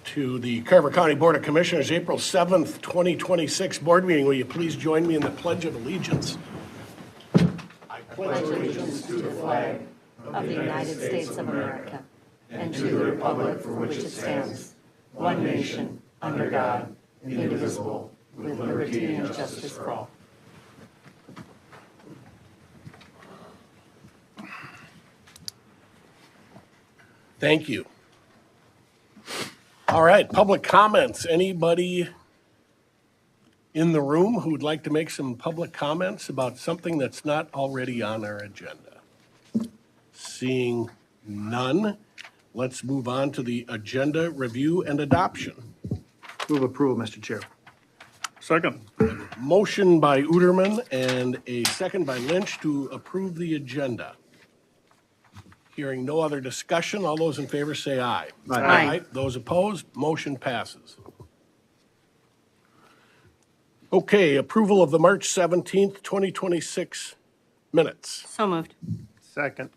to the Carver County Board of Commissioners, April 7th, 2026 board meeting. Will you please join me in the Pledge of Allegiance? I pledge allegiance to the flag of the United States of America and to the republic for which it stands, one nation, under God, indivisible, with liberty and justice for all. Thank you. All right, public comments. Anybody in the room who would like to make some public comments about something that's not already on our agenda? Seeing none, let's move on to the agenda review and adoption. Move approval, Mr. Chair. Second. Motion by Uterman and a second by Lynch to approve the agenda. Hearing no other discussion, all those in favor say aye. Aye. Those opposed, motion passes. Okay, approval of the March 17th, 2026 minutes. So moved. Second.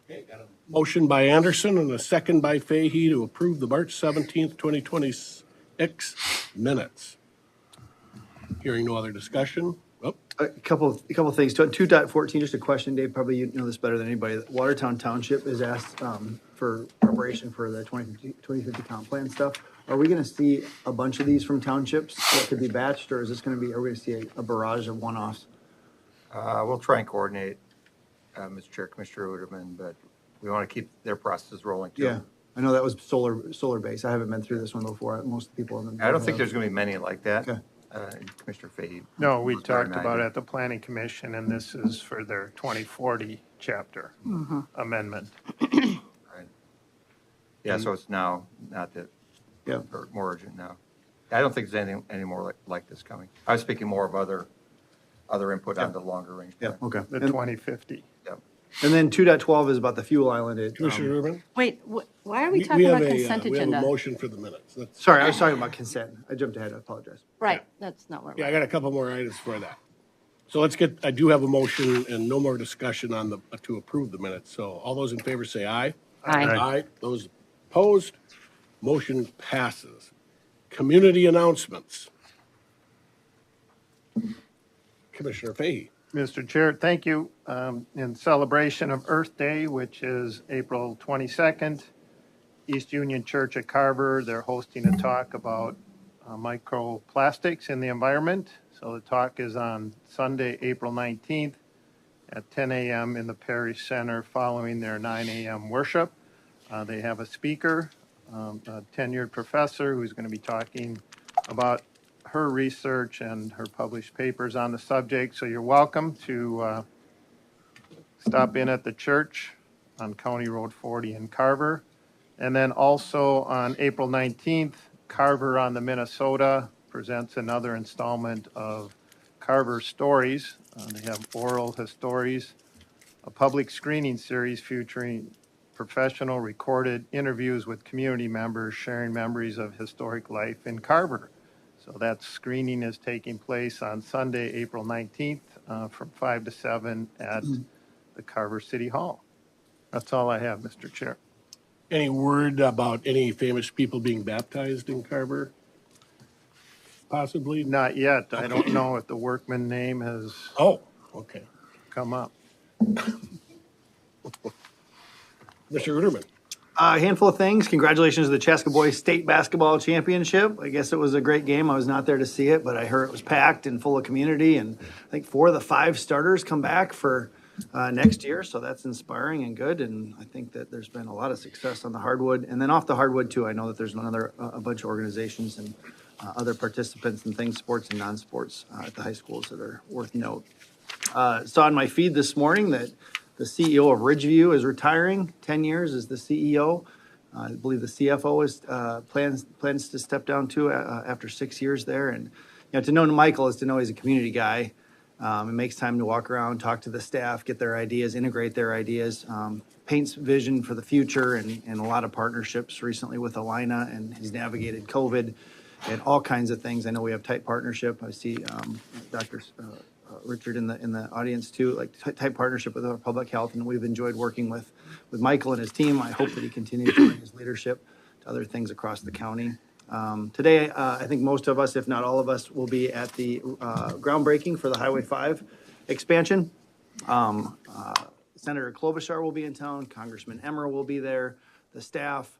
Okay, got a motion by Anderson and a second by Fahey to approve the March 17th, 2026 minutes. Hearing no other discussion. Oh, A couple of things. 2.14, just a question, Dave, probably you know this better than anybody. Watertown Township is asked for preparation for the 2050 comp plan stuff. Are we going to see a bunch of these from townships that could be batched, or is this going to be, are we going to see a barrage of one-offs? We'll try and coordinate, Mr. Chair, Commissioner Uterman, but we want to keep their processes rolling too. Yeah, I know that was solar based. I haven't been through this one before. Most people have been. I don't think there's going to be many like that. Okay. Commissioner Fahey. No, we was very talked about it minded. at the Planning Commission, and this is for their 2040 chapter amendment. Right. Yeah, so it's now not that, Yeah. or more urgent now. I don't think there's anything any more like this coming. I was speaking more of other input on the longer range. Yeah, plan. okay. The And 2050. Yep. then 2.12 is about the fuel island. Commissioner Urban? Wait, why are we talking about consent We have a agenda? motion for the minutes. That's- Sorry, I was talking about consent. I jumped ahead. I apologize. Right, that's not where Yeah, we're I got a couple more items for that. So let's get, I do have a motion and no more discussion on the, to approve the minutes. So all those in favor say aye. Aye. Aye. Those opposed, motion passes. Community announcements. Commissioner Fahey. Mr. Chair, thank you. In celebration of Earth Day, which is April 22nd, East Union Church at Carver, they're hosting a talk about microplastics in the environment. So the talk is on Sunday, April 19th at 10 a.m. in the Parish Center following their 9 a.m. worship. They have a speaker, a tenured professor who's going to be talking about her research and her published papers on the subject. So you're welcome to stop in at the church on County Road 40 in Carver. And then also on April 19th, Carver on the Minnesota presents another installment of Carver Stories. They have oral histories, a public screening series featuring professional recorded interviews with community members sharing memories of historic life in Carver. So that screening is taking place on Sunday, April 19th from 5 to 7 at the Carver City Hall. That's all I have, Mr. Chair. Any word about any famous people being baptized in Carver? Possibly? Not yet. I don't know if the Workman name has Oh, okay. come up. Mr. Uterman. A handful of things. Congratulations to the Chaska Boys State Basketball Championship. I guess it was a great game. I was not there to see it, but I heard it was packed and full of community. And I think 4 of the 5 starters come back for next year. So that's inspiring and good. And I think that there's been a lot of success on the hardwood. And then off the hardwood, too, I know that there's a bunch of organizations and other participants in things, sports and non-sports at the high schools that are worth note. Saw on my feed this morning that the CEO of Ridgeview is retiring, 10 years as the CEO. I believe the CFO is plans to step down too after 6 years there. And to know Michael is to know he's a community guy. It makes time to walk around, talk to the staff, get their ideas, integrate their ideas, paints vision for the future, and a lot of partnerships recently with Alina, and he's navigated COVID and all kinds of things. I know we have tight partnership. I see Dr. Richard in the audience too, like tight partnership with our public health, and we've enjoyed working with Michael and his team. I hope that he continues to bring his leadership to other things across the county. Today, I think most of us, if not all of us, will be at the groundbreaking for the Highway 5 expansion. Senator Klobuchar will be in town, Congressman Emmer will be there, the staff,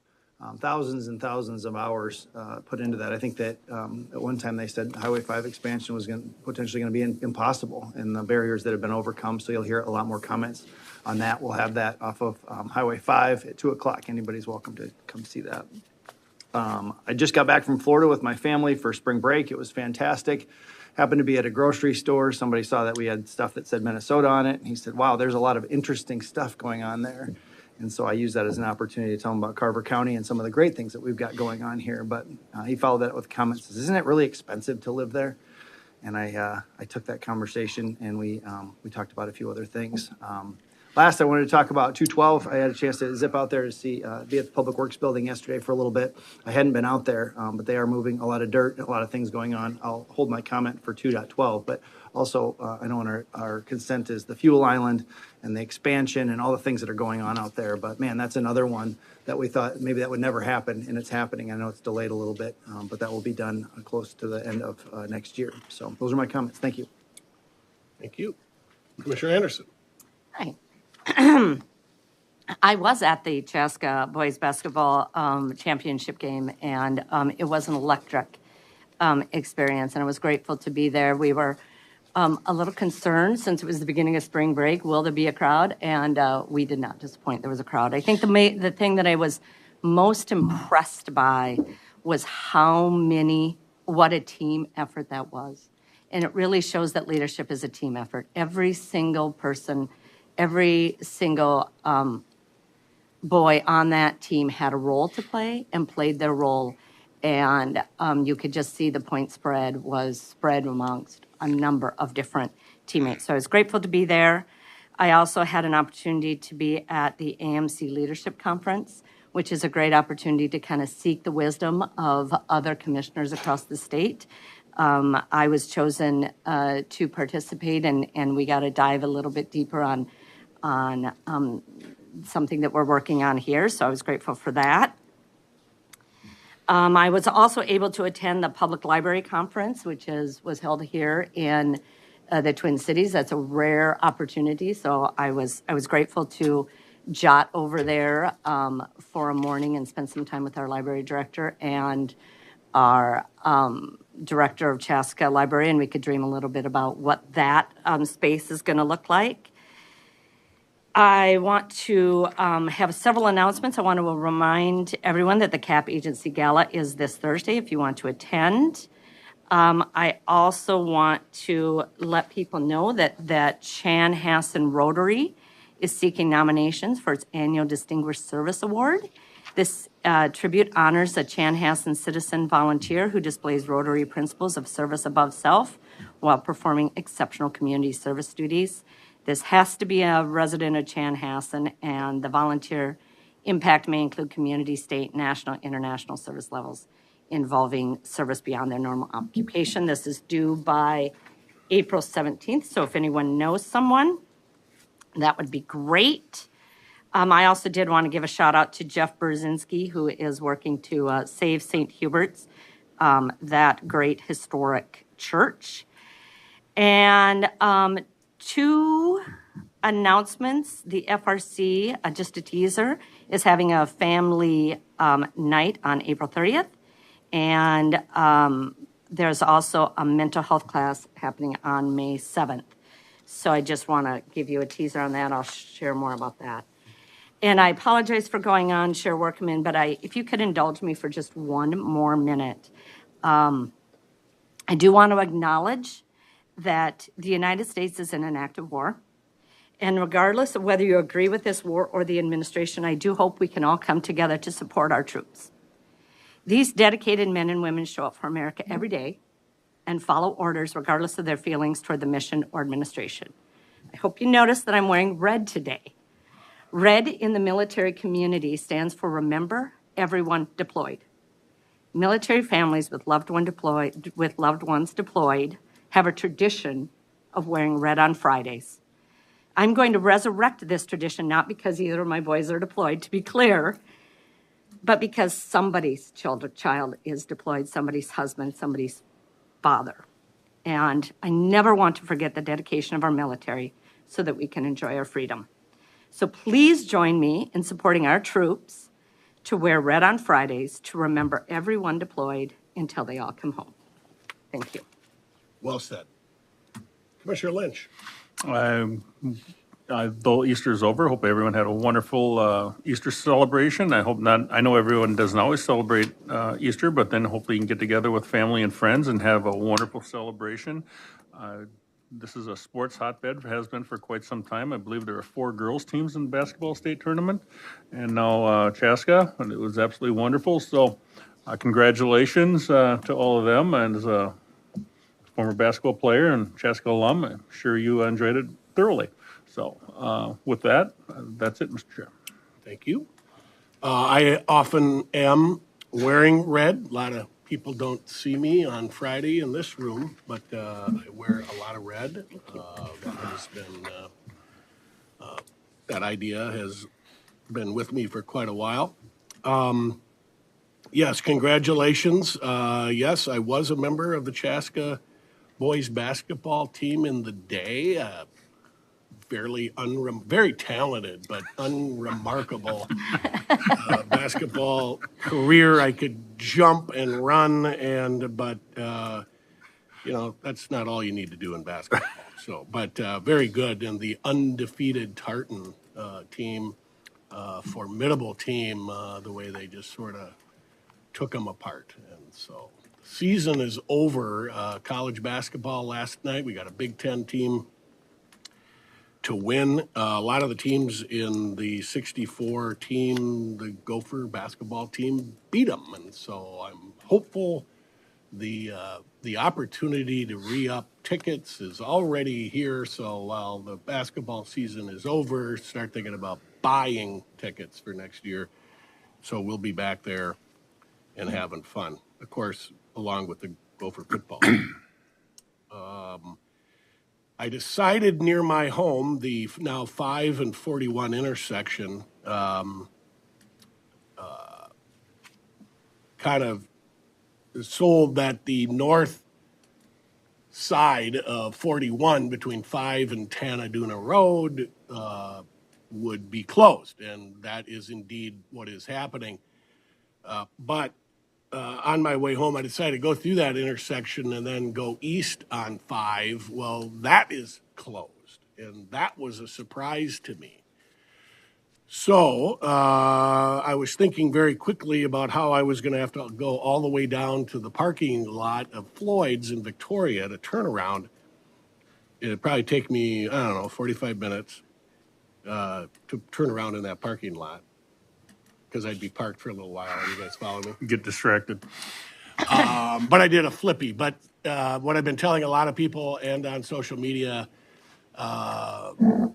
thousands and thousands of hours put into that. I think that at one time they said Highway 5 expansion was potentially going to be impossible, and the barriers that have been overcome, so you'll hear a lot more comments on that. We'll have that off of Highway 5 at 2 o'clock. Anybody's welcome to come see that. I just got back from Florida with my family for spring break. It was fantastic. Happened to be at a grocery store. Somebody saw that we had stuff that said Minnesota on it. And he said, wow, there's a lot of interesting stuff going on there. And so I used that as an opportunity to tell him about Carver County and some of the great things that we've got going on here. But he followed that with comments. Says, isn't it really expensive to live there? And I took that conversation and we talked about a few other things. Last, I wanted to talk about 212. I had a chance to zip out there to be at the Public Works Building yesterday for a little bit. I hadn't been out there, but they are moving a lot of dirt, a lot of things going on. I'll hold my comment for 2.12, but also I know in our consent is the fuel island and the expansion and all the things that are going on out there. But man, that's another one that we thought maybe that would never happen, and it's happening. I know it's delayed a little bit, but that will be done close to the end of next year. So those are my comments. Thank you. Thank you. Commissioner Anderson. Hi. I was at the Chaska boys basketball championship game, and it was an electric experience, and I was grateful to be there. We were a little concerned since it was the beginning of spring break. Will there be a crowd? And we did not disappoint. There was a crowd. I think the thing that I was most impressed by was what a team effort that was. And it really shows that leadership is a team effort. Every single person, every single boy on that team had a role to play and played their role. And you could just see the point spread was spread amongst a number of different teammates. So I was grateful to be there. I also had an opportunity to be at the AMC Leadership Conference, which is a great opportunity to kind of seek the wisdom of other commissioners across the state. I was chosen to participate, and we got to dive a little bit deeper on something that we're working on here, so I was grateful for that. I was also able to attend the Public Library Conference, which was held here in the Twin Cities. That's a rare opportunity, so I was grateful to jot over there for a morning and spend some time with our library director and our director of Chaska Library, and we could dream a little bit about what that space is going to look like. I want to have several announcements. I want to remind everyone that the CAP Agency Gala is this Thursday if you want to attend. I also want to let people know that Chanhassen Rotary is seeking nominations for its annual Distinguished Service Award. This tribute honors a Chanhassen citizen volunteer who displays Rotary principles of service above self while performing exceptional community service duties. This has to be a resident of Chanhassen, and the volunteer impact may include community, state, national, international service levels involving service beyond their normal occupation. This is due by April 17th, so if anyone knows someone, that would be great. I also did want to give a shout out to Jeff Brzezinski, who is working to save St. Hubert's, that great historic church. And two announcements. The FRC, just a teaser, is having a family night on April 30th. And there's also a mental health class happening on May 7th. So I just want to give you a teaser on that. I'll share more about that. And I apologize for going on, Chair Workman, but if you could indulge me for just one more minute. I do want to acknowledge that the United States is in an active war. And regardless of whether you agree with this war or the administration, I do hope we can all come together to support our troops. These dedicated men and women show up for America every day and follow orders regardless of their feelings toward the mission or administration. I hope you notice that I'm wearing red today. Red in the military community stands for Remember Everyone Deployed. Military families with loved ones deployed have a tradition of wearing red on Fridays. I'm going to resurrect this tradition, not because either of my boys are deployed, to be clear, but because somebody's child is deployed, somebody's husband, somebody's father. And I never want to forget the dedication of our military so that we can enjoy our freedom. So please join me in supporting our troops to wear red on Fridays to remember everyone deployed until they all come home. Thank you. Well said. Commissioner Lynch. Though Easter's over, hope everyone had a wonderful Easter celebration. I know everyone doesn't always celebrate Easter, but then hopefully you can get together with family and friends and have a wonderful celebration. This is a sports hotbed, has been for quite some time. I believe there are 4 girls' teams in the basketball state tournament, and now Chaska, and it was absolutely wonderful. So congratulations to all of them, and as a former basketball player and Chaska alum, I'm sure you enjoyed it thoroughly. So with that, that's it, Mr. Chair. Thank you. I often am wearing red. A lot of people don't see me on Friday in this room, but I wear a lot of red. That has been, that idea has been with me for quite a while. Yes, congratulations. Yes, I was a member of the Chaska boys basketball team in the day. Very talented, but unremarkable basketball career. I could jump and run, but that's not all you need to do in basketball. So, but very good. And the undefeated Tartan team, formidable team, the way they just sort of took them apart. And so, season is over. College basketball last night, we got a Big Ten team to win. A lot of the teams in the 64 team, the Gopher basketball team, beat them. And so I'm hopeful the opportunity to re-up tickets is already here. So while the basketball season is over, start thinking about buying tickets for next year. So we'll be back there and having fun, of course, along with the Gopher football. I decided near my home, the now 5 and 41 intersection, kind of sold that the north side of 41 between 5 and 10 Aduna Road would be closed, and that is indeed what is happening. But on my way home, I decided to go through that intersection and then go east on 5. Well, that is closed, and that was a surprise to me. So I was thinking very quickly about how I was going to have to go all the way down to the parking lot of Floyd's in Victoria to turn around. It'd probably take me, 45 minutes to turn around in that parking lot, because I'd be parked for a little while. You guys follow me? Get distracted. But I did a flippy. But what I've been telling a lot of people and on social media,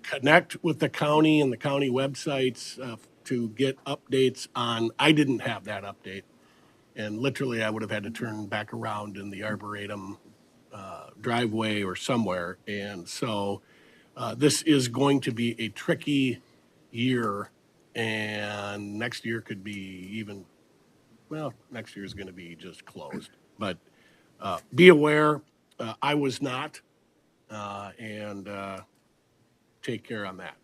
connect with the county and the county websites to get updates on. I didn't have that update. And literally, I would have had to turn back around in the Arboretum driveway or somewhere. And so this is going to be a tricky year. And next year could be even, next year is going to be just closed. But be aware, I was not, and take care on that.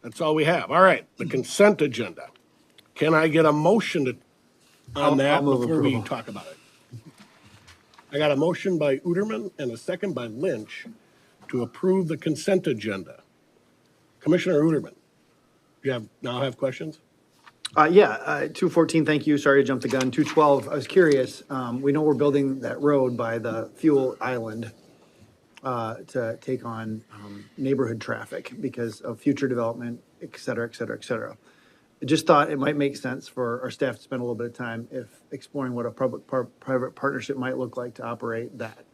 That's all we have. All right, the consent agenda. Can I get a motion on that I'll move before we approval. talk about it? I got a motion by Uterman and a second by Lynch to approve the consent agenda. Commissioner Uterman, do you now have questions? 214, thank you, sorry to jump the gun. 212, I was curious, we know we're building that road by the fuel island to take on neighborhood traffic because of future development, et cetera, et cetera, et cetera. I just thought it might make sense for our staff to spend a little bit of time exploring what a public-private partnership might look like to operate that.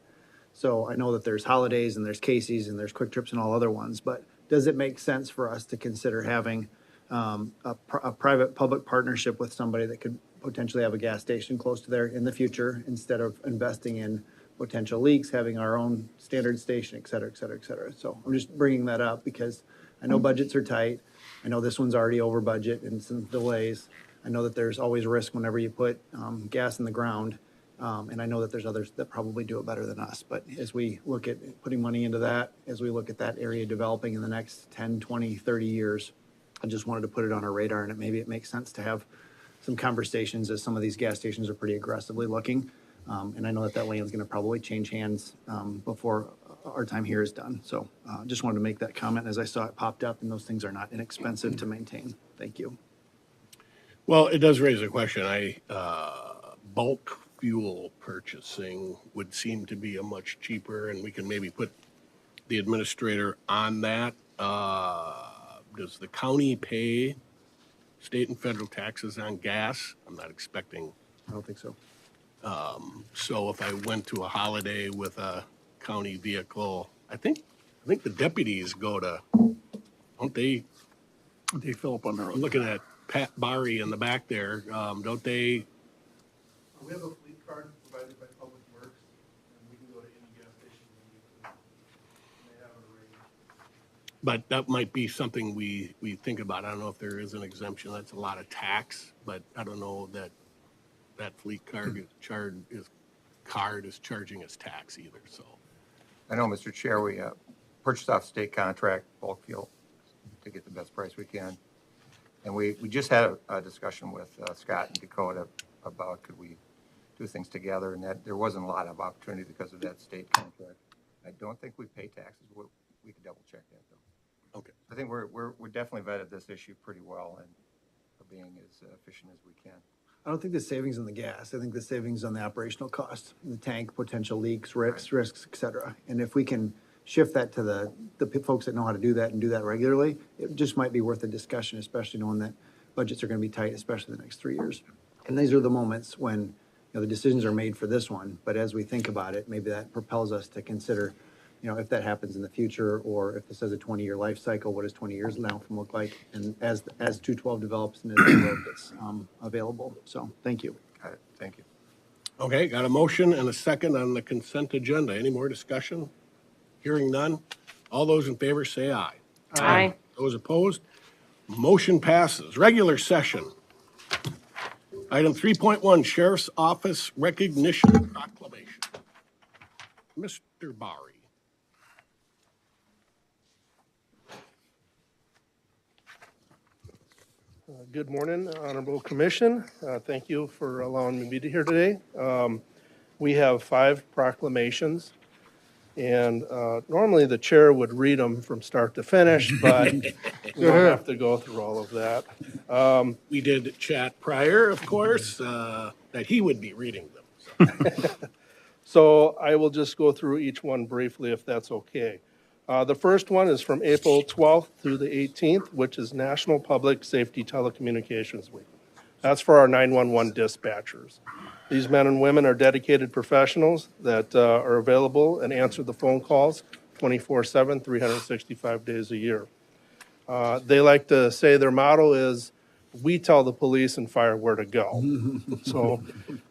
So I know that there's Holidays and there's Casey's and there's Quick Trips and all other ones, but does it make sense for us to consider having a private-public partnership with somebody that could potentially have a gas station close to there in the future instead of investing in potential leaks, having our own standard station, et cetera, et cetera, et cetera. So I'm just bringing that up because I know budgets are tight. I know this one's already over budget and some delays. I know that there's always risk whenever you put gas in the ground. And I know that there's others that probably do it better than us. But as we look at putting money into that, as we look at that area developing in the next 10, 20, 30 years, I just wanted to put it on our radar, and maybe it makes sense to have some conversations as some of these gas stations are pretty aggressively looking. And I know that land's going to probably change hands before our time here is done. So just wanted to make that comment as I saw it popped up, and those things are not inexpensive to maintain. Thank you. Well, it does raise a question. Bulk fuel purchasing would seem to be a much cheaper, and we can maybe put the administrator on that. Does the county pay state and federal taxes on gas? I'm not expecting. I don't think so. So if I went to a holiday with a county vehicle, I think the deputies go to, don't they? They fill up on their I'm own. looking at Pat Barry in the back there. Don't they? We have a fleet card provided by Public Works, and we can go to any gas station we need to. And they have a rate. But that might be something we think about. I don't know if there is an exemption. That's a lot of tax, but I don't know that fleet card is charging us tax either, so. I know, Mr. Chair, we purchased off state contract bulk fuel to get the best price we can. And we just had a discussion with Scott and Dakota about could we do things together, and that there wasn't a lot of opportunity because of that state contract. I don't think we pay taxes. We could double check that though. Okay. I think we're definitely vetted this issue pretty well and are being as efficient as we can. I don't think the savings on the gas. I think the savings on the operational cost, the tank, potential leaks, risks, et cetera. And if we can shift that to the folks that know how to do that and do that regularly, it just might be worth a discussion, especially knowing that budgets are going to be tight, especially the next 3 years. And these are the moments when the decisions are made for this one. But as we think about it, maybe that propels us to consider, if that happens in the future, or if this has a 20-year life cycle, what does 20 years now from look like? And as 212 develops and as the road gets available. So thank you. Got it. Thank you. Okay, got a motion and a second on the consent agenda. Any more discussion? Hearing none. All those in favor say aye. Aye. Those opposed? Motion passes. Regular session. Item 3.1, Sheriff's Office Recognition Proclamation. Mr. Barry. Good morning, Honorable Commission. Thank you for allowing me to be here today. We have 5 proclamations, and normally the chair would read them from start to finish, but we don't have to go through all of that. We did chat prior, of course, that he would be reading them. So I will just go through each one briefly if that's okay. The first one is from April 12th through the 18th, which is National Public Safety Telecommunications Week. That's for our 911 dispatchers. These men and women are dedicated professionals that are available and answer the phone calls 24/7, 365 days a year. They like to say their motto is, "We tell the police and fire where to go." So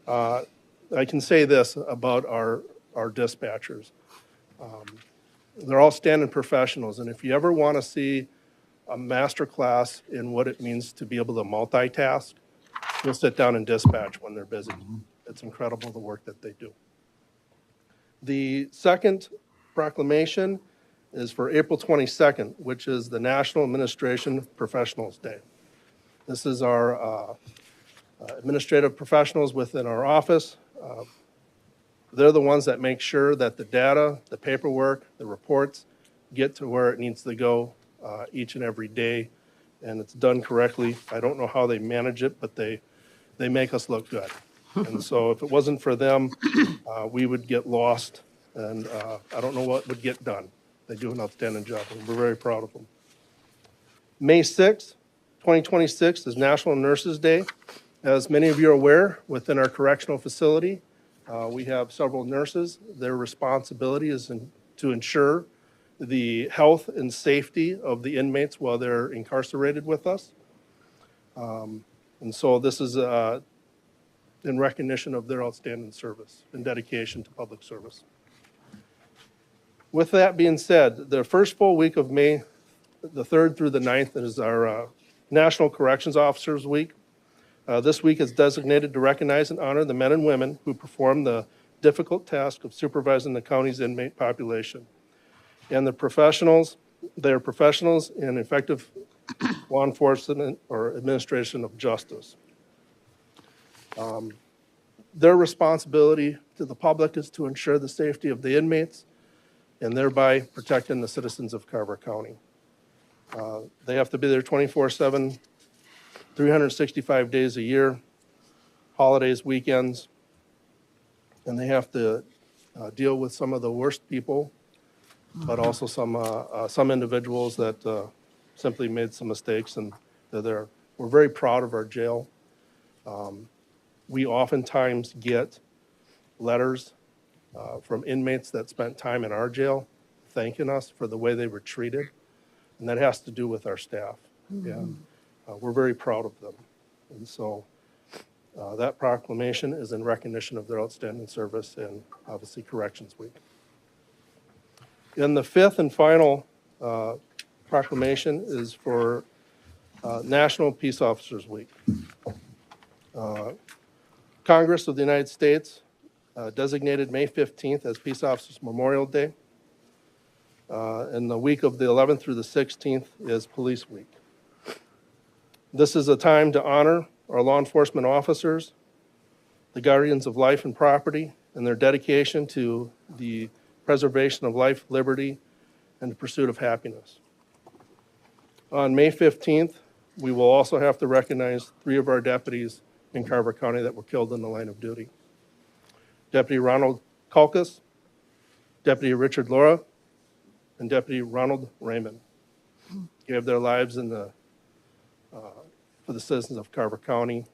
I can say this about our dispatchers. They're all standing professionals, and if you ever want to see a master class in what it means to be able to multitask, you'll sit down and dispatch when they're busy. It's incredible the work that they do. The second proclamation is for April 22nd, which is the National Administration Professionals Day. This is our administrative professionals within our office. They're the ones that make sure that the data, the paperwork, the reports get to where it needs to go each and every day, and it's done correctly. I don't know how they manage it, but they make us look good. And so if it wasn't for them, we would get lost, and I don't know what would get done. They do an outstanding job, and we're very proud of them. May 6th, 2026 is National Nurses Day. As many of you are aware, within our correctional facility, we have several nurses. Their responsibility is to ensure the health and safety of the inmates while they're incarcerated with us. And so this is in recognition of their outstanding service and dedication to public service. With that being said, the first full week of May, the 3rd through the 9th, is our National Corrections Officers Week. This week is designated to recognize and honor the men and women who perform the difficult task of supervising the county's inmate population. And they are professionals in effective law enforcement or administration of justice. Their responsibility to the public is to ensure the safety of the inmates and thereby protecting the citizens of Carver County. They have to be there 24/7, 365 days a year, holidays, weekends, and they have to deal with some of the worst people, but also some individuals that simply made some mistakes, and they're there. We're very proud of our jail. We oftentimes get letters from inmates that spent time in our jail thanking us for the way they were treated, and that has to do with our staff. And we're very proud of them. And so that proclamation is in recognition of their outstanding service and obviously Corrections Week. And the fifth and final proclamation is for National Peace Officers Week. Congress of the United States designated May 15th as Peace Officers Memorial Day. And the week of the 11th through the 16th is Police Week. This is a time to honor our law enforcement officers, the guardians of life and property, and their dedication to the preservation of life, liberty, and the pursuit of happiness. On May 15th, we will also have to recognize 3 of our deputies in Carver County that were killed in the line of duty. Deputy Ronald Kalkus, Deputy Richard Laura, and Deputy Ronald Raymond gave their lives for the citizens of Carver County.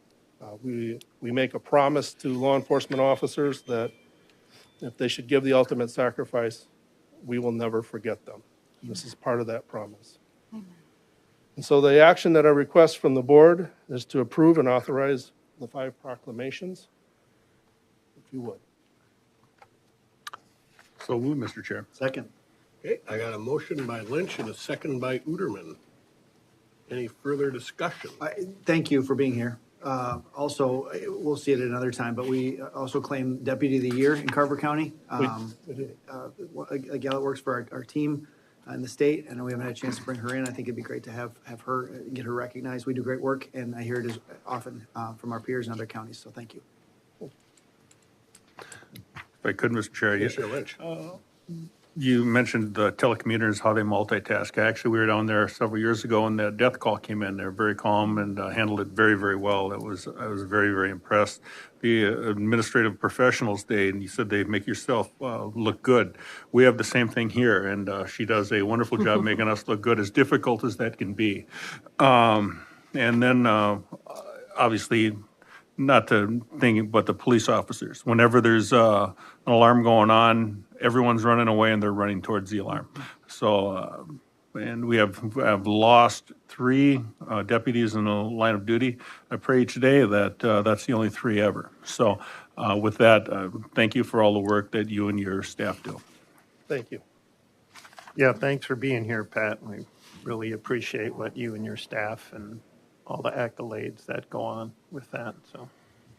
We make a promise to law enforcement officers that if they should give the ultimate sacrifice, we will never forget them. And this is part of that promise. And so the action that I request from the board is to approve and authorize the 5 proclamations, if you would. So moved, Mr. Chair. Second. Okay, I got a motion by Lynch and a second by Uterman. Any further discussion? Thank you for being here. Also, we'll see it at another time, but we also claim Deputy of the Year in Carver County. We do. A gal that works for our team in the state, and we haven't had a chance to bring her in. I think it'd be great to have her, get her recognized. We do great work, and I hear it is often from our peers in other counties, so thank you. If I could, Mr. Chair. Commissioner Lynch. You mentioned the telecommuters, how they multitask. Actually, we were down there several years ago and the death call came in. They were very calm and handled it very, very well. I was very, very impressed. The Administrative Professionals Day, and you said they make yourself look good. We have the same thing here, and she does a wonderful job making us look good, as difficult as that can be. And then, obviously, not to think, but the police officers. Whenever there's an alarm going on, everyone's running away and they're running towards the alarm. So, and we have lost 3 deputies in the line of duty. I pray each day that that's the only 3 ever. So with that, thank you for all the work that you and your staff do. Thank you. Yeah, thanks for being here, Pat. We really appreciate what you and your staff and all the accolades that go on with that. So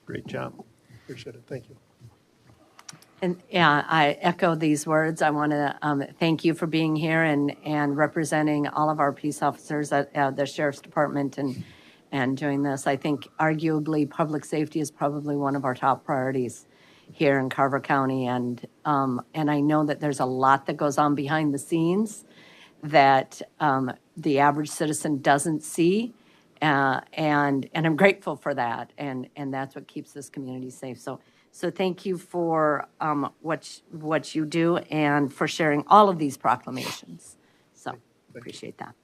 great job. Appreciate it. Thank you. And yeah, I echo these words. I want to thank you for being here and representing all of our peace officers at the Sheriff's Department and doing this. I think arguably public safety is probably one of our top priorities here in Carver County. And I know that there's a lot that goes on behind the scenes that the average citizen doesn't see. And I'm grateful for that. And that's what keeps this community safe. So thank you for what you do and for sharing all of these proclamations. So appreciate that.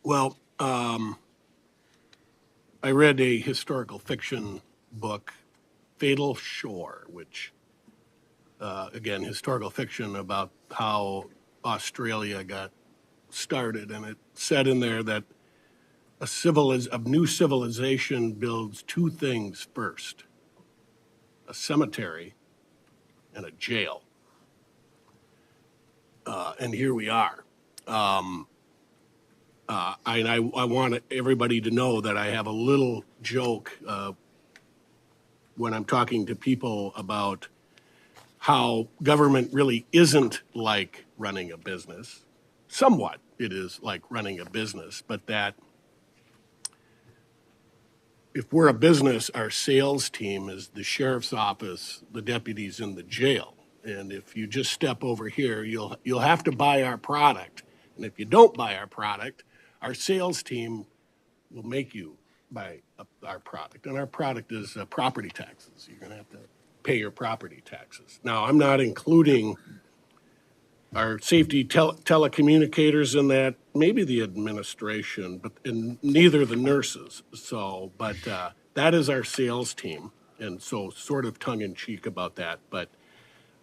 Well, I read a historical fiction book, Fatal Shore, which, again, historical fiction about how Australia got started. And it said in there that a new civilization builds 2 things first: a cemetery and a jail. And here we are. I want everybody to know that I have a little joke when I'm talking to people about how government really isn't like running a business. Somewhat it is like running a business, but that if we're a business, our sales team is the sheriff's office, the deputies in the jail. And if you just step over here, you'll have to buy our product. And if you don't buy our product, our sales team will make you buy our product. And our product is property taxes. You're going to have to pay your property taxes. Now, I'm not including our safety telecommunicators in that, maybe the administration, but and neither the nurses. So, but that is our sales team, and so sort of tongue in cheek about that. But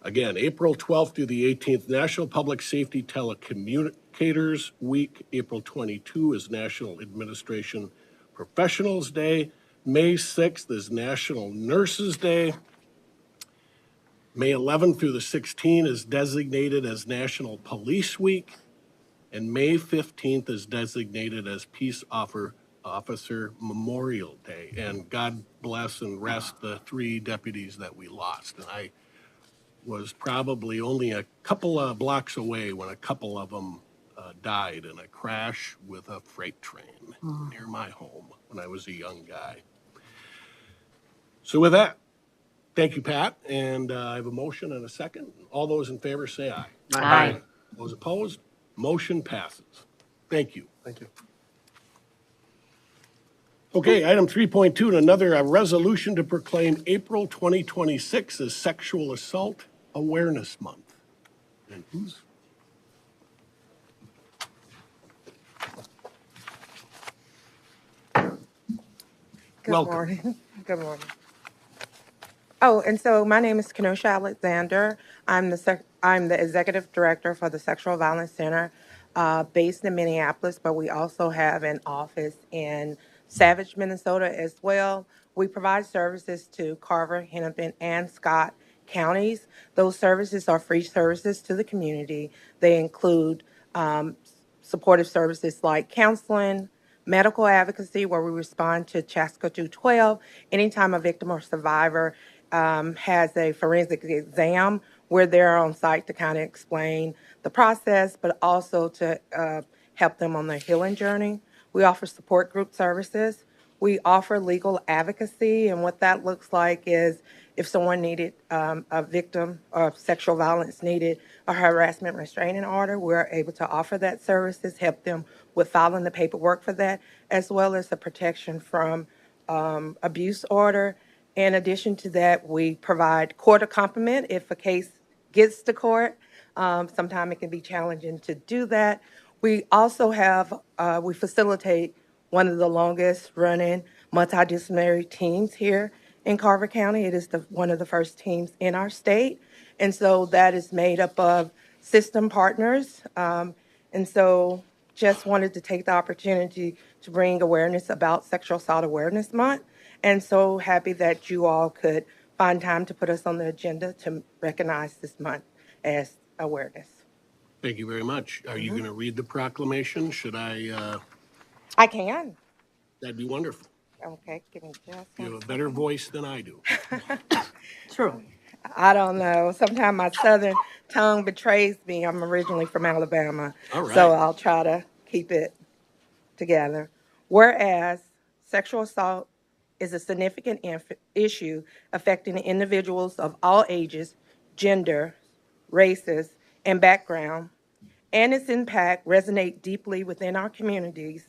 again, April 12th through the 18th, National Public Safety Telecommunicators Week. April 22 is National Administration Professionals Day. May 6th is National Nurses Day. May 11th through the 16th is designated as National Police Week, and May 15th is designated as Peace Officer Memorial Day. And God bless and rest the 3 deputies that we lost. And I was probably only a couple of blocks away when a couple of them died in a crash with a freight train near my home when I was a young guy. So with that, thank you, Pat, and I have a motion and a second. All those in favor say aye. Aye. Those opposed, motion passes. Thank you. Thank you. Okay, item 3.2, another resolution to proclaim April 2026 as Sexual Assault Awareness Month. And who's? Good Welcome. morning. Good morning. Oh, and so my name is Kenosha Alexander. I'm the executive director for the Sexual Violence Center, based in Minneapolis, but we also have an office in Savage, Minnesota as well. We provide services to Carver, Hennepin, and Scott counties. Those services are free services to the community. They include supportive services like counseling, medical advocacy, where we respond to Chaska 212 anytime a victim or survivor has a forensic exam. We're there on site to kind of explain the process, but also to help them on their healing journey. We offer support group services. We offer legal advocacy, and what that looks like is if someone needed, a victim of sexual violence needed a harassment restraining order, we're able to offer that services, help them with filing the paperwork for that, as well as the protection from abuse order. In addition to that, we provide court accompaniment if a case gets to court. Sometimes it can be challenging to do that. We also have, we facilitate one of the longest running multidisciplinary teams here in Carver County. It is one of the first teams in our state. And so that is made up of system partners. And so just wanted to take the opportunity to bring awareness about Sexual Assault Awareness Month. And so happy that you all could find time to put us on the agenda to recognize this month as awareness. Thank you very much. Are you going to read the proclamation? Should I? I can. That'd be wonderful. Okay, give me just You one have a better voice than I do. True. I don't know. Sometimes my southern tongue betrays me. I'm originally from Alabama. All right. So I'll try to keep it together. Whereas sexual assault is a significant issue affecting individuals of all ages, gender, races, and background, and its impact resonate deeply within our communities.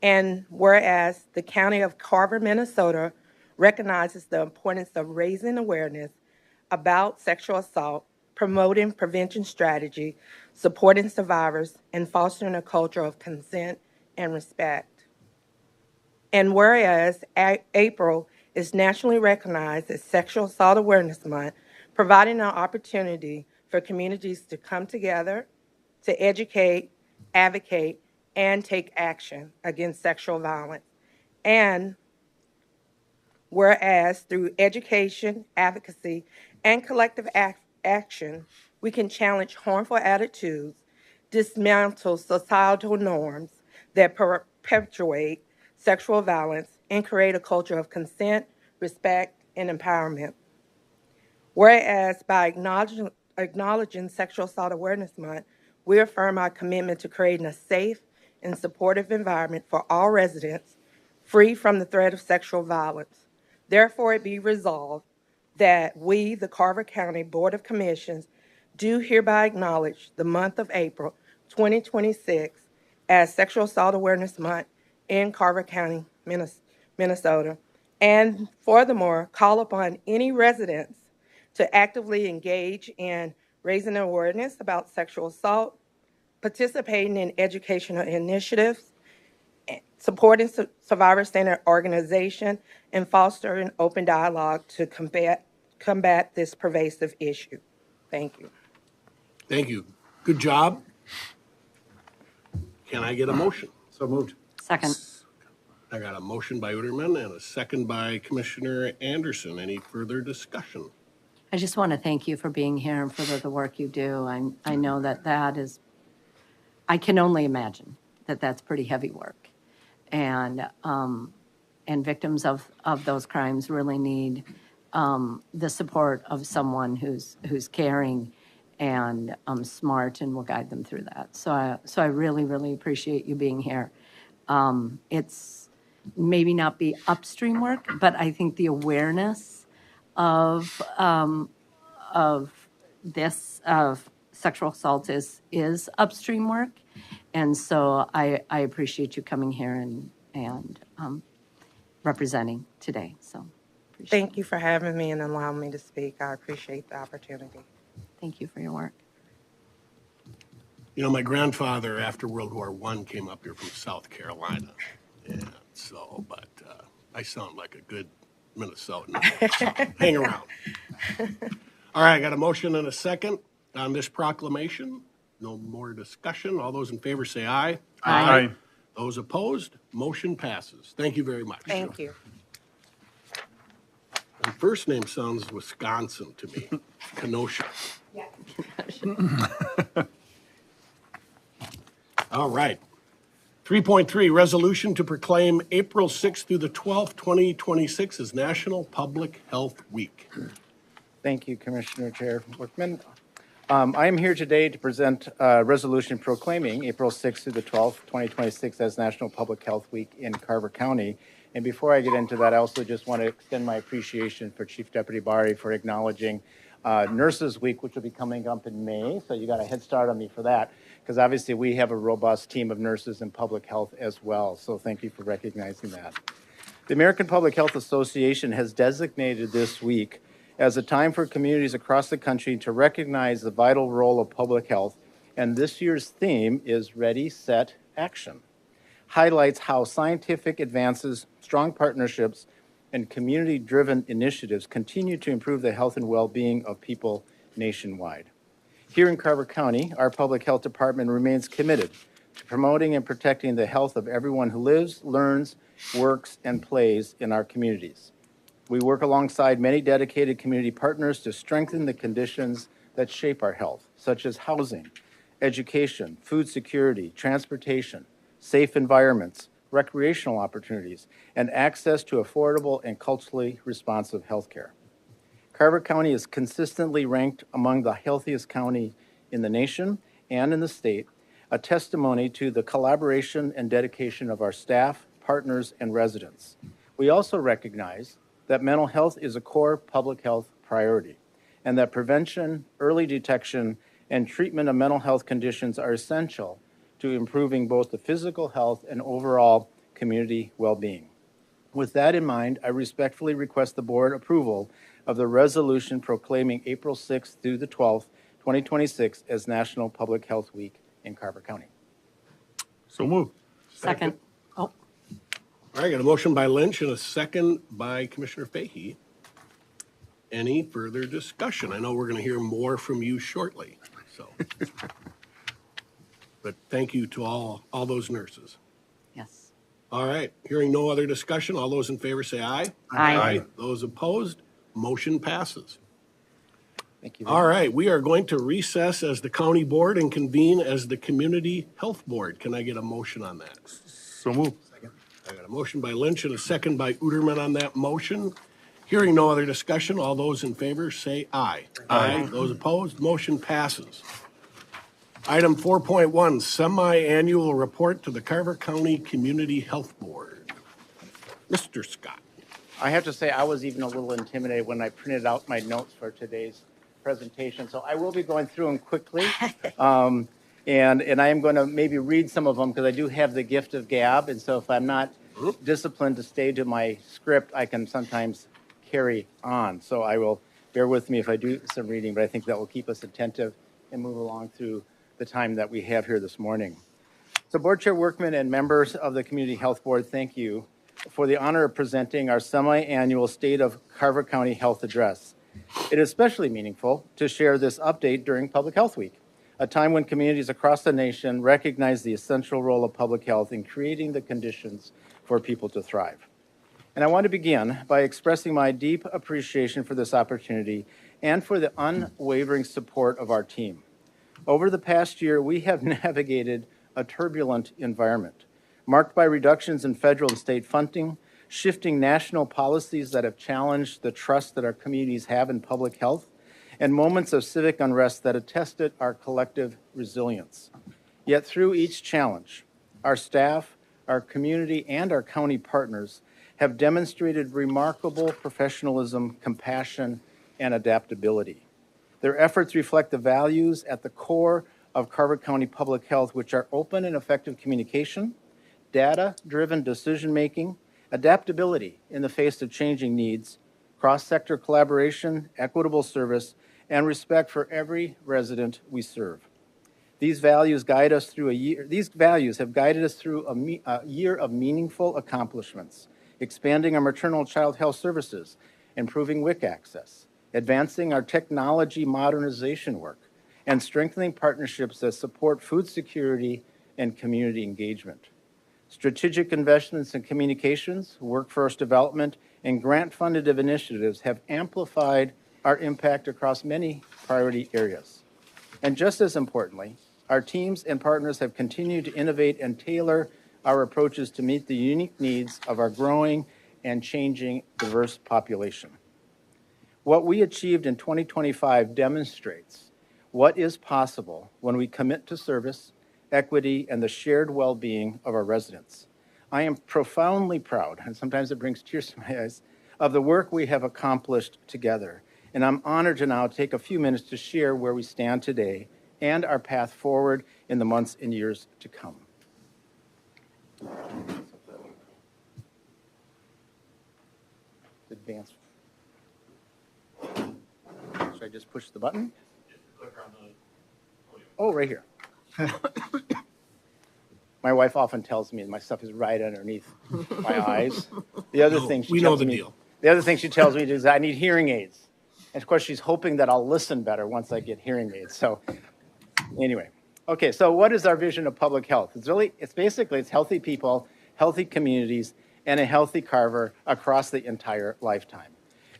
And whereas the County of Carver, Minnesota recognizes the importance of raising awareness about sexual assault, promoting prevention strategy, supporting survivors, and fostering a culture of consent and respect. And whereas April is nationally recognized as Sexual Assault Awareness Month, providing an opportunity for communities to come together to educate, advocate, and take action against sexual violence. And whereas through education, advocacy, and collective action, we can challenge harmful attitudes, dismantle societal norms, that perpetuate sexual violence and create a culture of consent, respect, and empowerment. Whereas by acknowledging Sexual Assault Awareness Month, we affirm our commitment to creating a safe and supportive environment for all residents, free from the threat of sexual violence. Therefore, it be resolved that we, the Carver County Board of Commissions, do hereby acknowledge the month of April 2026 as Sexual Assault Awareness Month in Carver County, Minnesota, and furthermore, call upon any residents to actively engage in raising awareness about sexual assault, participating in educational initiatives, supporting survivor-centered organization, and fostering open dialogue to combat this pervasive issue. Thank you. Thank you. Good job. Can I get a motion? So moved. Second. I got a motion by Uterman and a second by Commissioner Anderson. Any further discussion? I just want to thank you for being here and for the work you do. I know that is, I can only imagine that that's pretty heavy work. And victims of those crimes really need the support of someone who's caring and smart and will guide them through that. So I really, really appreciate you being here. It's maybe not be upstream work, but I think the awareness of sexual assault is upstream work. And so I appreciate you coming here and representing today. So appreciate Thank you for having me and allowing me to speak. I appreciate the opportunity. Thank you for your work. You know, my grandfather, after World War I, came up here from South Carolina. And so, but I sound like a good Minnesotan. Hang around. All right, I got a motion and a second on this proclamation. No more discussion. All those in favor say aye. Aye. Those opposed, motion passes. Thank you very much. Thank you. And first name sounds Wisconsin to me, Kenosha. Yeah. All right. 3.3, resolution to proclaim April 6th through the 12th, 2026 as National Public Health Week. Thank you, Commissioner Chair Workman. I am here today to present a resolution proclaiming April 6th through the 12th, 2026 as National Public Health Week in Carver County. And before I get into that, I also just want to extend my appreciation for Chief Deputy Bari for acknowledging Nurses Week, which will be coming up in May. So you got a head start on me for that, because obviously we have a robust team of nurses in public health as well. So thank you for recognizing that. The American Public Health Association has designated this week as a time for communities across the country to recognize the vital role of public health. And this year's theme is Ready, Set, Action. Highlights how scientific advances, strong partnerships, and community-driven initiatives continue to improve the health and well-being of people nationwide. Here in Carver County, our public health department remains committed to promoting and protecting the health of everyone who lives, learns, works, and plays in our communities. We work alongside many dedicated community partners to strengthen the conditions that shape our health, such as housing, education, food security, transportation, safe environments, recreational opportunities, and access to affordable and culturally responsive health care. Carver County is consistently ranked among the healthiest county in the nation and in the state, a testimony to the collaboration and dedication of our staff, partners, and residents. We also recognize that mental health is a core public health priority, and that prevention, early detection, and treatment of mental health conditions are essential to improving both the physical health and overall community well-being. With that in mind, I respectfully request the board approval of the resolution proclaiming April 6th through the 12th, 2026 as National Public Health Week in Carver County. So moved. Second. Oh, All right, got a motion by Lynch and a second by Commissioner Fahey. Any further discussion? I know we're going to hear more from you shortly, so. But thank you to all those nurses. yes. All right, hearing no other discussion, all those in favor say aye. Aye. Those opposed, motion passes. Thank you. All right, we are going to recess as the county board and convene as the community health board. Can I get a motion on that? So move. I got a motion by Lynch and a second by Uterman on that motion. Hearing no other discussion, all those in favor say aye. Aye. Those opposed, motion passes. Item 4.1, semi-annual report to the Carver County Community Health Board. Mr. Scott. I have to say, I was even a little intimidated when I printed out my notes for today's presentation. So I will be going through them quickly. And I am going to maybe read some of them because I do have the gift of gab. And so if I'm not disciplined to stay to my script, I can sometimes carry on. So I will bear with me if I do some reading, but I think that will keep us attentive and move along through the time that we have here this morning. So Board Chair Workman and members of the Community Health Board, thank you for the honor of presenting our semi-annual State of Carver County Health Address. It is especially meaningful to share this update during Public Health Week, a time when communities across the nation recognize the essential role of public health in creating the conditions for people to thrive. And I want to begin by expressing my deep appreciation for this opportunity and for the unwavering support of our team. Over the past year, we have navigated a turbulent environment, marked by reductions in federal and state funding, shifting national policies that have challenged the trust that our communities have in public health, and moments of civic unrest that have tested our collective resilience. Yet through each challenge, our staff, our community, and our county partners have demonstrated remarkable professionalism, compassion, and adaptability. Their efforts reflect the values at the core of Carver County Public Health, which are open and effective communication, data-driven decision-making, adaptability in the face of changing needs, cross-sector collaboration, equitable service, and respect for every resident we serve. These values guide us through These values have guided us through a year of meaningful accomplishments, expanding our maternal child health services, improving WIC access, advancing our technology modernization work, and strengthening partnerships that support food security and community engagement. Strategic investments in communications, workforce development, and grant-funded initiatives have amplified our impact across many priority areas. And just as importantly, our teams and partners have continued to innovate and tailor our approaches to meet the unique needs of our growing and changing diverse population. What we achieved in 2025 demonstrates what is possible when we commit to service, equity, and the shared well-being of our residents. I am profoundly proud, and sometimes it brings tears to my eyes, of the work we have accomplished together. And I'm honored to now take a few minutes to share where we stand today and our path forward in the months and years to come. Advance. Should I just push the button? Oh, right here. My wife often tells me my stuff is right underneath my eyes. The other thing she We know tells the me, deal. the other thing she tells me is I need hearing aids. And of course, she's hoping that I'll listen better once I get hearing aids. So anyway, okay, so what is our vision of public health? It's healthy people, healthy communities, and a healthy Carver across the entire lifetime.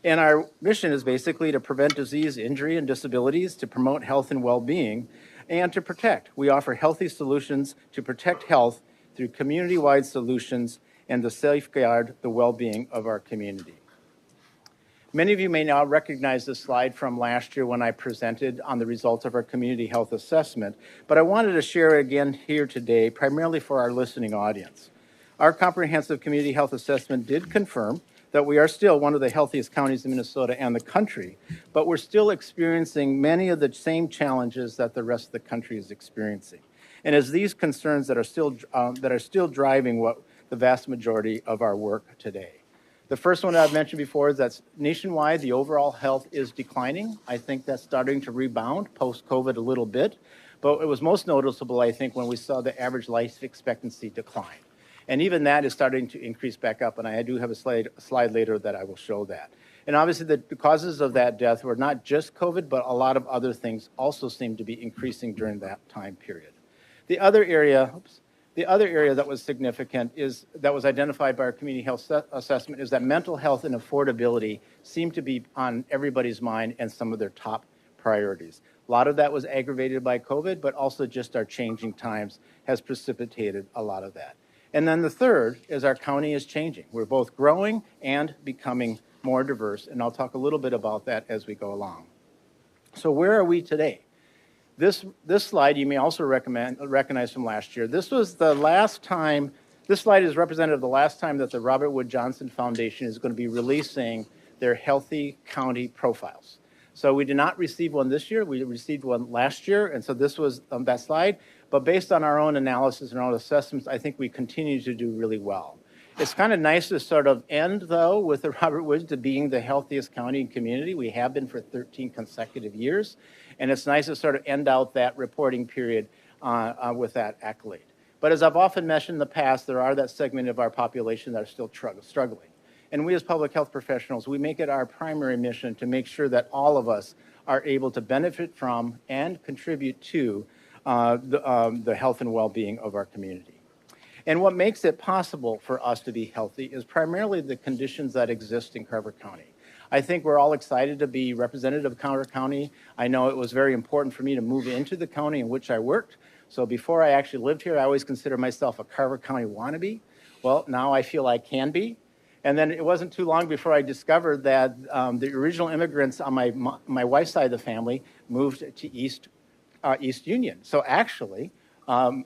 And our mission is basically to prevent disease, injury, and disabilities, to promote health and well-being, and to protect. We offer healthy solutions to protect health through community-wide solutions and to safeguard the well-being of our community. Many of you may now recognize this slide from last year when I presented on the results of our community health assessment, but I wanted to share it again here today, primarily for our listening audience. Our comprehensive community health assessment did confirm that we are still one of the healthiest counties in Minnesota and the country, but we're still experiencing many of the same challenges that the rest of the country is experiencing. And as these concerns that are still driving what the vast majority of our work today. The first one I've mentioned before is that nationwide, the overall health is declining. I think that's starting to rebound post-COVID a little bit, but it was most noticeable, I think, when we saw the average life expectancy decline. And even that is starting to increase back up, and I do have a slide later that I will show that. And obviously the causes of that death were not just COVID, but a lot of other things also seem to be increasing during that time period. The other area that was significant that was identified by our community health assessment is that mental health and affordability seem to be on everybody's mind and some of their top priorities. A lot of that was aggravated by COVID, but also just our changing times has precipitated a lot of that. And then the third is our county is changing. We're both growing and becoming more diverse, and I'll talk a little bit about that as we go along. So where are we today? This slide you may also recognize from last year. This was the last time, this slide is representative of the last time that the Robert Wood Johnson Foundation is going to be releasing their Healthy County Profiles. So we did not receive one this year. We received one last year, and so this was that slide. But based on our own analysis and our own assessments, I think we continue to do really well. It's kind of nice to sort of end, though, with the Robert Woods to being the healthiest county and community. We have been for 13 consecutive years, and it's nice to sort of end out that reporting period with that accolade. But as I've often mentioned in the past, there are that segment of our population that are still struggling. And we as public health professionals, we make it our primary mission to make sure that all of us are able to benefit from and contribute to the health and well-being of our community. And what makes it possible for us to be healthy is primarily the conditions that exist in Carver County. I think we're all excited to be representative of Carver County. I know it was very important for me to move into the county in which I worked. So before I actually lived here, I always considered myself a Carver County wannabe. Well, now I feel I can be. And then it wasn't too long before I discovered that the original immigrants on my wife's side of the family moved to East Union. So actually, on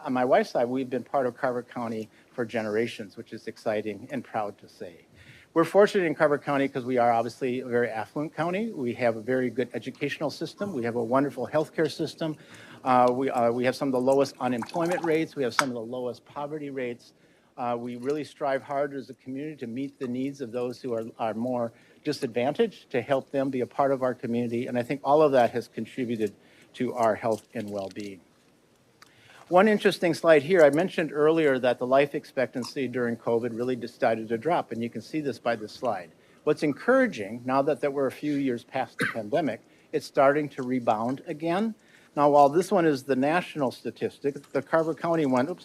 my wife's side, we've been part of Carver County for generations, which is exciting and proud to say. We're fortunate in Carver County because we are obviously a very affluent county. We have a very good educational system. We have a wonderful healthcare system. We have some of the lowest unemployment rates. We have some of the lowest poverty rates. We really strive hard as a community to meet the needs of those who are more disadvantaged, to help them be a part of our community. And I think all of that has contributed to our health and well-being. One interesting slide here, I mentioned earlier that the life expectancy during COVID really decided to drop, and you can see this by this slide. What's encouraging, now that we're a few years past the pandemic, it's starting to rebound again. Now, while this one is the national statistic, the Carver County one,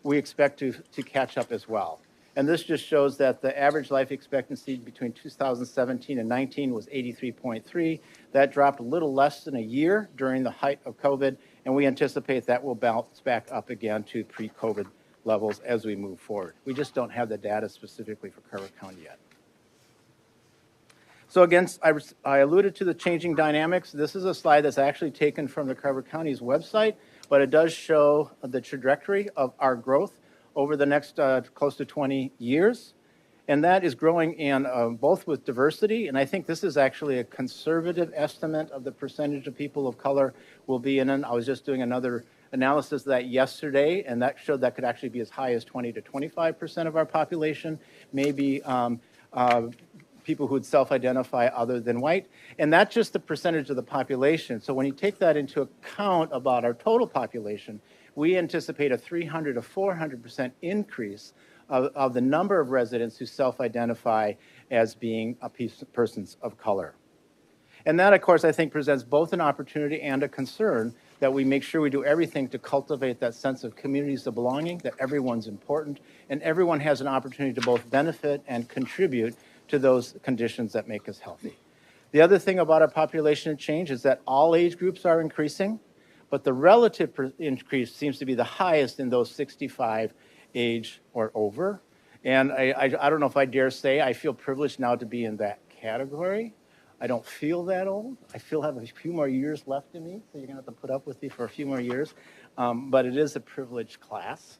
we expect to catch up as well. And this just shows that the average life expectancy between 2017 and 19 was 83.3. That dropped a little less than a year during the height of COVID, and we anticipate that will bounce back up again to pre-COVID levels as we move forward. We just don't have the data specifically for Carver County yet. So again, I alluded to the changing dynamics. This is a slide that's actually taken from the Carver County's website, but it does show the trajectory of our growth over the next close to 20 years. And that is growing in both with diversity, and I think this is actually a conservative estimate of the percentage of people of color will be in it. I was just doing another analysis of that yesterday, and that showed that could actually be as high as 20 to 25% of our population, maybe people who would self-identify other than white. And that's just the percentage of the population. So when you take that into account about our total population, we anticipate a 300 to 400% increase of the number of residents who self-identify as being persons of color. And that, of course, I think presents both an opportunity and a concern that we make sure we do everything to cultivate that sense of communities of belonging, that everyone's important, and everyone has an opportunity to both benefit and contribute to those conditions that make us healthy. The other thing about our population change is that all age groups are increasing, but the relative increase seems to be the highest in those 65 age or over. And I don't know if I dare say I feel privileged now to be in that category. I don't feel that old. I feel I have a few more years left in me, so you're gonna have to put up with me for a few more years. But it is a privileged class.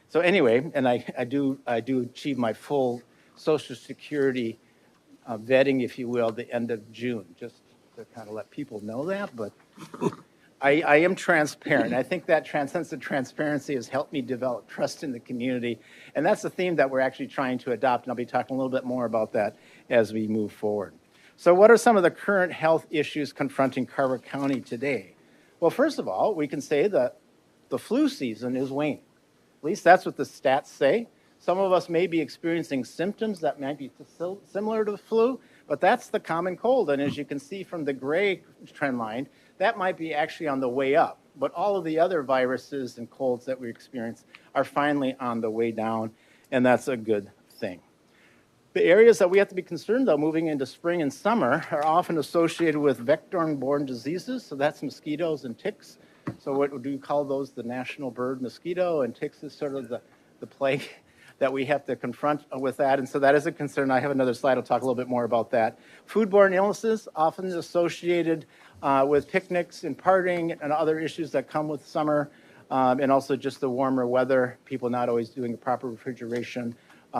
So anyway, and I do achieve my full Social Security vetting, if you will, the end of June, just to kind of let people know that. But I am transparent. I think that sense of transparency has helped me develop trust in the community. And that's the theme that we're actually trying to adopt. And I'll be talking a little bit more about that as we move forward. So what are some of the current health issues confronting Carver County today? Well, first of all, we can say that the flu season is waning. At least that's what the stats say. Some of us may be experiencing symptoms that might be similar to the flu, but that's the common cold. And as you can see from the gray trend line, that might be actually on the way up. But all of the other viruses and colds that we experience are finally on the way down, and that's a good thing. The areas that we have to be concerned about moving into spring and summer are often associated with vector-borne diseases, so that's mosquitoes and ticks. So what do you call those? The national bird mosquito, and ticks is sort of the plague that we have to confront with that, and so that is a concern. I have another slide, I'll talk a little bit more about that. Foodborne illnesses, often associated with picnics and partying and other issues that come with summer, and also just the warmer weather, people not always doing the proper refrigeration.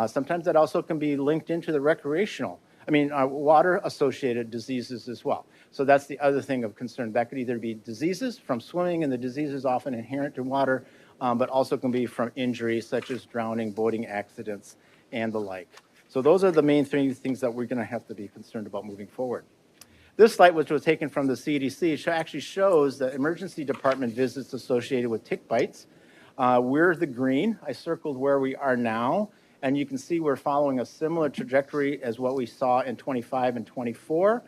Sometimes that also can be linked into the water-associated diseases as well. So that's the other thing of concern. That could either be diseases from swimming, and the disease is often inherent in water, but also can be from injuries such as drowning, boating accidents, and the like. So those are the main three things that we're going to have to be concerned about moving forward. This slide, which was taken from the CDC, actually shows the emergency department visits associated with tick bites. We're the green. I circled where we are now, and you can see we're following a similar trajectory as what we saw in 25 and 24.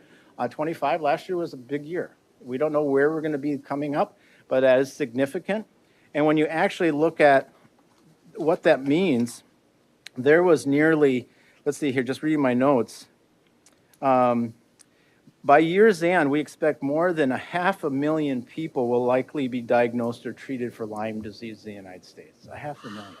25 last year was a big year. We don't know where we're going to be coming up, but that is significant. And when you actually look at what that means, there was nearly, let's see here, just reading my notes. By year's end, we expect more than 500,000 people will likely be diagnosed or treated for Lyme disease in the United States. 500,000.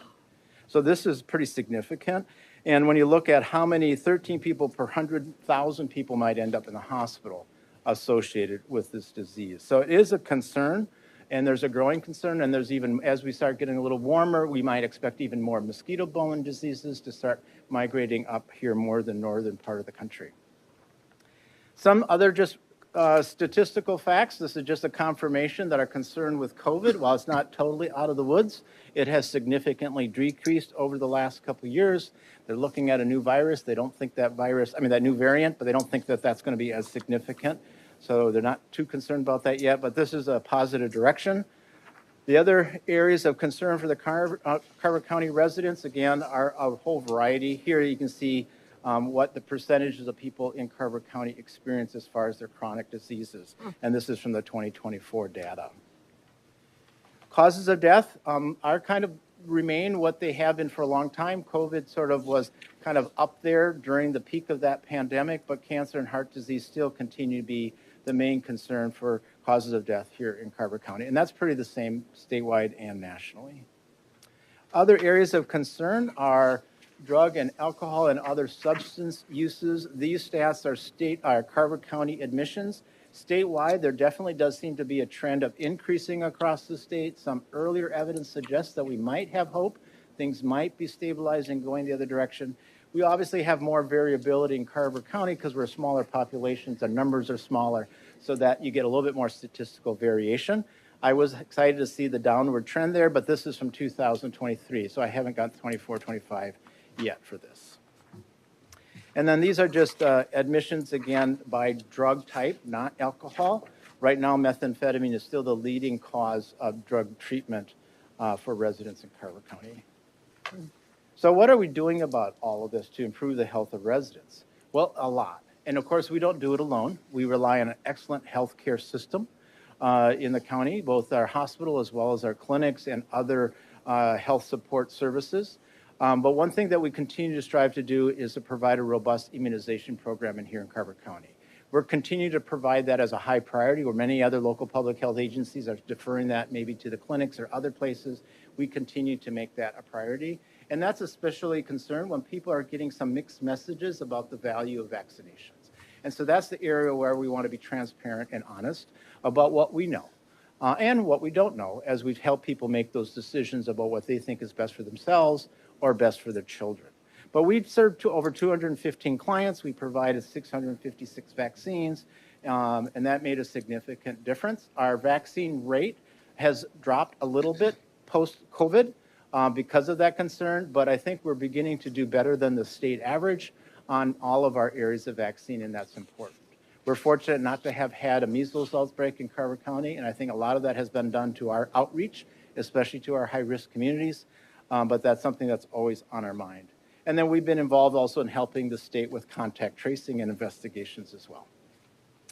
So this is pretty significant. And when you look at how many, 13 people per 100,000 people might end up in the hospital associated with this disease. So it is a concern, and there's a growing concern, and there's even, as we start getting a little warmer, we might expect even more mosquito-borne diseases to start migrating up here more the northern part of the country. Some other just statistical facts. This is just a confirmation that our concern with COVID, while it's not totally out of the woods, it has significantly decreased over the last couple of years. They're looking at a new virus. They don't think that that new variant, but they don't think that that's going to be as significant. So they're not too concerned about that yet, but this is a positive direction. The other areas of concern for the Carver County residents, again, are a whole variety. Here you can see what the percentages of people in Carver County experience as far as their chronic diseases. And this is from the 2024 data. Causes of death are kind of remain what they have been for a long time. COVID sort of was kind of up there during the peak of that pandemic, but cancer and heart disease still continue to be the main concern for causes of death here in Carver County. And that's pretty the same statewide and nationally. Other areas of concern are drug and alcohol and other substance uses. These stats are Carver County admissions. Statewide, there definitely does seem to be a trend of increasing across the state. Some earlier evidence suggests that we might have hope. Things might be stabilizing, going the other direction. We obviously have more variability in Carver County because we're smaller populations, our numbers are smaller, so that you get a little bit more statistical variation. I was excited to see the downward trend there, but this is from 2023, so I haven't got 24, 25 yet for this. And then these are just admissions, again, by drug type, not alcohol. Right now, methamphetamine is still the leading cause of drug treatment for residents in Carver County. So what are we doing about all of this to improve the health of residents? Well, a lot. And of course, we don't do it alone. We rely on an excellent healthcare system in the county, both our hospital as well as our clinics and other health support services. But one thing that we continue to strive to do is to provide a robust immunization program in here in Carver County. We're continuing to provide that as a high priority, where many other local public health agencies are deferring that maybe to the clinics or other places. We continue to make that a priority. And that's especially concerned when people are getting some mixed messages about the value of vaccinations. And so that's the area where we want to be transparent and honest about what we know and what we don't know, as we help people make those decisions about what they think is best for themselves or best for their children. But we've served over 215 clients. We provided 656 vaccines, and that made a significant difference. Our vaccine rate has dropped a little bit post-COVID because of that concern, but I think we're beginning to do better than the state average on all of our areas of vaccine, and that's important. We're fortunate not to have had a measles outbreak in Carver County, and I think a lot of that has been done to our outreach, especially to our high-risk communities, but that's something that's always on our mind. And then we've been involved also in helping the state with contact tracing and investigations as well.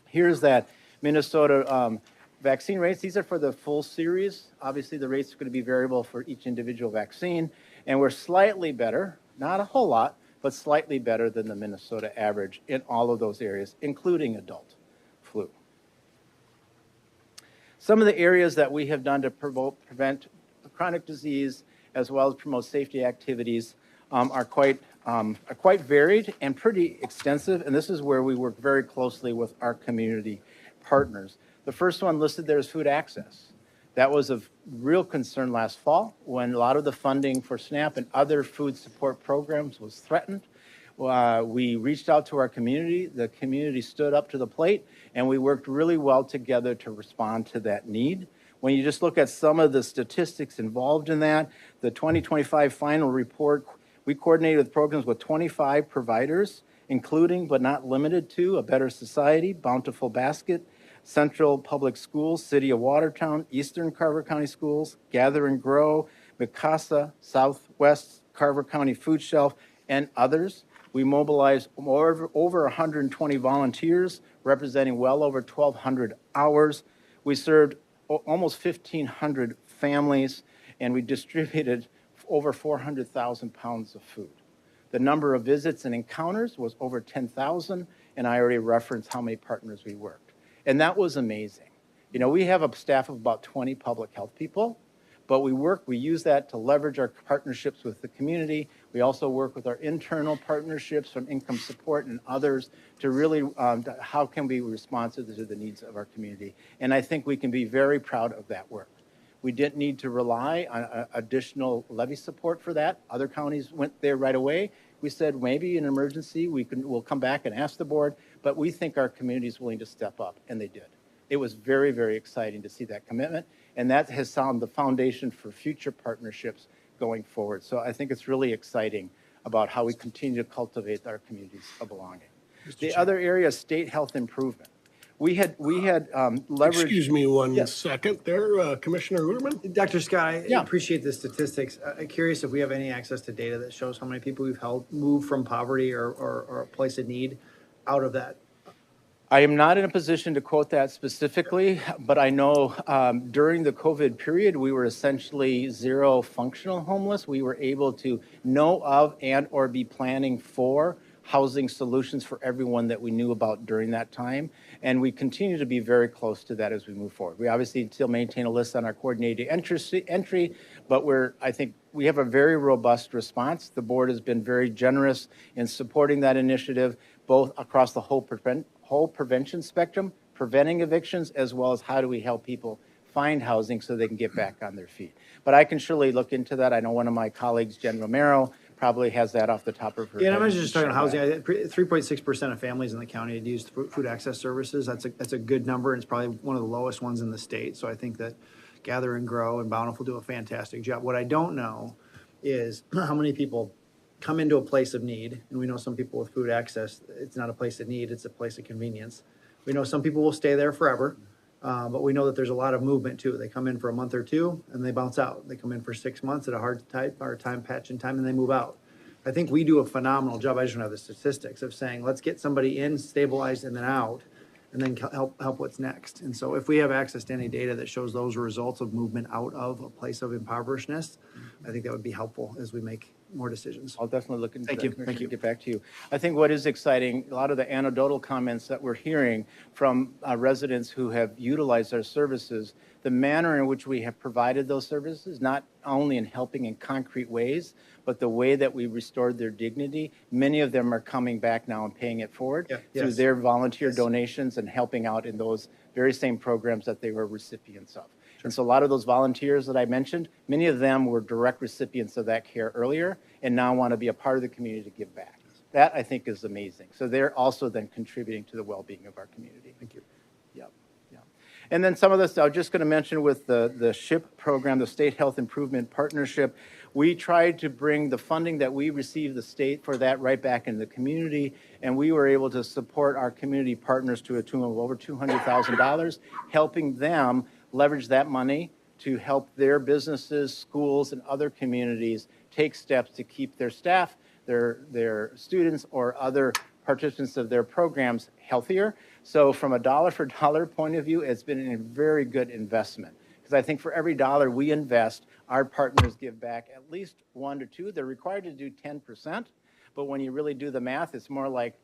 Here's that Minnesota vaccine rates. These are for the full series. Obviously, the rates are going to be variable for each individual vaccine, and we're slightly better, not a whole lot, but slightly better than the Minnesota average in all of those areas, including adult flu. Some of the areas that we have done to prevent chronic disease as well as promote safety activities are quite varied and pretty extensive, and this is where we work very closely with our community partners. The first one listed there is food access. That was of real concern last fall when a lot of the funding for SNAP and other food support programs was threatened. We reached out to our community. The community stood up to the plate, and we worked really well together to respond to that need. When you just look at some of the statistics involved in that, the 2025 final report, we coordinated with programs with 25 providers, including but not limited to A Better Society, Bountiful Basket, Central Public Schools, City of Watertown, Eastern Carver County Schools, Gather and Grow, Mikasa, Southwest Carver County Food Shelf, and others. We mobilized over 120 volunteers, representing well over 1,200 hours. We served almost 1,500 families, and we distributed over 400,000 pounds of food. The number of visits and encounters was over 10,000, and I already referenced how many partners we worked. And that was amazing. You know, we have a staff of about 20 public health people, but we use that to leverage our partnerships with the community. We also work with our internal partnerships from income support and others to really, how can we respond to the needs of our community? And I think we can be very proud of that work. We didn't need to rely on additional levy support for that. Other counties went there right away. We said maybe in an emergency we'll come back and ask the board, but we think our community is willing to step up, and they did. It was very, very exciting to see that commitment, and that has sound the foundation for future partnerships going forward. So I think it's really exciting about how we continue to cultivate our communities of belonging. The other area is state health improvement. We had leveraged. Excuse me one Yes. second there, Commissioner Uterman. Dr. Scott, I Yeah. appreciate the statistics. I'm curious if we have any access to data that shows how many people we've helped move from poverty or a place of need out of that. I am not in a position to quote that specifically, but I know during the COVID period, we were essentially zero functional homeless. We were able to know of and or be planning for housing solutions for everyone that we knew about during that time. And we continue to be very close to that as we move forward. We obviously still maintain a list on our coordinated entry, but I think we have a very robust response. The board has been very generous in supporting that initiative, both across the whole prevention spectrum, preventing evictions, as well as how do we help people find housing so they can get back on their feet. But I can surely look into that. I know one of my colleagues, Jen Romero, probably has that off the top of her head. Yeah, and I'm just talking about housing. 3.6% of families in the county had used food access services. That's a good number, and it's probably one of the lowest ones in the state. So I think that Gather and Grow and Bountiful do a fantastic job. What I don't know is how many people come into a place of need, and we know some people with food access, it's not a place of need, it's a place of convenience. We know some people will stay there forever, but we know that there's a lot of movement too. They come in for a month or two and they bounce out. They come in for 6 months at a hard time patch in time and they move out. I think we do a phenomenal job, I just don't have the statistics, of saying, let's get somebody in, stabilized, and then out, and then help what's next. And so if we have access to any data that shows those results of movement out of a place of impoverishedness, I think that would be helpful as we make more decisions. I'll definitely look into that. Thank you. Commissioner, Thank you. Get back to you. I think what is exciting, a lot of the anecdotal comments that we're hearing from residents who have utilized our services, the manner in which we have provided those services, not only in helping in concrete ways, but the way that we restored their dignity. Many of them are coming back now and paying it forward through their volunteer donations and helping out in those very same programs that they were recipients of. And so a lot of those volunteers that I mentioned, many of them were direct recipients of that care earlier and now want to be a part of the community to give back. That, I think, is amazing. So they're also then contributing to the well-being of our community. Thank you. Yep. Yeah. And then some of this, I was just going to mention with the SHIP program, the State Health Improvement Partnership, we tried to bring the funding that we received the state for that right back into the community, and we were able to support our community partners to a tune of over $200,000, helping them leverage that money to help their businesses, schools, and other communities take steps to keep their staff, their students, or other participants of their programs healthier. So from a dollar for dollar point of view, it's been a very good investment. Because I think for every dollar we invest, our partners give back at least 1 to 2. They're required to do 10%, but when you really do the math, it's more like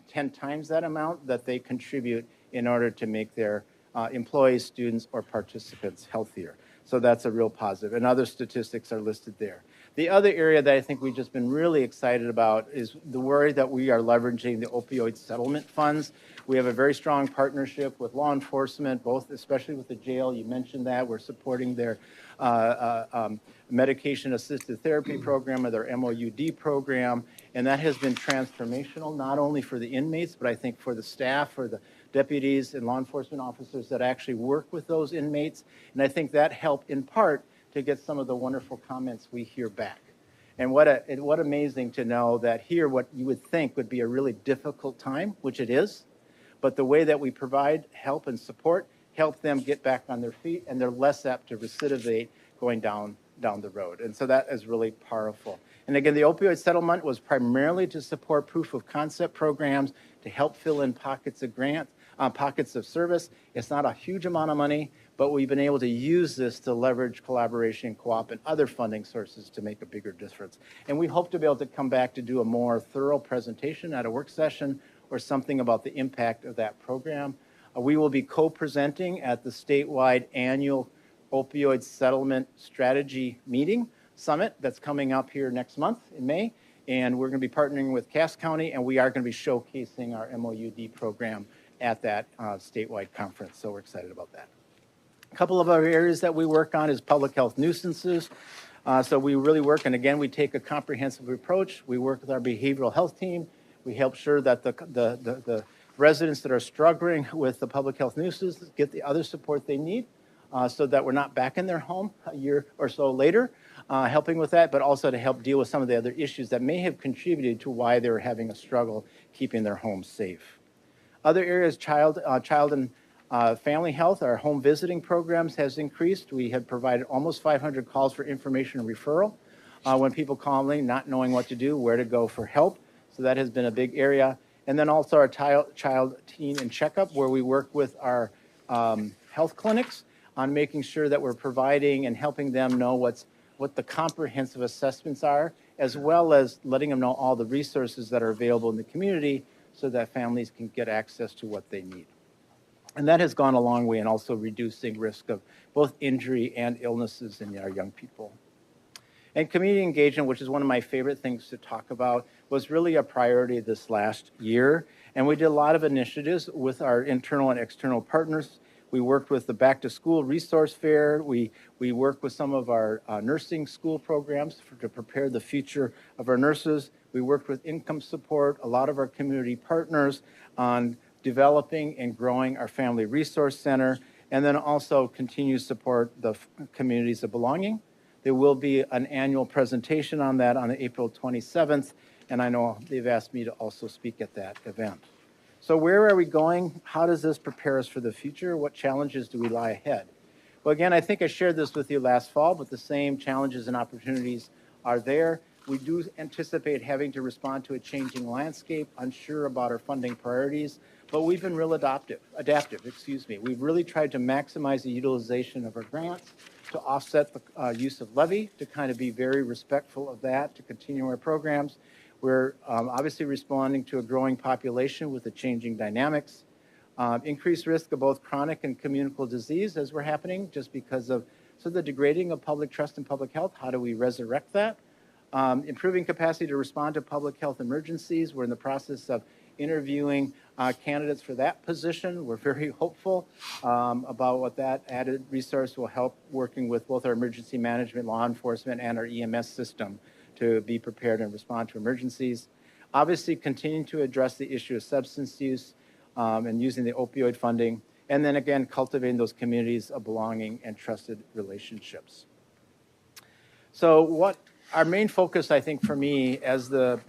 10 times that amount that they contribute in order to make their employees, students, or participants healthier. So that's a real positive, and other statistics are listed there. The other area that I think we've just been really excited about is the worry that we are leveraging the opioid settlement funds. We have a very strong partnership with law enforcement, both especially with the jail. You mentioned that. We're supporting their medication-assisted therapy program or their MOUD program, and that has been transformational, not only for the inmates, but I think for the staff, for the deputies and law enforcement officers that actually work with those inmates. And I think that helped in part to get some of the wonderful comments we hear back. And what amazing to know that here, what you would think would be a really difficult time, which it is, but the way that we provide help and support help them get back on their feet, and they're less apt to recidivate going down the road. And so that is really powerful. And again, the opioid settlement was primarily to support proof of concept programs to help fill in pockets of grants, pockets of service. It's not a huge amount of money, but we've been able to use this to leverage collaboration, co-op, and other funding sources to make a bigger difference. And we hope to be able to come back to do a more thorough presentation at a work session or something about the impact of that program. We will be co-presenting at the statewide annual opioid settlement strategy meeting summit that's coming up here next month in May. And we're going to be partnering with Cass County, and we are going to be showcasing our MOUD program at that statewide conference. So we're excited about that. A couple of other areas that we work on is public health nuisances. So we really work, and again, we take a comprehensive approach. We work with our behavioral health team. We help sure that the residents that are struggling with the public health nuisances get the other support they need so that we're not back in their home a year or so later, helping with that, but also to help deal with some of the other issues that may have contributed to why they were having a struggle keeping their homes safe. Other areas, child and family health, our home visiting programs has increased. We have provided almost 500 calls for information and referral when people calling, not knowing what to do, where to go for help. So that has been a big area. And then also our child, teen, and checkup, where we work with our health clinics on making sure that we're providing and helping them know what the comprehensive assessments are, as well as letting them know all the resources that are available in the community so that families can get access to what they need. And that has gone a long way in also reducing risk of both injury and illnesses in our young people. And community engagement, which is one of my favorite things to talk about, was really a priority this last year. And we did a lot of initiatives with our internal and external partners. We worked with the Back to School Resource Fair. We worked with some of our nursing school programs to prepare the future of our nurses. We worked with income support, a lot of our community partners on developing and growing our Family Resource Center, and then also continue to support the communities of belonging. There will be an annual presentation on that on April 27th, and I know they've asked me to also speak at that event. So where are we going? How does this prepare us for the future? What challenges do we lie ahead? Well, again, I think I shared this with you last fall, but the same challenges and opportunities are there. We do anticipate having to respond to a changing landscape, unsure about our funding priorities, but we've been real adaptive. We've really tried to maximize the utilization of our grants to offset the use of levy, to kind of be very respectful of that, to continue our programs. We're obviously responding to a growing population with the changing dynamics, increased risk of both chronic and communicable disease as we're happening just because of the degrading of public trust and public health. How do we resurrect that? Improving capacity to respond to public health emergencies. We're in the process of interviewing candidates for that position. We're very hopeful about what that added resource will help working with both our emergency management, law enforcement, and our EMS system to be prepared and respond to emergencies. Obviously, continuing to address the issue of substance use and using the opioid funding, and then again, cultivating those communities of belonging and trusted relationships. So what our main focus, I think, for me as the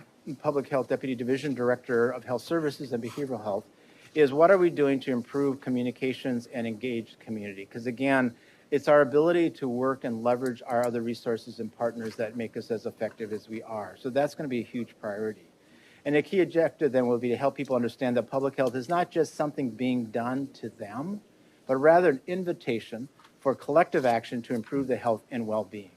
Public Health Deputy Division Director of Health Services and Behavioral Health is what are we doing to improve communications and engage the community? Because again, it's our ability to work and leverage our other resources and partners that make us as effective as we are. So that's going to be a huge priority. And a key objective then will be to help people understand that public health is not just something being done to them, but rather an invitation for collective action to improve the health and well-being.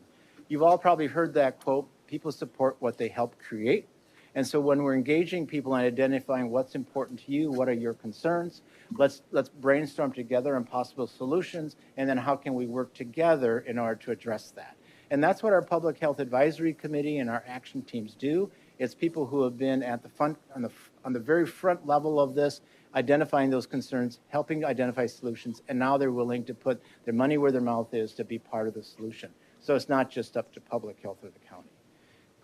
You've all probably heard that quote, people support what they help create. And so when we're engaging people and identifying what's important to you, what are your concerns, let's brainstorm together on possible solutions, and then how can we work together in order to address that. And that's what our Public Health Advisory Committee and our action teams do. It's people who have been at the front, on the very front level of this, identifying those concerns, helping identify solutions, and now they're willing to put their money where their mouth is to be part of the solution. So it's not just up to public health or the county.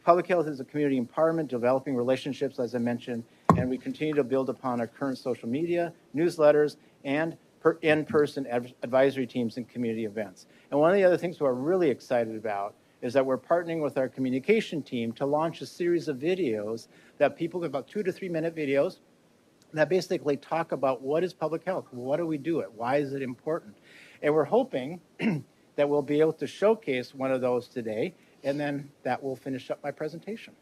Public health is a community empowerment, developing relationships, as I mentioned, and we continue to build upon our current social media, newsletters, and in-person advisory teams and community events. And one of the other things we're really excited about is that we're partnering with our communication team to launch a series of videos that people, about 2 to 3 minute videos, that basically talk about what is public health, what do we do it, why is it important? And we're hoping that we'll be able to showcase one of those today, and then that will finish up my presentation.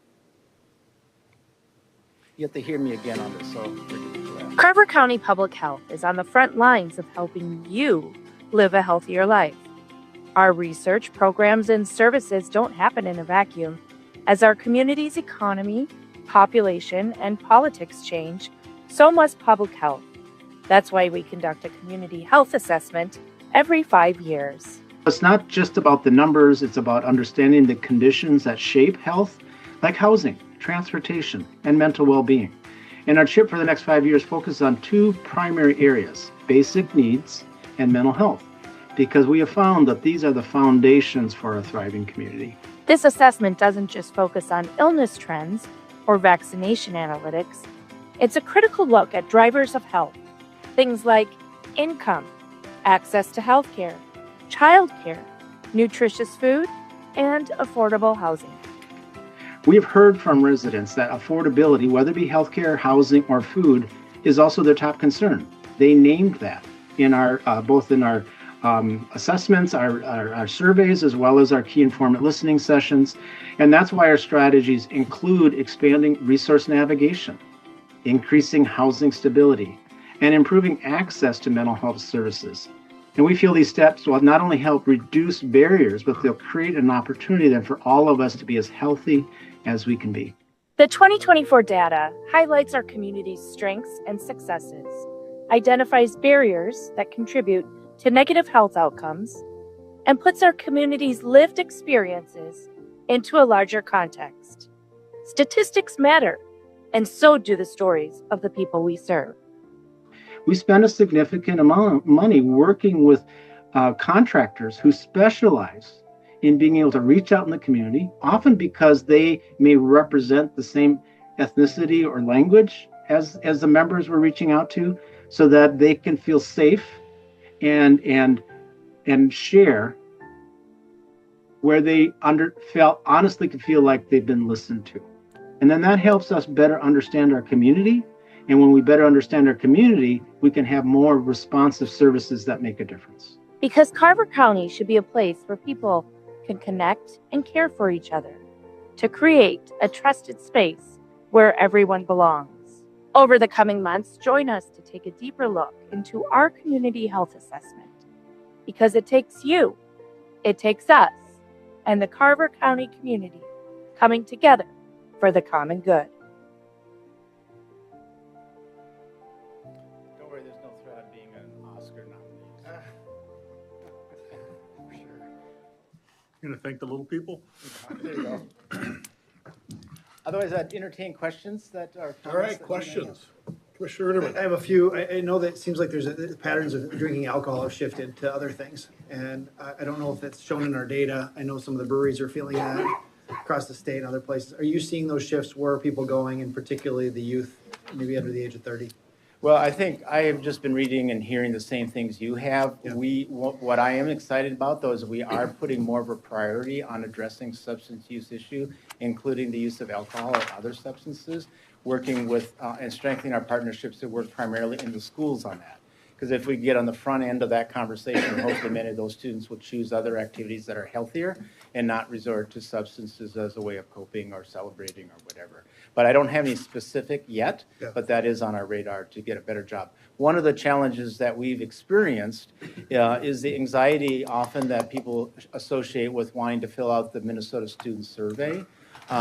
You have to hear me again on this, so forgive me for that. Carver County Public Health is on the front lines of helping you live a healthier life. Our research, programs, and services don't happen in a vacuum. As our community's economy, population, and politics change, so must public health. That's why we conduct a community health assessment every 5 years. It's not just about the numbers, it's about understanding the conditions that shape health, like housing, transportation, and mental well-being. And our CHIP for the next 5 years focuses on 2 primary areas, basic needs and mental health, because we have found that these are the foundations for a thriving community. This assessment doesn't just focus on illness trends or vaccination analytics. It's a critical look at drivers of health, things like income, access to health care, childcare, nutritious food, and affordable housing. We have heard from residents that affordability, whether it be healthcare, housing, or food, is also their top concern. They named that in our both in our assessments, our surveys, as well as our key informant listening sessions. And that's why our strategies include expanding resource navigation, increasing housing stability, and improving access to mental health services. And we feel these steps will not only help reduce barriers, but they'll create an opportunity then for all of us to be as healthy as we can be. The 2024 data highlights our community's strengths and successes, identifies barriers that contribute to negative health outcomes, and puts our community's lived experiences into a larger context. Statistics matter, and so do the stories of the people we serve. We spend a significant amount of money working with contractors who specialize in being able to reach out in the community, often because they may represent the same ethnicity or language as the members we're reaching out to, so that they can feel safe and share where they honestly can feel like they've been listened to. And then that helps us better understand our community. And when we better understand our community, we can have more responsive services that make a difference. Because Carver County should be a place where people can connect and care for each other, to create a trusted space where everyone belongs. Over the coming months, join us to take a deeper look into our community health assessment. Because it takes you, it takes us, and the Carver County community coming together for the common good. Don't worry, there's no threat of being an Oscar nominee. For sure. You're gonna thank the little people? There you go. Otherwise, I'd entertain questions that are. All right, questions. Commissioner Ritterman. I have a few. I know that it seems like there's patterns of drinking alcohol have shifted to other things. And I don't know if that's shown in our data. I know some of the breweries are feeling that across the state and other places. Are you seeing those shifts? Where are people going, and particularly the youth, maybe under the age of 30? Well, I think I have just been reading and hearing the same things you have. Yeah. What I am excited about, though, is we are putting more of a priority on addressing substance use issue, including the use of alcohol or other substances, working with and strengthening our partnerships to work primarily in the schools on that. Because if we get on the front end of that conversation, hopefully many of those students will choose other activities that are healthier and not resort to substances as a way of coping or celebrating or whatever. But I don't have any specific yet, but that is on our radar to get a better job. One of the challenges that we've experienced is the anxiety often that people associate with wanting to fill out the Minnesota Student Survey.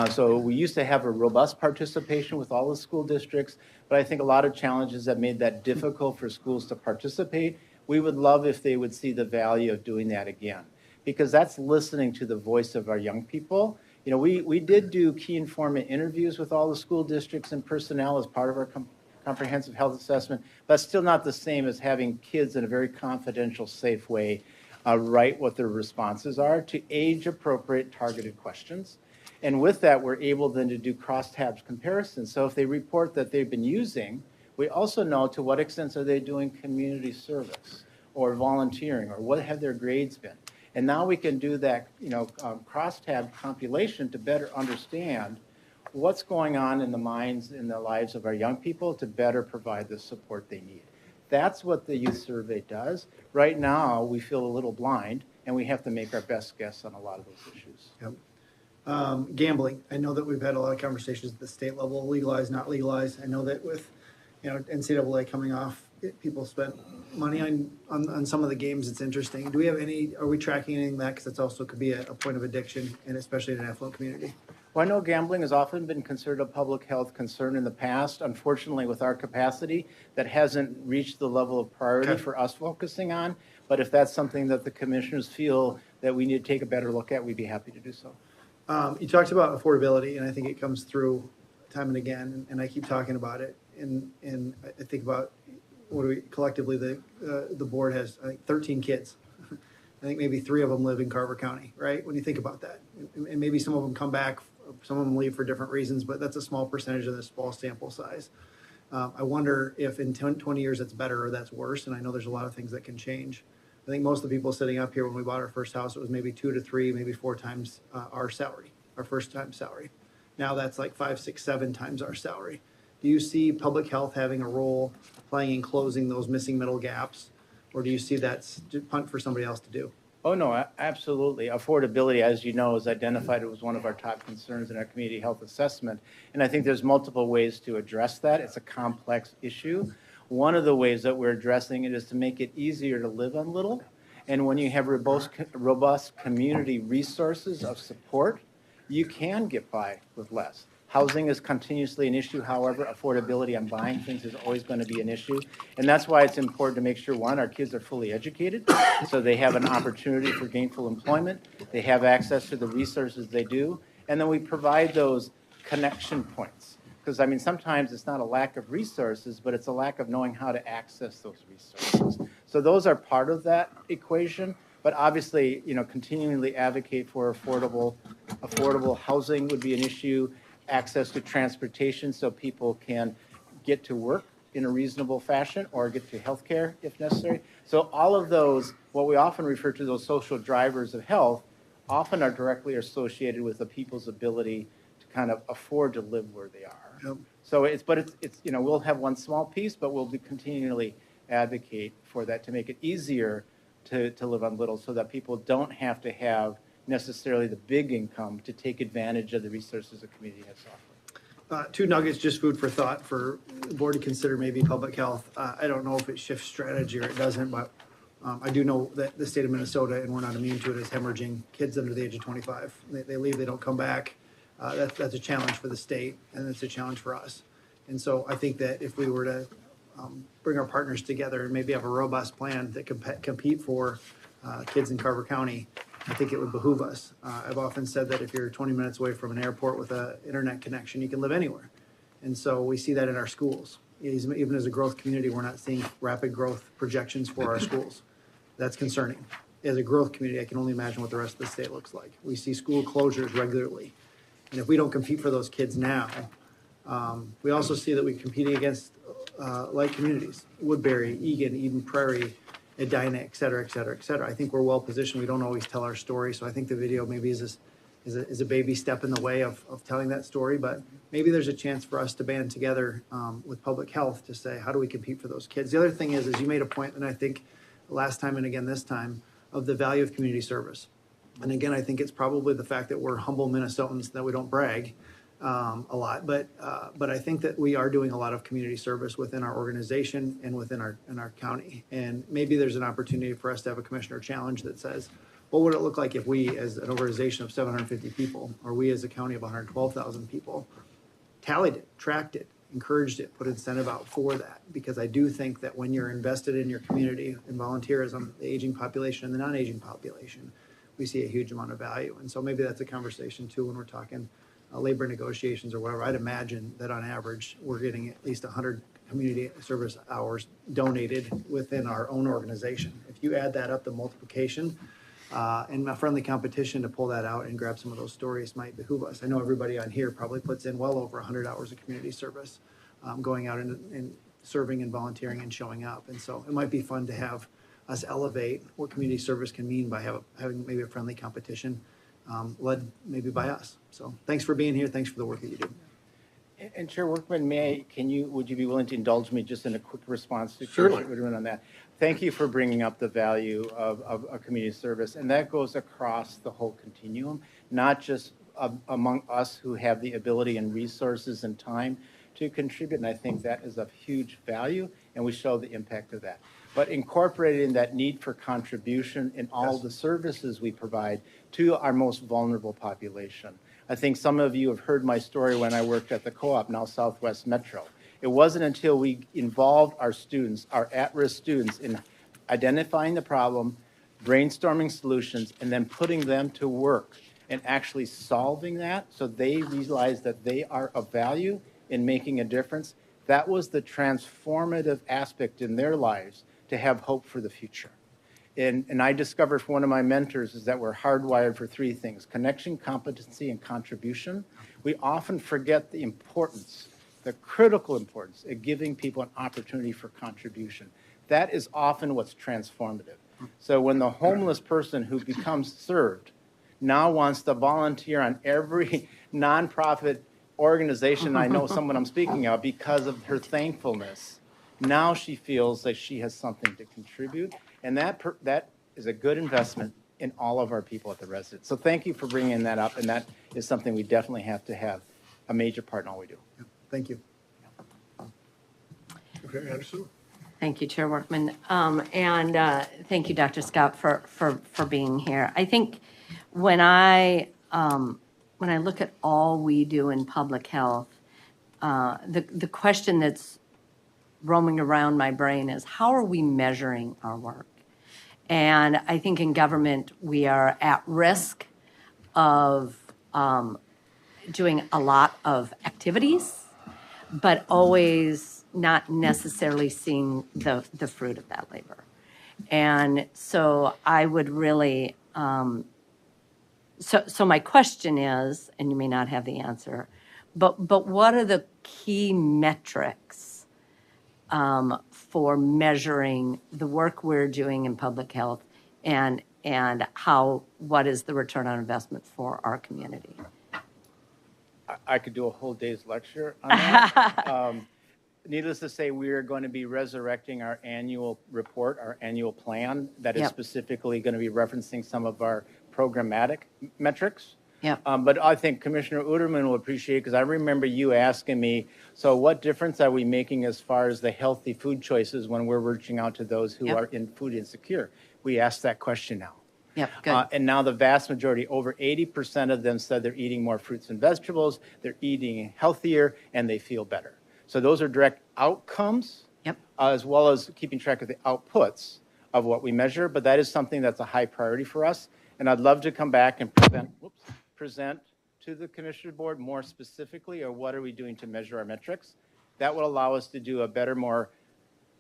So we used to have a robust participation with all the school districts, but I think a lot of challenges have made that difficult for schools to participate. We would love if they would see the value of doing that again, because that's listening to the voice of our young people. You know, we did do key informant interviews with all the school districts and personnel as part of our comprehensive health assessment. That's still not the same as having kids in a very confidential, safe way write what their responses are to age-appropriate targeted questions. And with that, we're able then to do crosstabs comparisons. So if they report that they've been using, we also know to what extent are they doing community service or volunteering, or what have their grades been. And now we can do that, crosstab compilation to better understand what's going on in the minds, in the lives of our young people to better provide the support they need. That's what the youth survey does. Right now, we feel a little blind, and we have to make our best guess on a lot of those issues. Yep. Gambling. I know that we've had a lot of conversations at the state level, legalized, not legalized. I know that with, NCAA coming off, people spent money on some of the games. It's interesting. Do we have are we tracking anything that? Because that's also could be a point of addiction, and especially in an affluent community. Well, I know gambling has often been considered a public health concern in the past. Unfortunately, with our capacity, that hasn't reached the level of priority for us focusing on. But if that's something that the commissioners feel that we need to take a better look at, we'd be happy to do so. You talked about affordability, and I think it comes through time and again, and I keep talking about it. And I think about what do we collectively, the board has, I think, 13 kids. I think maybe 3 of them live in Carver County, right? When you think about that, and maybe some of them come back, some of them leave for different reasons, but that's a small percentage of this small sample size. I wonder if in 20 years that's better or that's worse, and I know there's a lot of things that can change. I think most of the people sitting up here when we bought our first house, it was maybe 2 to 3, maybe 4 times our salary, our first time salary. Now that's like 5, 6, 7 times our salary. Do you see public health having a role playing in closing those missing middle gaps, or do you see that's punt for somebody else to do? Oh, no, absolutely. Affordability, as you know, is identified as one of our top concerns in our community health assessment. And I think there's multiple ways to address that. It's a complex issue. One of the ways that we're addressing it is to make it easier to live on little. And when you have robust community resources of support, you can get by with less. Housing is continuously an issue. However, affordability on buying things is always going to be an issue. And that's why it's important to make sure, one, our kids are fully educated, so they have an opportunity for gainful employment. They have access to the resources they do. And then we provide those connection points. Because, I mean, sometimes it's not a lack of resources, but it's a lack of knowing how to access those resources. So those are part of that equation. But obviously, continually advocate for affordable housing would be an issue. Access to transportation so people can get to work in a reasonable fashion or get to health care if necessary. So all of those, what we often refer to those social drivers of health, often are directly associated with the people's ability to kind of afford to live where they are. Yep. So it's we'll have one small piece, but we'll be continually advocate for that to make it easier to live on little so that people don't have to have necessarily the big income to take advantage of the resources the community has to offer. 2 nuggets, just food for thought for the board to consider maybe public health. I don't know if it shifts strategy or it doesn't, but I do know that the state of Minnesota, and we're not immune to it, is hemorrhaging kids under the age of 25. They leave, they don't come back. That's a challenge for the state, and it's a challenge for us. And so I think that if we were to bring our partners together and maybe have a robust plan that compete for kids in Carver County, I think it would behoove us. I've often said that if you're 20 minutes away from an airport with an internet connection, you can live anywhere. And so we see that in our schools. Even as a growth community, we're not seeing rapid growth projections for our schools. That's concerning. As a growth community, I can only imagine what the rest of the state looks like. We see school closures regularly. And if we don't compete for those kids now, we also see that we're competing against like communities, Woodbury, Egan, Eden Prairie, Edina, et cetera, et cetera, et cetera. I think we're well positioned. We don't always tell our story. So I think the video maybe is a baby step in the way of telling that story. But maybe there's a chance for us to band together with public health to say, how do we compete for those kids? The other thing is you made a point, and I think last time and again this time, of the value of community service. And again, I think it's probably the fact that we're humble Minnesotans, that we don't brag a lot, but I think that we are doing a lot of community service within our organization and within our county. And maybe there's an opportunity for us to have a commissioner challenge that says, what would it look like if we, as an organization of 750 people, or we as a county of 112,000 people, tallied it, tracked it, encouraged it, put incentive out for that? Because I do think that when you're invested in your community and volunteerism, the aging population and the non-aging population, we see a huge amount of value. And so maybe that's a conversation too when we're talking labor negotiations or whatever. I'd imagine that on average, we're getting at least 100 community service hours donated within our own organization. If you add that up, the multiplication and a friendly competition to pull that out and grab some of those stories might behoove us. I know everybody on here probably puts in well over 100 hours of community service, going out and serving and volunteering and showing up. And so it might be fun to have us elevate what community service can mean by having maybe a friendly competition led maybe by us. So thanks for being here. Thanks for the work that you do. And Chair Workman, would you be willing to indulge me just in a quick response to Certainly. Commissioner Uderman on that? Thank you for bringing up the value of community service, and that goes across the whole continuum, not just among us who have the ability and resources and time to contribute, and I think that is of huge value, and we show the impact of that. But incorporating that need for contribution in all the services we provide to our most vulnerable population. I think some of you have heard my story when I worked at the co-op, now Southwest Metro. It wasn't until we involved our students, our at-risk students, in identifying the problem, brainstorming solutions, and then putting them to work and actually solving that so they realize that they are of value in making a difference. That was the transformative aspect in their lives to have hope for the future. And I discovered from one of my mentors is that we're hardwired for three things: connection, competency, and contribution. We often forget the importance, the critical importance of giving people an opportunity for contribution. That is often what's transformative. So when the homeless person who becomes served now wants to volunteer on every nonprofit organization, I know someone I'm speaking of, because of her thankfulness, now she feels that she has something to contribute. And that is a good investment in all of our people at the residence. So thank you for bringing that up, and that is something we definitely have to have a major part in all we do. Thank you. Okay, Anderson? Thank you, Chair Workman. And thank you, Dr. Scott, for being here. I think when I look at all we do in public health, the question that's roaming around my brain is, how are we measuring our work? And I think in government, we are at risk of doing a lot of activities, but always not necessarily seeing the fruit of that labor. And so I would really, so my question is, and you may not have the answer, but what are the key metrics for measuring the work we're doing in public health, and what is the return on investment for our community? I could do a whole day's lecture on that. Needless to say, we are going to be resurrecting our annual report, our annual plan that is specifically going to be referencing some of our programmatic metrics. Yeah. But I think Commissioner Uderman will appreciate, because I remember you asking me, so what difference are we making as far as the healthy food choices when we're reaching out to those who are in food insecure? We ask that question now. Yep, good. And now the vast majority, over 80% of them said they're eating more fruits and vegetables, they're eating healthier, and they feel better. So those are direct outcomes, as well as keeping track of the outputs of what we measure. But that is something that's a high priority for us. And I'd love to come back and present to the Commissioner Board more specifically, or what are we doing to measure our metrics. That will allow us to do a better, more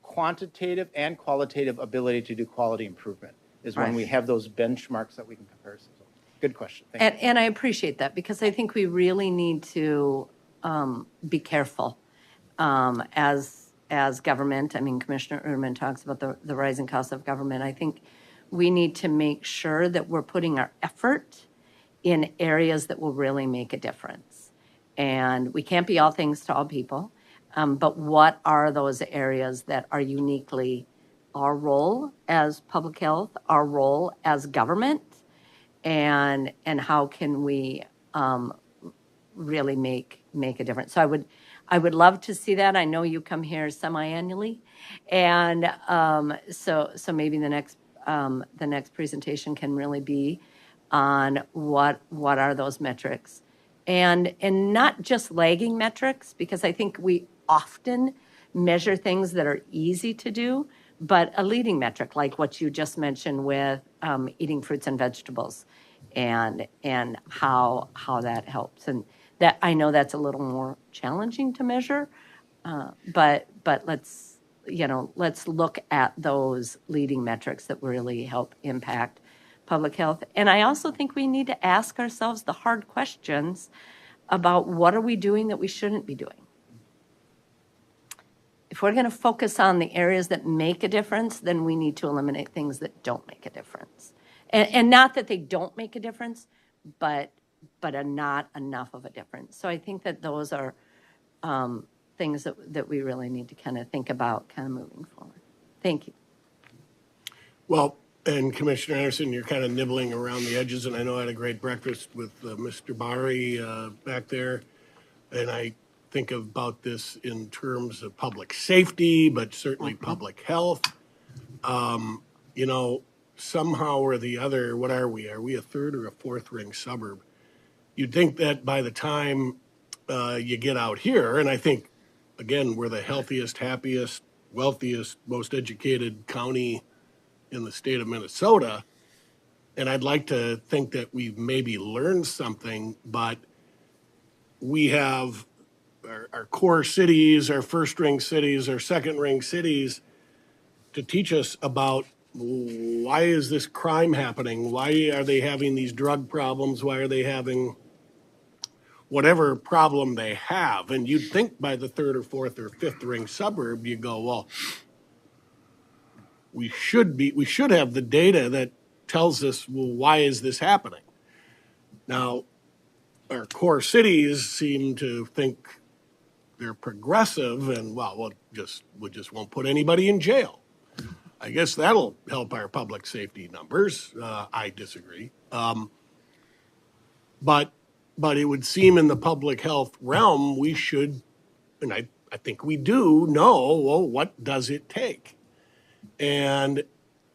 quantitative and qualitative ability to do quality improvement, is when we have those benchmarks that we can compare. Good question. Thank you. And I appreciate that, because I think we really need to be careful as government. I mean, Commissioner Uderman talks about the rising cost of government. I think we need to make sure that we're putting our effort in areas that will really make a difference. And we can't be all things to all people, but what are those areas that are uniquely our role as public health, our role as government, and how can we really make a difference? So I would love to see that. I know you come here semi-annually, and so maybe the next the next presentation can really be on what are those metrics. And not just lagging metrics, because I think we often measure things that are easy to do, but a leading metric, like what you just mentioned with eating fruits and vegetables and how that helps. And that, I know that's a little more challenging to measure, but let's look at those leading metrics that really help impact public health. And I also think we need to ask ourselves the hard questions about what are we doing that we shouldn't be doing. If we're going to focus on the areas that make a difference, then we need to eliminate things that don't make a difference. And not that they don't make a difference, but are not enough of a difference. So I think that those are things that we really need to kind of think about kind of moving forward. Thank you. Well, and Commissioner Anderson, you're kind of nibbling around the edges, and I know I had a great breakfast with Mr. Bari back there, and I think about this in terms of public safety, but certainly public health. Somehow or the other, what are we? Are we a third or a fourth ring suburb? You'd think that by the time you get out here, and I think, again, we're the healthiest, happiest, wealthiest, most educated county in the state of Minnesota. And I'd like to think that we've maybe learned something, but we have our core cities, our first ring cities, our second ring cities to teach us about why is this crime happening? Why are they having these drug problems? Why are they having whatever problem they have? And you'd think by the third or fourth or fifth ring suburb, you go, well, we should have the data that tells us, well, why is this happening? Now, our core cities seem to think they're progressive and, we just won't put anybody in jail. I guess that'll help our public safety numbers. I disagree. But it would seem in the public health realm, we should, and I think we do know, well, what does it take? And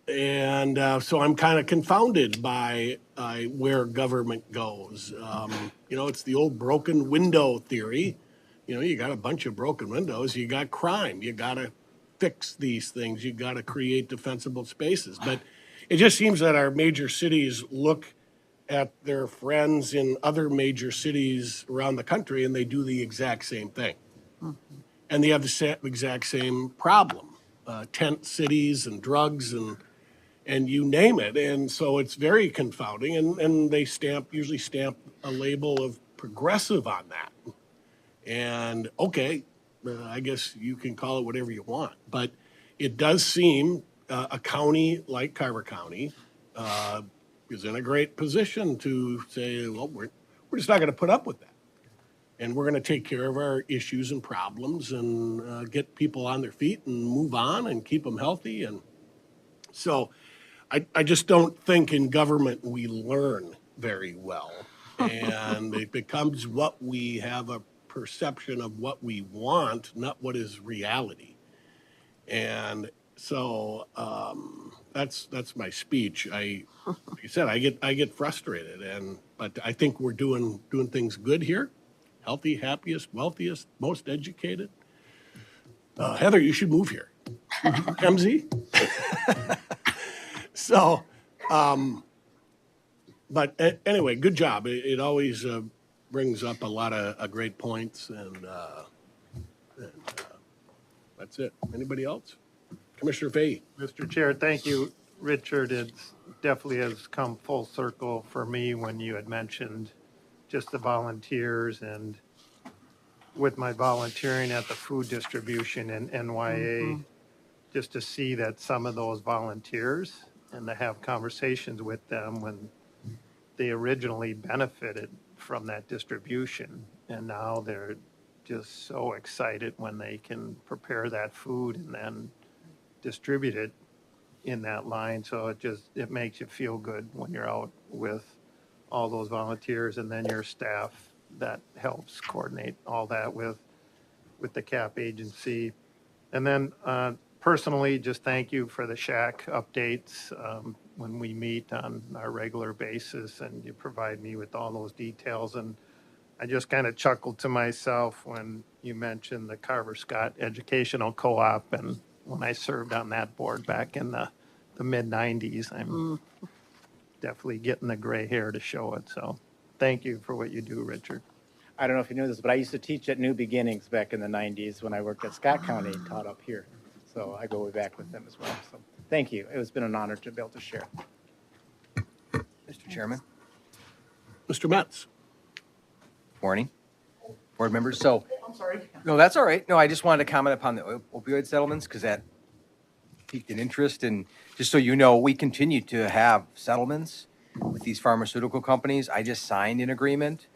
so I'm kind of confounded by where government goes. It's the old broken window theory. You got a bunch of broken windows, you got crime, you got to fix these things, you got to create defensible spaces. But it just seems that our major cities look at their friends in other major cities around the country and they do the exact same thing. Mm-hmm. And they have the exact same problem. Tent cities and drugs and you name it. And so it's very confounding. And they usually stamp a label of progressive on that. And okay, I guess you can call it whatever you want. But it does seem a county like Carver County is in a great position to say, well, we're just not going to put up with that. And we're going to take care of our issues and problems and get people on their feet and move on and keep them healthy. And so I just don't think in government we learn very well. And it becomes what we have a perception of what we want, not what is reality. And so that's my speech. Like I said, I get frustrated, but I think we're doing things good here. Healthy, happiest, wealthiest, most educated. Heather, you should move here. MZ? So, but anyway, good job. It always brings up a lot of great points, and that's it. Anybody else? Commissioner Fahey. Mr. Chair, thank you. Richard, it definitely has come full circle for me when you had mentioned just the volunteers, and with my volunteering at the food distribution in NYA, just to see that some of those volunteers and to have conversations with them when they originally benefited from that distribution. And now they're just so excited when they can prepare that food and then distribute it in that line. So it makes you feel good when you're out with all those volunteers and then your staff that helps coordinate all that with the CAP agency. And then personally, just thank you for the shack updates when we meet on our regular basis, and you provide me with all those details. And I just kind of chuckled to myself when you mentioned the Carver Scott Educational Co-op, and when I served on that board back in the mid-90s. I'm definitely getting the gray hair to show it. So thank you for what you do, Richard. I don't know if you knew this, but I used to teach at New Beginnings back in the 90s when I worked at Scott County and taught up here. So I go way back with them as well. So thank you. It's been an honor to be able to share. Mr. Chairman, Mr. Metz? morning, board members. So, I'm sorry. No, that's all right. No, I just wanted to comment upon the opioid settlements because that piqued an interest. And just so you know, we continue to have settlements with these pharmaceutical companies. I just signed an agreement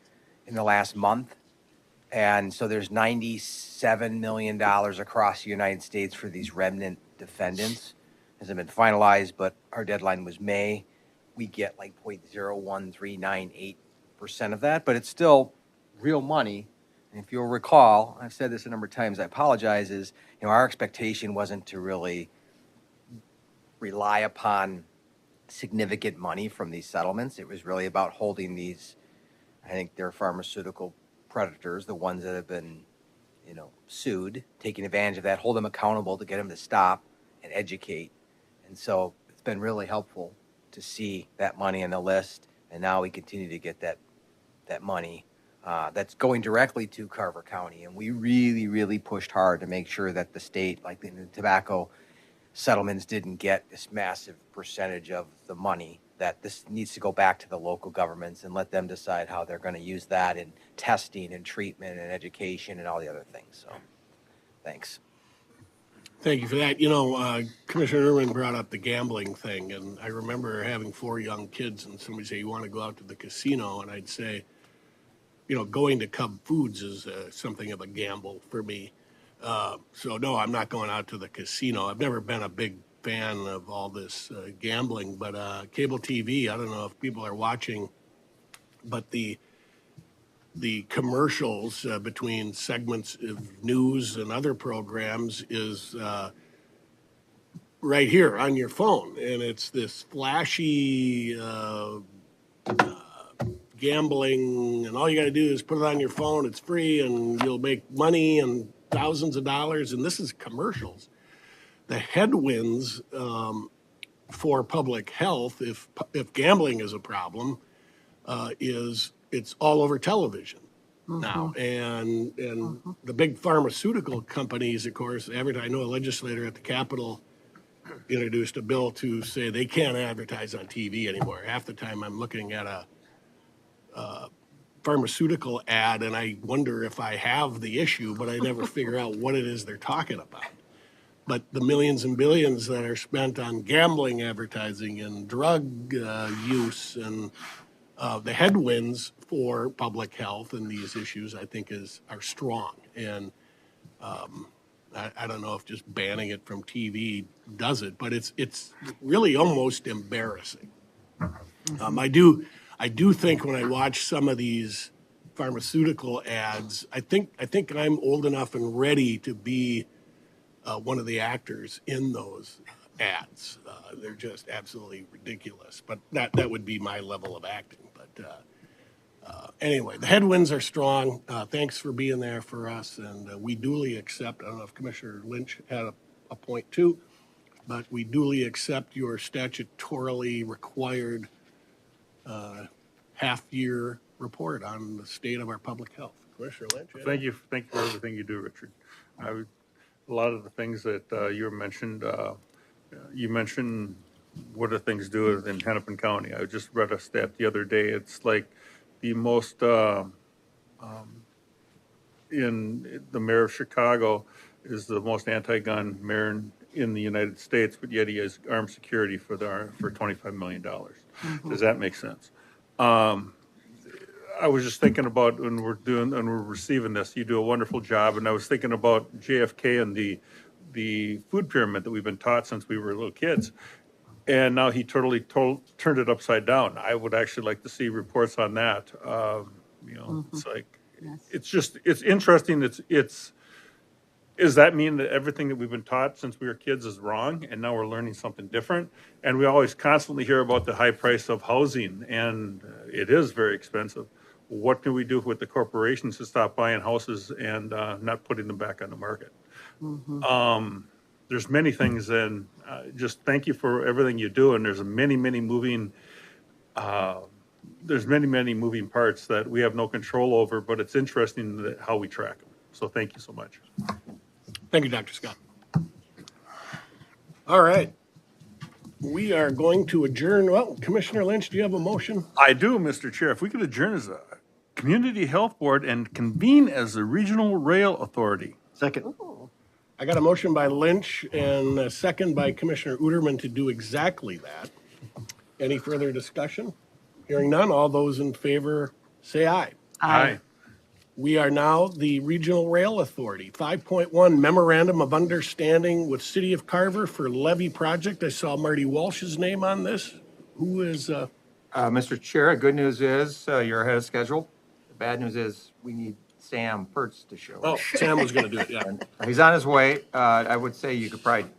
in the last month. And so there's $97 million across the United States for these remnant defendants. Hasn't been finalized, but our deadline was May. We get like 0.01398% of that, but it's still real money. And if you'll recall, I've said this a number of times, I apologize, is, our expectation wasn't to really rely upon significant money from these settlements. It was really about holding these, I think they're pharmaceutical predators, the ones that have been, sued, taking advantage of that, hold them accountable to get them to stop and educate. And so it's been really helpful to see that money in the list. And now we continue to get that money that's going directly to Carver County. And we really, really pushed hard to make sure that the state, like the tobacco settlements, didn't get this massive percentage of the money, that this needs to go back to the local governments and let them decide how they're going to use that in testing and treatment and education and all the other things. So thanks. Thank you for that. Commissioner Irwin brought up the gambling thing, and I remember having 4 young kids, and somebody say, you want to go out to the casino? And I'd say, going to Cub Foods is something of a gamble for me. So no, I'm not going out to the casino. I've never been a big fan of all this gambling, but cable TV, I don't know if people are watching, but the commercials between segments of news and other programs is right here on your phone. And it's this flashy gambling, and all you got to do is put it on your phone. It's free, and you'll make money and thousands of dollars. And this is commercials. The headwinds for public health, if gambling is a problem, is it's all over television now. And the big pharmaceutical companies, of course, I know a legislator at the Capitol introduced a bill to say they can't advertise on TV anymore. Half the time I'm looking at a pharmaceutical ad and I wonder if I have the issue, but I never figure out what it is they're talking about. But the millions and billions that are spent on gambling advertising and drug use and the headwinds for public health and these issues, I think, are strong. And I don't know if just banning it from TV does it, but it's really almost embarrassing. I do think when I watch some of these pharmaceutical ads, I think I'm old enough and ready to be one of the actors in those ads. They're just absolutely ridiculous, but that would be my level of acting. But anyway, the headwinds are strong. Thanks for being there for us, and we duly accept. I don't know if Commissioner Lynch had a point too, but we duly accept your statutorily required half-year report on the state of our public health. Commissioner Lynch? Thank you for everything you do, Richard. A lot of the things that you mentioned what do things do in Hennepin County. I just read a stat the other day. It's like the most, in the mayor of Chicago is the most anti-gun mayor in the United States, but yet he has armed security for $25 million. Does that make sense? I was just thinking about when we're receiving this, you do a wonderful job. And I was thinking about JFK and the food pyramid that we've been taught since we were little kids. And now he totally turned it upside down. I would actually like to see reports on that. It's like, it's interesting. Does that mean that everything that we've been taught since we were kids is wrong, and now we're learning something different? And we always constantly hear about the high price of housing, and it is very expensive. What can we do with the corporations to stop buying houses and not putting them back on the market? There's many things, and just thank you for everything you do, and there's many, many moving parts that we have no control over, but it's interesting how we track them. So thank you so much. Thank you, Dr. Scott. All right. We are going to adjourn. Well, Commissioner Lynch, do you have a motion? I do, Mr. Chair. If we could adjourn as a community health board and convene as the regional rail authority. Second. I got a motion by Lynch and a second by Commissioner Uterman to do exactly that. Any further discussion? Hearing none, all those in favor say aye. Aye. We are now the Regional Rail Authority. 5.1 Memorandum of Understanding with City of Carver for Levy Project. I saw Marty Walsh's name on this. Who is, Mr. Chair, the good news is you're ahead of schedule. The bad news is we need Sam Pertz to show oh, up. Sam was gonna do it, yeah. He's on his way. I would say you could probably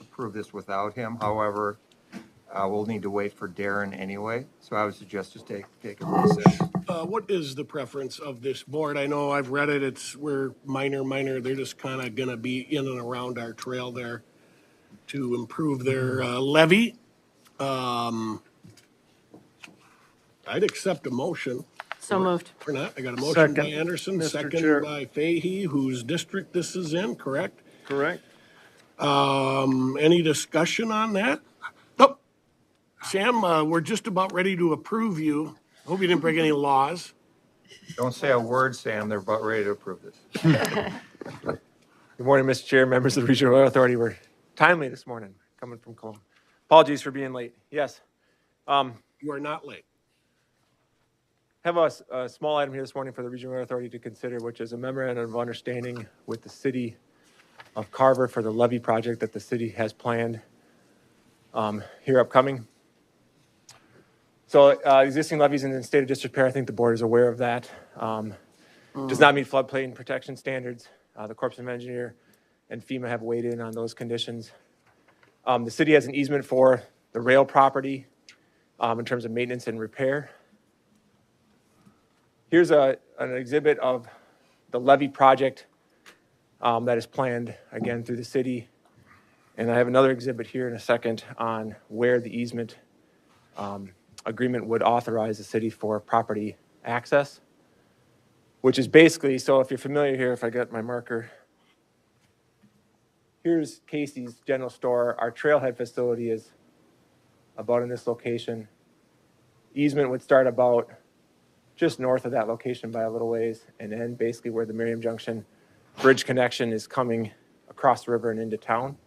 approve this without him. However, we'll need to wait for Darren anyway. So I would suggest just take a recess. What is the preference of this board? I know I've read it, we're minor. They're just kind of gonna be in and around our trail there to improve their levy. I'd accept a motion. So moved. Or not, I got a motion by Second, Anderson, Mr. second Chair. by Fahey, whose district this is in, correct? Correct. Any discussion on that? Nope. Sam, we're just about ready to approve you. Hope you didn't break any laws. Don't say a word, Sam. They're about ready to approve this. Good morning, Mr. Chair, members of the Regional Rail Authority. We're timely this morning, coming from Cologne. Apologies for being late. Yes. You are not late. Have a small item here this morning for the Regional Rail Authority to consider, which is a memorandum of understanding with the city of Carver for the levy project that the city has planned here upcoming. So existing levies in the state of disrepair, I think the board is aware of that. Does not meet floodplain protection standards. The Corps of Engineer and FEMA have weighed in on those conditions. The city has an easement for the rail property in terms of maintenance and repair. Here's an exhibit of the levy project that is planned, again, through the city. And I have another exhibit here in a second on where the easement agreement would authorize the city for property access, which is basically, so if you're familiar here, if I get my marker, here's Casey's General Store. Our trailhead facility is about in this location. Easement would start about just north of that location by a little ways, and then basically where the Merriam Junction bridge connection is coming across the river and into town.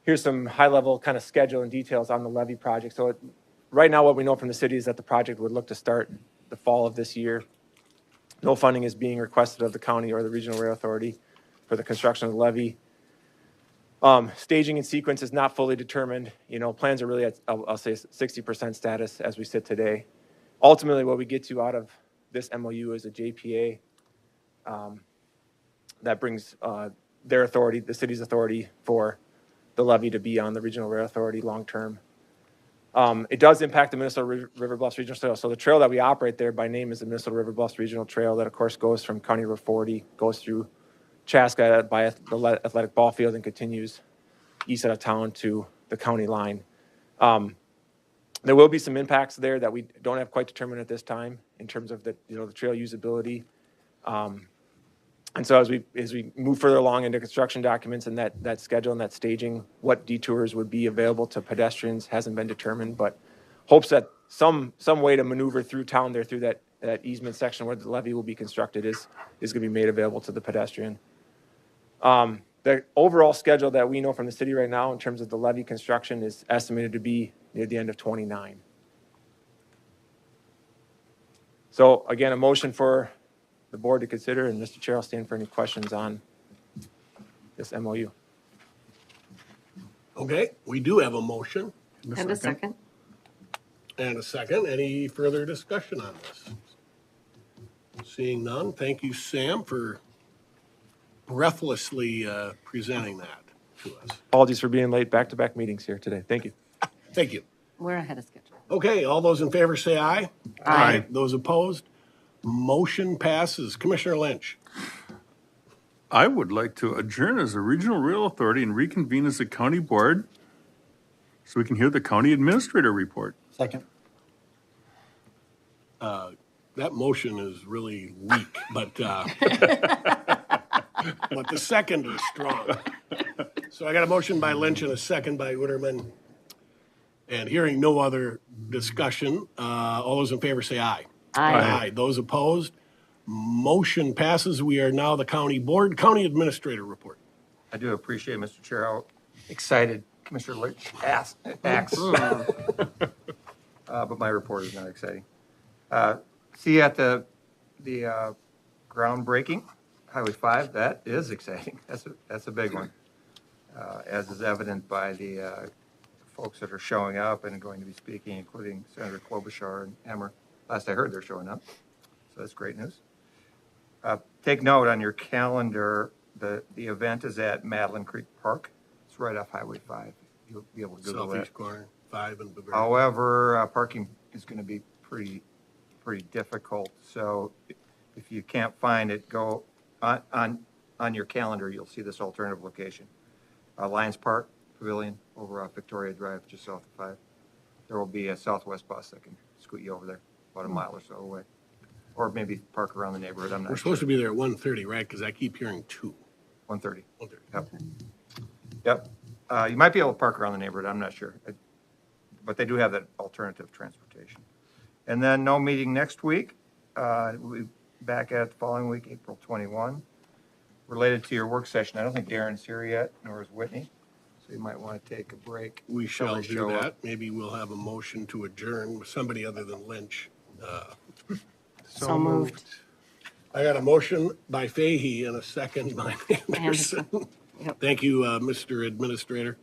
Here's some high-level kind of schedule and details on the levy project. So right now what we know from the city is that the project would look to start the fall of this year. No funding is being requested of the county or the Regional Rail Authority for the construction of the levy. Staging and sequence is not fully determined. You know, plans are really at, I'll say 60% status as we sit today. Ultimately, what we get to out of this MOU is a JPA that brings their authority, the city's authority for the levy to be on the Regional Rail Authority long-term. It does impact the Minnesota River Bluffs Regional Trail. So the trail that we operate there by name is the Minnesota River Bluffs Regional Trail that, of course, goes from County Road 40, goes through Chaska by the athletic ball field and continues east out of town to the county line. There will be some impacts there that we don't have quite determined at this time in terms of the trail usability. And so as we move further along into construction documents and that schedule and that staging, what detours would be available to pedestrians hasn't been determined, but hopes that some way to maneuver through town there through that easement section where the levee will be constructed is going to be made available to the pedestrian. The overall schedule that we know from the city right now in terms of the levee construction is estimated to be near the end of 29. So again, a motion for the board to consider, and Mr. Chair, I'll stand for any questions on this MOU. Okay, we do have a motion And a second. and a second. Any further discussion on this? Seeing none, thank you, Sam, for breathlessly presenting that to us. Apologies for being late, back-to-back meetings here today. Thank you. Thank you. We're ahead of schedule. Okay, all those in favor say aye. Aye. Those opposed, motion passes. Commissioner Lynch. I would like to adjourn as a regional rail authority and reconvene as a county board so we can hear the county administrator report. Second. That motion is really weak, but but the second is strong. So I got a motion by Lynch and a second by Witterman. And hearing no other discussion, all those in favor say aye. Aye. Those opposed, motion passes. We are now the county board, county administrator report. I do appreciate, Mr. Chair, how excited Commissioner Lynch acts. But my report is not exciting. See you at the groundbreaking, Highway 5, that is exciting. That's a big one, as is evident by the folks that are showing up and going to be speaking, including Senator Klobuchar and Emmer. Last I heard, they're showing up, so that's great news. Take note on your calendar, the event is at Madeline Creek Park. It's right off Highway 5. You'll be able to Google that. Southeast corner, 5 and Bavaria. However, parking is going to be pretty difficult. So if you can't find it, go on your calendar. You'll see this alternative location, Lions Park Pavilion over off Victoria Drive, just south of 5. There will be a Southwest bus that can scoot you over there, about a mile or so away, or maybe park around the neighborhood. I'm not We're supposed to be there at 1:30, right? Because I keep hearing 2. 1:30. 1:30. Yep. You might be able to park around the neighborhood. I'm not sure, but they do have that alternative transportation. And then no meeting next week. We'll be back at the following week, April 21. Related to your work session, I don't think Darren's here yet, nor is Whitney. So you might want to take a break. We until shall they do show that. up. Maybe we'll have a motion to adjourn with somebody other than Lynch. So moved. I got a motion by Fahey and a second by Anderson. Yep. Thank you, Mr. Administrator.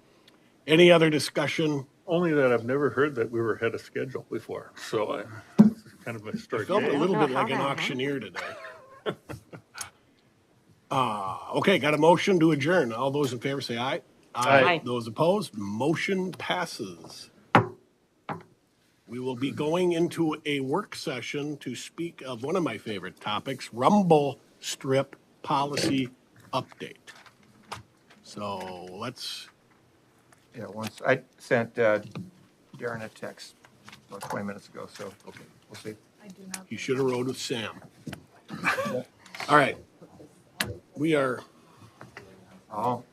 Any other discussion? Only that I've never heard that we were ahead of schedule before, so it's kind of a I historic felt a day. little know bit how like an that auctioneer today. Okay, got a motion to adjourn. All those in favor say aye. Aye. Those opposed, motion passes. We will be going into a work session to speak of one of my favorite topics, rumble strip policy update. So let's, Yeah, once I sent Darren a text about 20 minutes ago, so okay, we'll see. you should have rode with Sam. All right. We are Oh.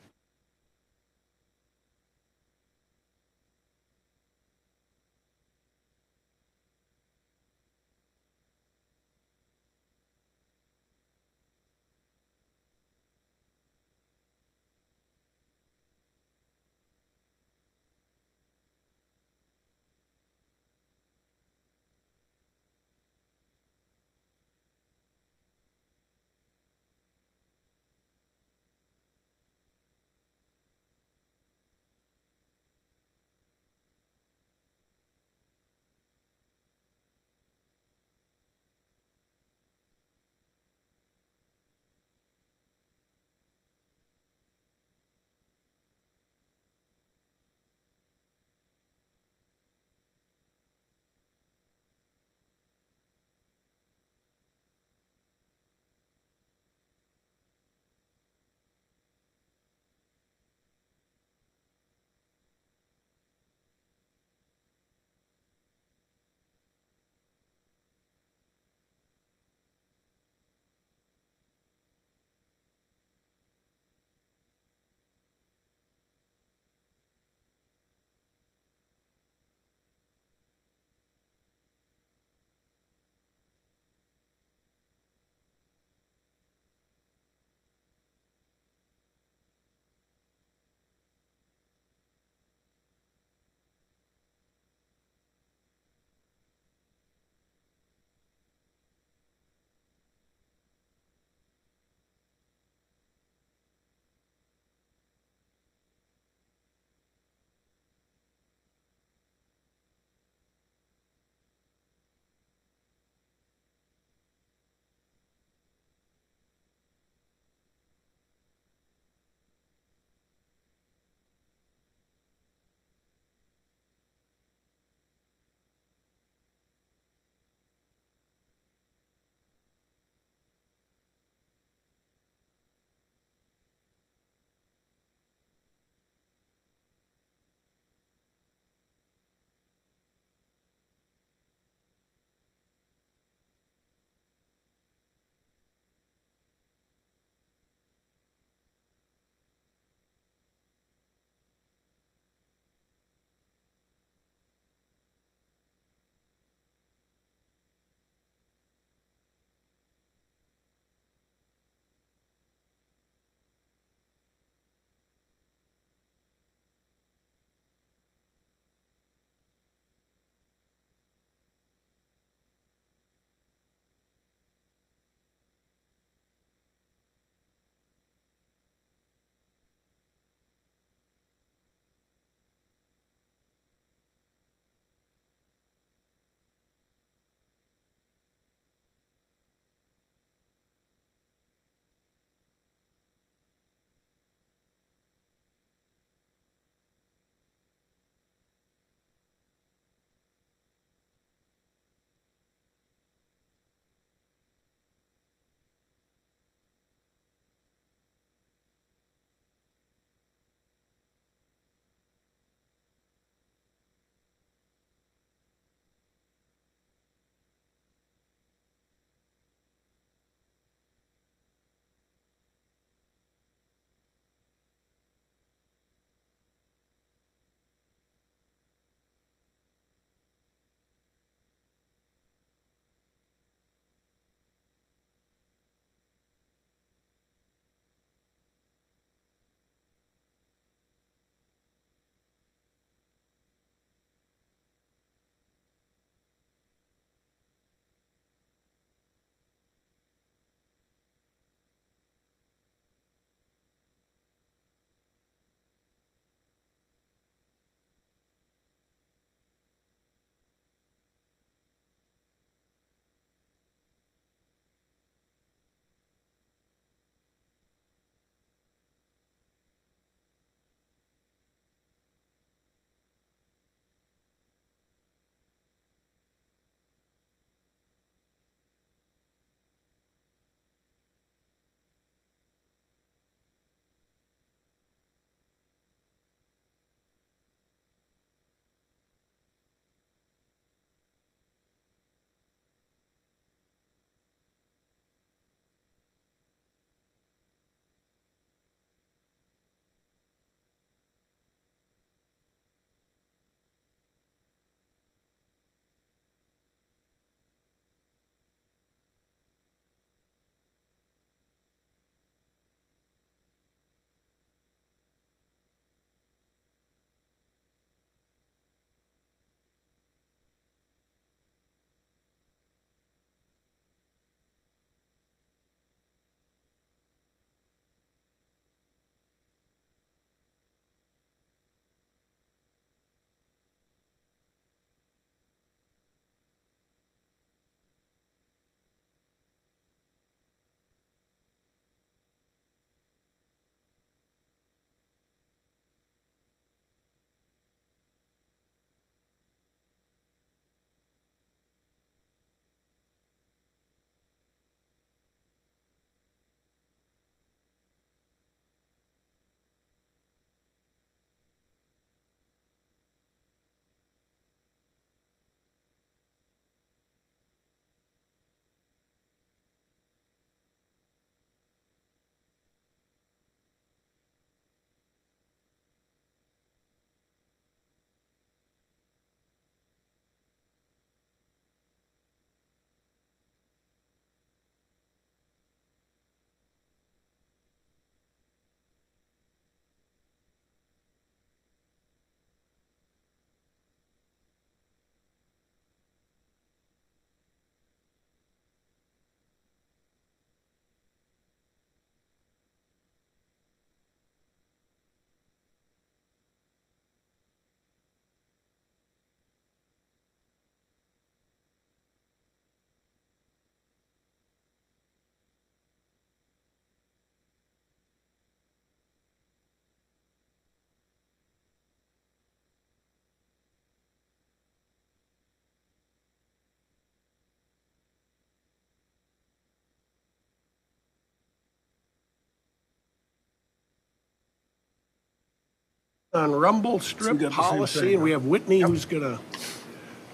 On rumble strip got the same policy, thing, and we have Whitney who's gonna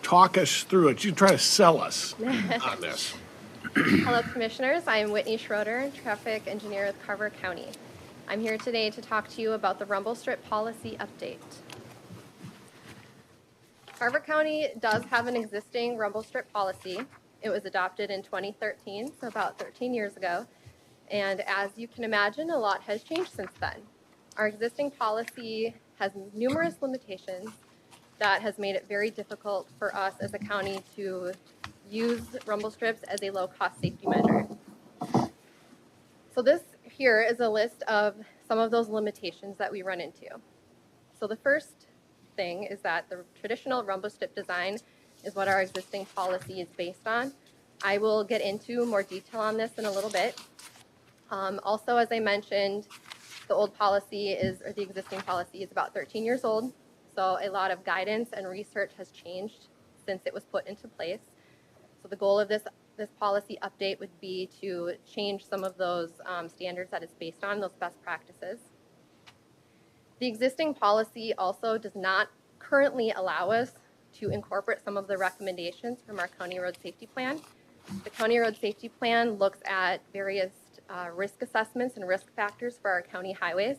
talk us through it. You try to sell us on this. Hello, Commissioners. I am Whitney Schroeder, Traffic Engineer with Carver County. I'm here today to talk to you about the rumble strip policy update. Carver County does have an existing rumble strip policy. It was adopted in 2013, so about 13 years ago. And as you can imagine, a lot has changed since then. Our existing policy has numerous limitations that has made it very difficult for us as a county to use rumble strips as a low-cost safety measure. So this here is a list of some of those limitations that we run into. So the first thing is that the traditional rumble strip design is what our existing policy is based on. I will get into more detail on this in a little bit. Also, as I mentioned, the old policy is, or the existing policy is about 13 years old. So a lot of guidance and research has changed since it was put into place. So the goal of this policy update would be to change some of those standards that it's based on, those best practices. The existing policy also does not currently allow us to incorporate some of the recommendations from our County Road Safety Plan. The County Road Safety Plan looks at various risk assessments and risk factors for our county highways.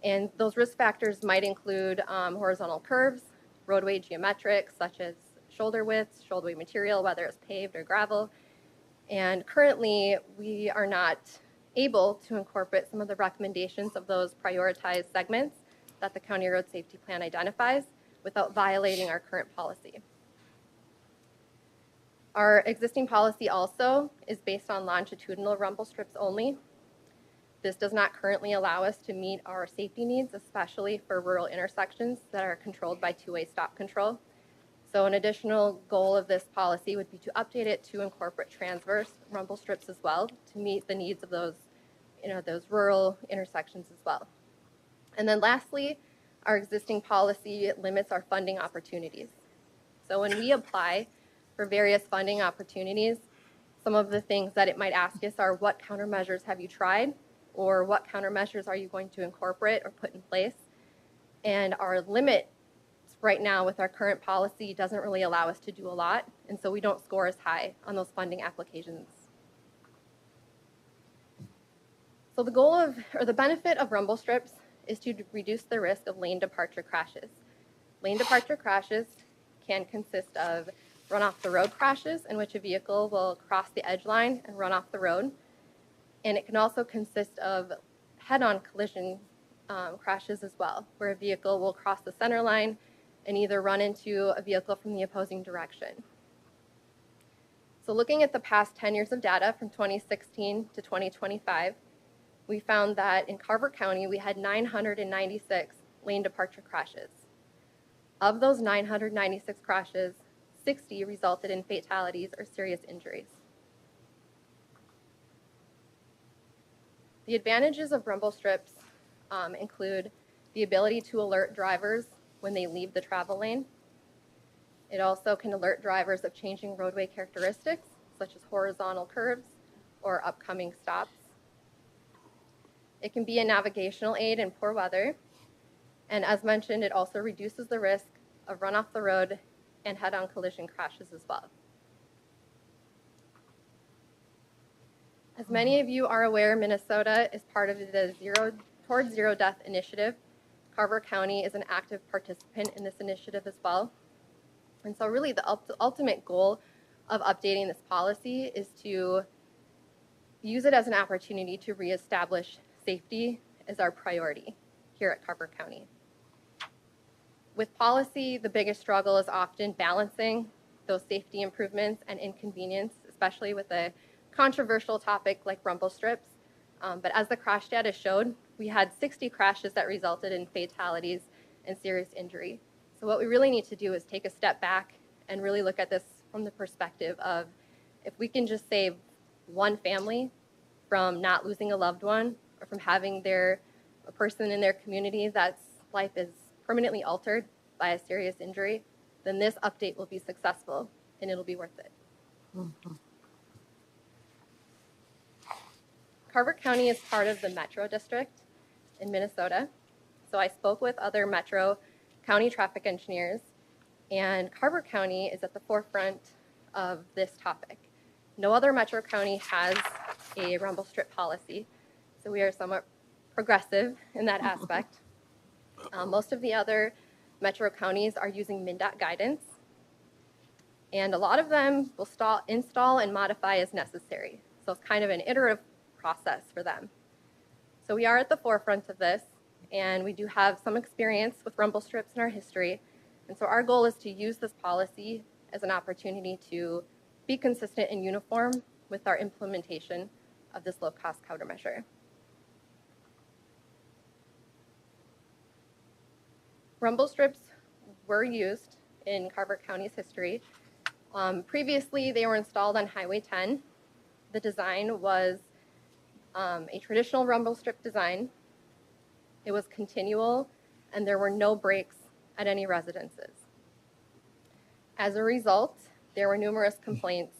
And those risk factors might include horizontal curves, roadway geometrics such as shoulder widths, shoulderway material, whether it's paved or gravel. And currently, we are not able to incorporate some of the recommendations of those prioritized segments that the County Road Safety Plan identifies without violating our current policy. Our existing policy also is based on longitudinal rumble strips only. This does not currently allow us to meet our safety needs, especially for rural intersections that are controlled by two-way stop control. So an additional goal of this policy would be to update it to incorporate transverse rumble strips as well to meet the needs of those, those rural intersections as well. And then lastly, our existing policy limits our funding opportunities. So when we apply for various funding opportunities, some of the things that it might ask us are, what countermeasures have you tried? Or what countermeasures are you going to incorporate or put in place? And our limit right now with our current policy doesn't really allow us to do a lot, and so we don't score as high on those funding applications. So the goal of, or the benefit of rumble strips is to reduce the risk of lane departure crashes. Lane departure crashes can consist of run off the road crashes in which a vehicle will cross the edge line and run off the road. And it can also consist of head-on collision crashes as well, where a vehicle will cross the center line and either run into a vehicle from the opposing direction. So looking at the past 10 years of data from 2016 to 2025, we found that in Carver County, we had 996 lane departure crashes. Of those 996 crashes, 60 resulted in fatalities or serious injuries. The advantages of rumble strips include the ability to alert drivers when they leave the travel lane. It also can alert drivers of changing roadway characteristics, such as horizontal curves or upcoming stops. It can be a navigational aid in poor weather. And as mentioned, it also reduces the risk of run off the road and head-on collision crashes as well. As many of you are aware, Minnesota is part of the Towards Zero Death initiative. Carver County is an active participant in this initiative as well. And so really the ultimate goal of updating this policy is to use it as an opportunity to reestablish safety as our priority here at Carver County. With policy, the biggest struggle is often balancing those safety improvements and inconvenience, especially with a controversial topic like rumble strips. But as the crash data showed, we had 60 crashes that resulted in fatalities and serious injury. So what we really need to do is take a step back and really look at this from the perspective of, if we can just save one family from not losing a loved one or from having a person in their community that's life is permanently altered by a serious injury, then this update will be successful and it'll be worth it. Mm-hmm. Carver County is part of the Metro District in Minnesota. So I spoke with other Metro County traffic engineers, and Carver County is at the forefront of this topic. No other Metro County has a rumble strip policy, so we are somewhat progressive in that aspect. Most of the other Metro counties are using MnDOT guidance, and a lot of them will install and modify as necessary. So it's kind of an iterative process for them. So we are at the forefront of this, and we do have some experience with rumble strips in our history. And so our goal is to use this policy as an opportunity to be consistent and uniform with our implementation of this low-cost countermeasure. Rumble strips were used in Carver County's history. Previously, they were installed on Highway 10. The design was a traditional rumble strip design. It was continual, and there were no breaks at any residences. As a result, there were numerous complaints,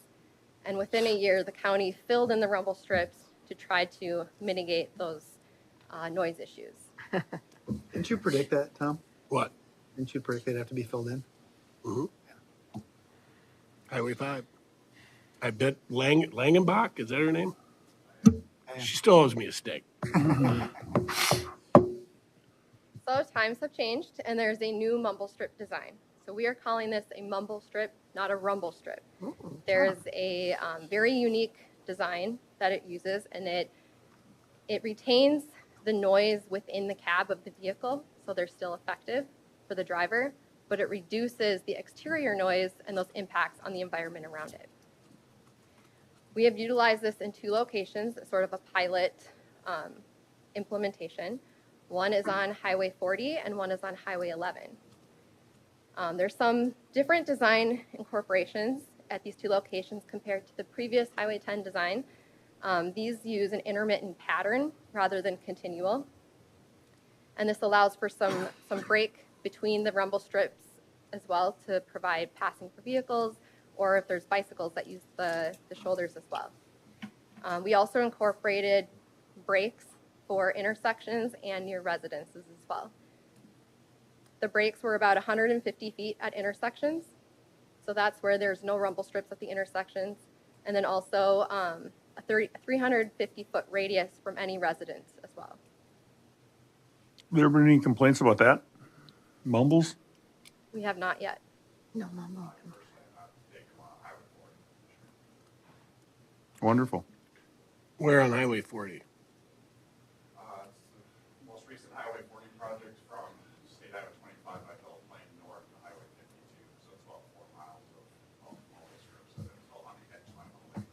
and within a year, the county filled in the rumble strips to try to mitigate those noise issues. Didn't you predict that, Tom? What? Didn't you predict they'd have to be filled in? Mm-hmm. Highway 5. I bet Langenbach, is that her name? She still owes me a steak. So times have changed, and there's a new mumble strip design. So we are calling this a mumble strip, not a rumble strip. There's a very unique design that it uses, and it retains the noise within the cab of the vehicle, so they're still effective for the driver, but it reduces the exterior noise and those impacts on the environment around it. We have utilized this in 2 locations, sort of a pilot implementation. One is on Highway 40 and one is on Highway 11. There's some different design incorporations at these 2 locations compared to the previous Highway 10 design. These use an intermittent pattern rather than continual. And this allows for some break between the rumble strips as well to provide passing for vehicles, or if there's bicycles that use the shoulders as well. We also incorporated brakes for intersections and near residences as well. The brakes were about 150 feet at intersections, so that's where there's no rumble strips at the intersections, and then also a 350-foot radius from any residence as well. Have there been any complaints about that? Mumbles? We have not yet. No, Mama. Wonderful. Where on Highway 40? It's the most recent Highway 40 project from State Highway 25 by Belle Plain north to Highway 52. So it's about 4 miles of multiple strips that it's all on the edge line only.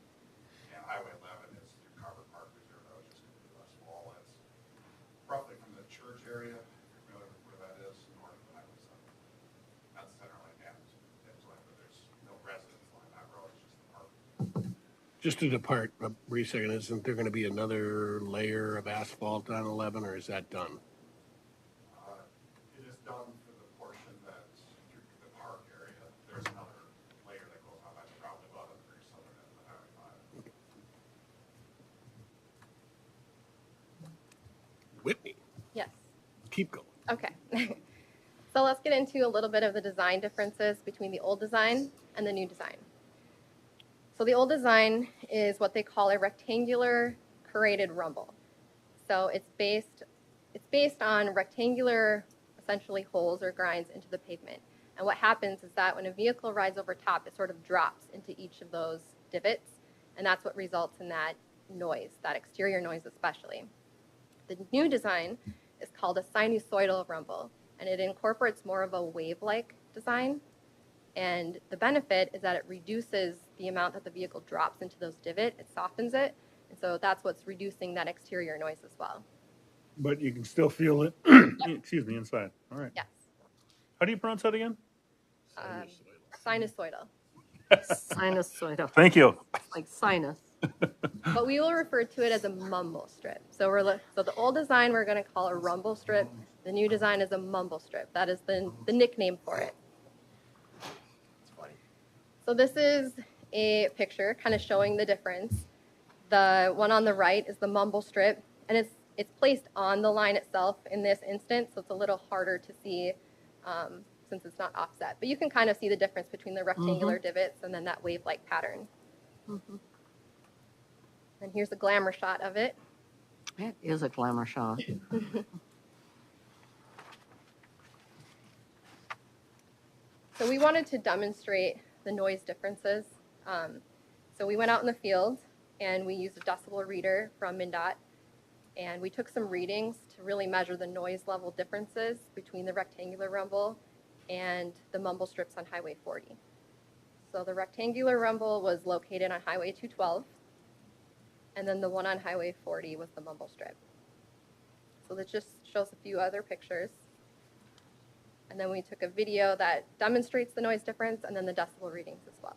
And Highway 11 is through Carver Park Reserve. That was just going to be less wall. It's roughly from the church area, if you're familiar with where that is, north of Highway 7. Not the center line, edge line, but there's no residence line that road. It's just the park. Just to depart, brief second, isn't there going to be another layer of asphalt on 11, or is that done? It is done for the portion that's through the park area. There's another layer that goes on that's probably about a very southern end of the Highway 5. Whitney, Yes. keep going. Okay. So let's get into a little bit of the design differences between the old design and the new design. So the old design is what they call a rectangular curated rumble. So it's based on rectangular, essentially holes or grinds into the pavement. And what happens is that when a vehicle rides over top, it sort of drops into each of those divots, and that's what results in that noise, that exterior noise especially. The new design is called a sinusoidal rumble, and it incorporates more of a wave-like design. And the benefit is that it reduces the amount that the vehicle drops into those divots. It softens it, and so that's what's reducing that exterior noise as well. But you can still feel it, excuse me, inside. All right. Yes. How do you pronounce that again? Sinusoidal. Sinusoidal, Thank you. like sinus. But we will refer to it as a mumble strip. So so the old design we're going to call a rumble strip. The new design is a mumble strip. That is the nickname for it. So this is a picture kind of showing the difference. The one on the right is the mumble strip, and it's It's placed on the line itself in this instance, so it's a little harder to see since it's not offset. But you can kind of see the difference between the rectangular divots and then that wave-like pattern. And here's a glamour shot of it. It is a glamour shot. So we wanted to demonstrate the noise differences. So we went out in the field and we used a decibel reader from MnDOT, and we took some readings to really measure the noise level differences between the rectangular rumble and the mumble strips on Highway 40. So the rectangular rumble was located on Highway 212, and then the one on Highway 40 was the mumble strip. So this just shows a few other pictures. And then we took a video that demonstrates the noise difference and then the decibel readings as well.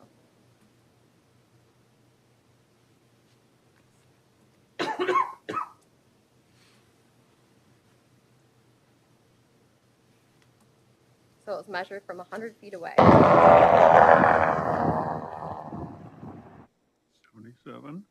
So it was measured from 100 feet away. 77.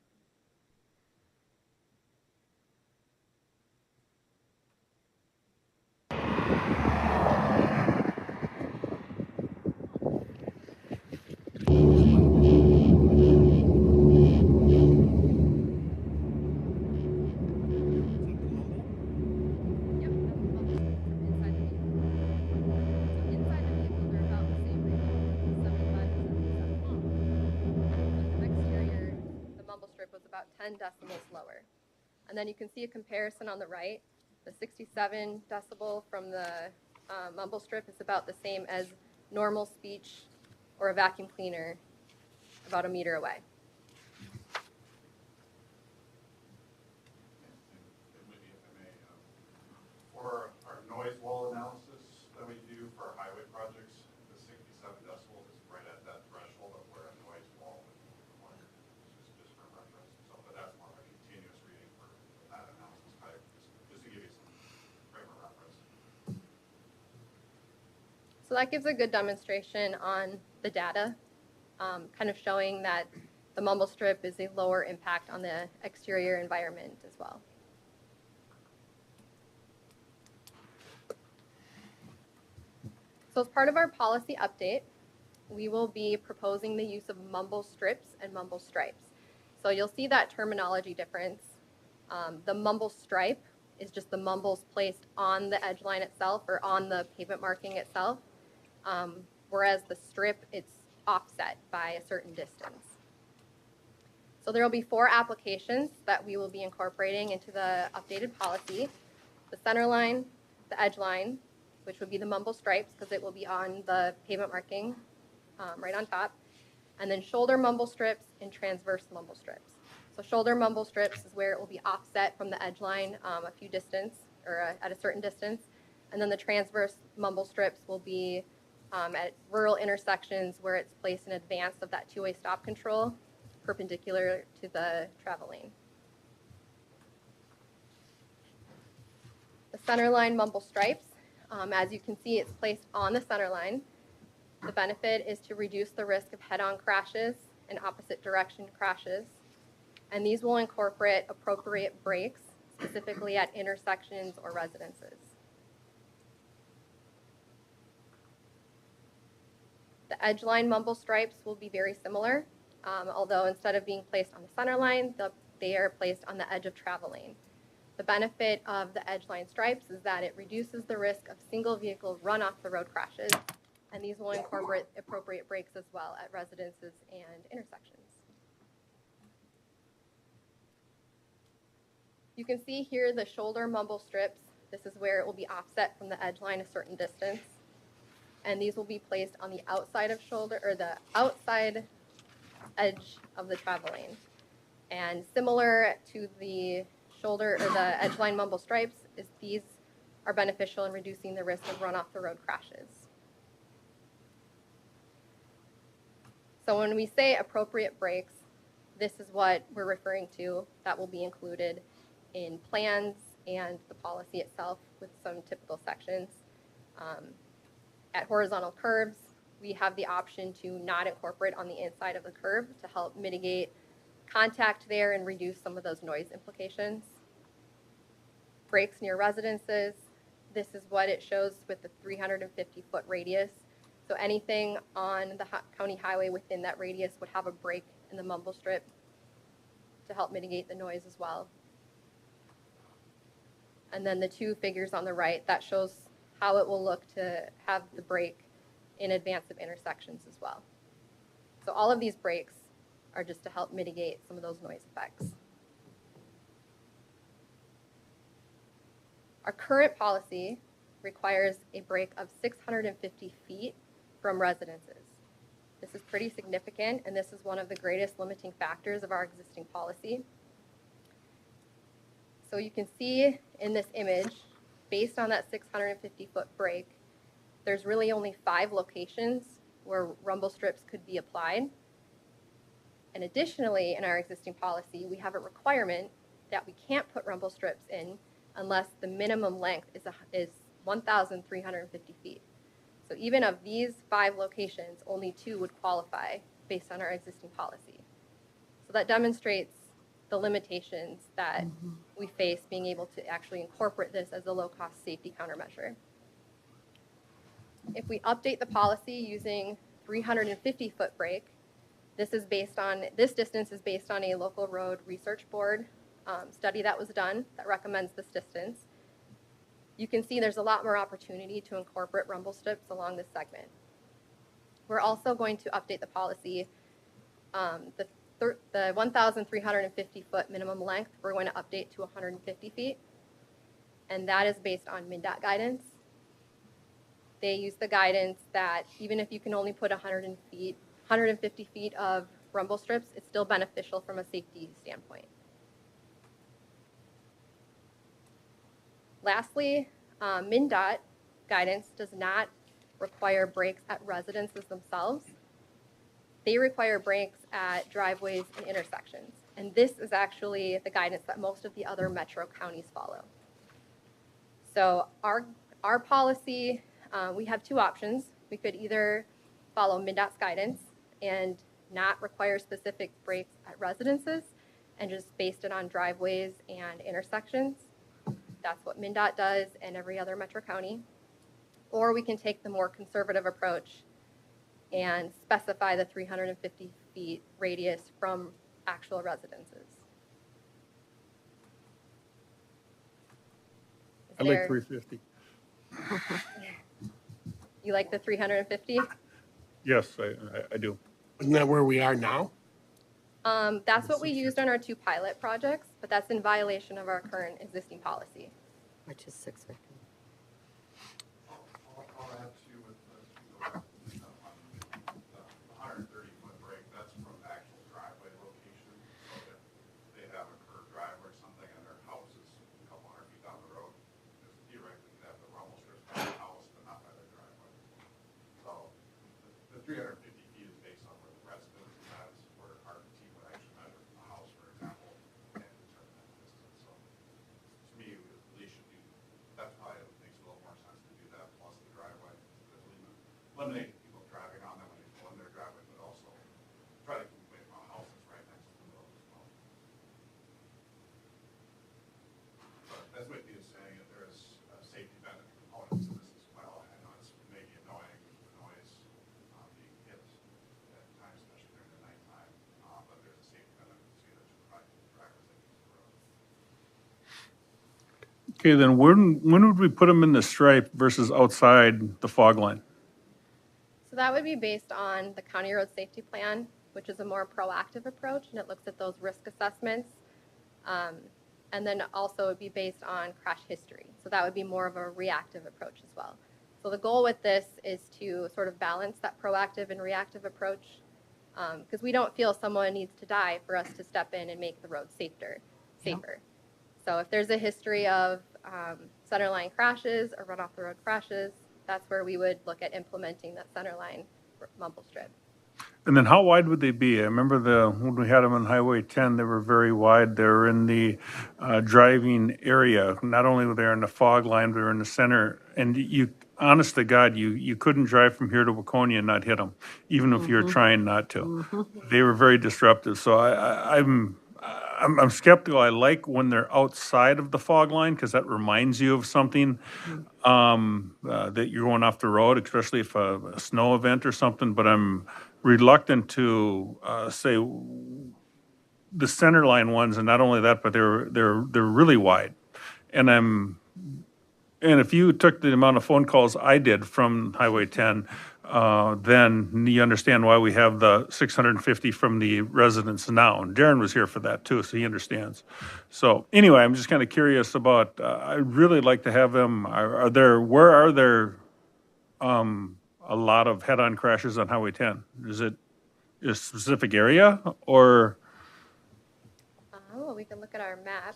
Was about 10 decibels lower. And then you can see a comparison on the right. The 67 decibel from the mumble strip is about the same as normal speech or a vacuum cleaner about a meter away. For our noise wall analysis that we do for our highway projects, the 67 decibels is right at that threshold of where a noise wall would be required. Just for reference. So, but that's more of a continuous reading for that analysis type, just to give you some frame of reference. So that gives a good demonstration on the data, kind of showing that the mumble strip is a lower impact on the exterior environment as well. So as part of our policy update, we will be proposing the use of mumble strips and mumble stripes. So you'll see that terminology difference. The mumble stripe is just the mumbles placed on the edge line itself or on the pavement marking itself, whereas the strip, it's offset by a certain distance. So there will be 4 applications that we will be incorporating into the updated policy. The center line, the edge line, which would be the mumble stripes because it will be on the pavement marking right on top, and then shoulder mumble strips and transverse mumble strips. So shoulder mumble strips is where it will be offset from the edge line a few distance or at a certain distance, and then the transverse mumble strips will be at rural intersections where it's placed in advance of that two-way stop control, perpendicular to the travel lane. The center line mumble stripes, as you can see, it's placed on the center line. The benefit is to reduce the risk of head-on crashes and opposite direction crashes. And these will incorporate appropriate brakes, specifically at intersections or residences. The edge line mumble stripes will be very similar, although instead of being placed on the center line, they are placed on the edge of travel lane. The benefit of the edge line stripes is that it reduces the risk of single vehicle run off the road crashes, and these will incorporate appropriate brakes as well at residences and intersections. You can see here the shoulder mumble strips. This is where it will be offset from the edge line a certain distance, and these will be placed on the outside of shoulder or the outside edge of the travel lane. And similar to the shoulder or the edge line mumble stripes, is these are beneficial in reducing the risk of run off the road crashes. So when we say appropriate brakes, this is what we're referring to that will be included in plans and the policy itself with some typical sections. At horizontal curves, we have the option to not incorporate on the inside of the curb to help mitigate contact there and reduce some of those noise implications. Brakes near residences, this is what it shows with the 350-foot radius. So anything on the county highway within that radius would have a brake in the mumble strip to help mitigate the noise as well. And then the two figures on the right, that shows how it will look to have the brake in advance of intersections as well. So all of these brakes are just to help mitigate some of those noise effects. Our current policy requires a brake of 650 feet from residences. This is pretty significant, and this is one of the greatest limiting factors of our existing policy. So you can see in this image, based on that 650-foot brake, there's really only 5 locations where rumble strips could be applied. And additionally, in our existing policy, we have a requirement that we can't put rumble strips in unless the minimum length is 1,350 feet. So even of these 5 locations, only 2 would qualify based on our existing policy. So that demonstrates the limitations that we face being able to actually incorporate this as a low-cost safety countermeasure. If we update the policy using 350-foot brake, this distance is based on a local road research board study that was done that recommends this distance. You can see there's a lot more opportunity to incorporate rumble strips along this segment. We're also going to update the policy. The 1,350-foot minimum length, we're going to update to 150 feet. And that is based on MnDOT guidance. They use the guidance that even if you can only put 150 feet of rumble strips, it's still beneficial from a safety standpoint. Lastly, MnDOT guidance does not require brakes at residences themselves. They require brakes at driveways and intersections. And this is actually the guidance that most of the other metro counties follow. So our policy, we have 2 options. We could either follow MnDOT's guidance and not require specific brakes at residences and just base it on driveways and intersections. That's what MnDOT does and every other metro county. Or we can take the more conservative approach and specify the 350 feet radius from actual residences. I like 350. You like the 350? Yes, I do. Isn't that where we are now? That's what we used on our 2 pilot projects, but that's in violation of our current existing policy. Which is 650. I'll add to with the 130-foot break, that's from actual driveway location. So if they have a curved driveway or something and their house is a couple hundred feet down the road, because theoretically you have the rumble strips by the house, but not by the driveway. So the 350 feet is based on where the residence is, where our team would actually measure from the house, for example, and determine that distance. So to me, we at least should do, that's probably makes a little more sense to do that, plus the driveway, to eliminate people driving on them when they pull in their driveway, but also try to keep away from a house that's right next to the road as well. But as Whitney is saying, there is a safety benefit component to this as well. I know it's maybe annoying, the noise being hit at times, especially during the nighttime, but there's a safety benefit to it to provide to the drivers that use the road. Okay, then when would we put them in the stripe versus outside the fog line? So that would be based on the county road safety plan, which is a more proactive approach, and it looks at those risk assessments. And then also it would be based on crash history. So that would be more of a reactive approach as well. So the goal with this is to sort of balance that proactive and reactive approach, because we don't feel someone needs to die for us to step in and make the road safer. So if there's a history of centerline crashes or run off the road crashes, that's where we would look at implementing that centerline mumble strip. And then how wide would they be? I remember when we had them on Highway 10, they were very wide. They were in the driving area. Not only were they in the fog line, they were in the center. And you, honest to God, you couldn't drive from here to Waconia and not hit them, even if you were trying not to. They were very disruptive. So I I'm skeptical. I like when they're outside of the fog line because that reminds you of something that you're going off the road, especially if a snow event or something. But I'm reluctant to say the center line ones, and not only that, but they're really wide. And if you took the amount of phone calls I did from Highway 10, then you understand why we have the 650 from the residents now. And Darren was here for that too, so he understands. So anyway, I'm just kind of curious about, I'd really like to have them, where are there a lot of head-on crashes on Highway 10? Is it a specific area or? Well, we can look at our map.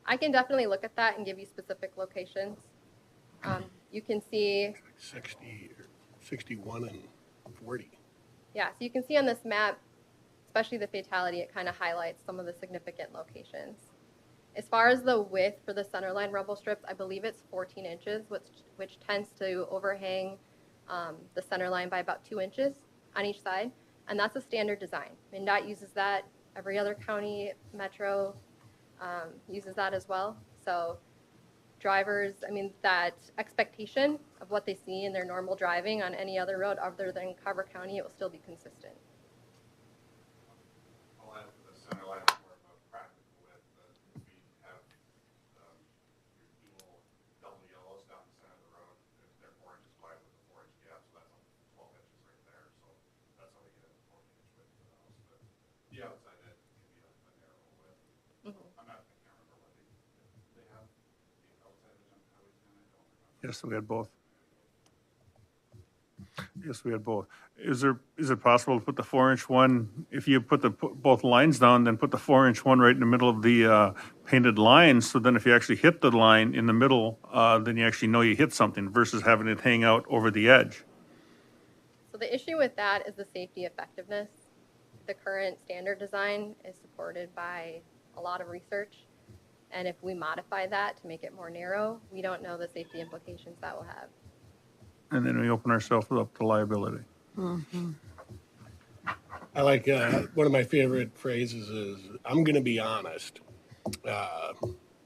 I can definitely look at that and give you specific locations. You can see 60, 61 and 40. Yeah, so you can see on this map, especially the fatality, it kind of highlights some of the significant locations. As far as the width for the centerline rumble strips, I believe it's 14 inches, which tends to overhang the center line by about 2 inches on each side, and that's a standard design. MnDOT uses that. Every other county, metro uses that as well. So drivers, I mean, that expectation of what they see in their normal driving on any other road other than Carver County, it will still be consistent. I'll add the center line more of a practical width, but we have your dual double yellows down the center of the road. They're 4 inches wide with a 4-inch gap, so that's 12 inches right there. So that's how we get a 14-inch width for the house. But the outside edge can be a narrow width. I can't remember what they have. The outside edge on Highway 10, I don't remember. Yes, we had both. Yes, we had both. Is it possible to put the 4-inch one, if you put both lines down, then put the 4-inch one right in the middle of the painted lines, so then if you actually hit the line in the middle, then you actually know you hit something versus having it hang out over the edge? So the issue with that is the safety effectiveness. The current standard design is supported by a lot of research, and if we modify that to make it more narrow, we don't know the safety implications that will have. And then we open ourselves up to liability. I like, one of my favorite phrases is, I'm going to be honest,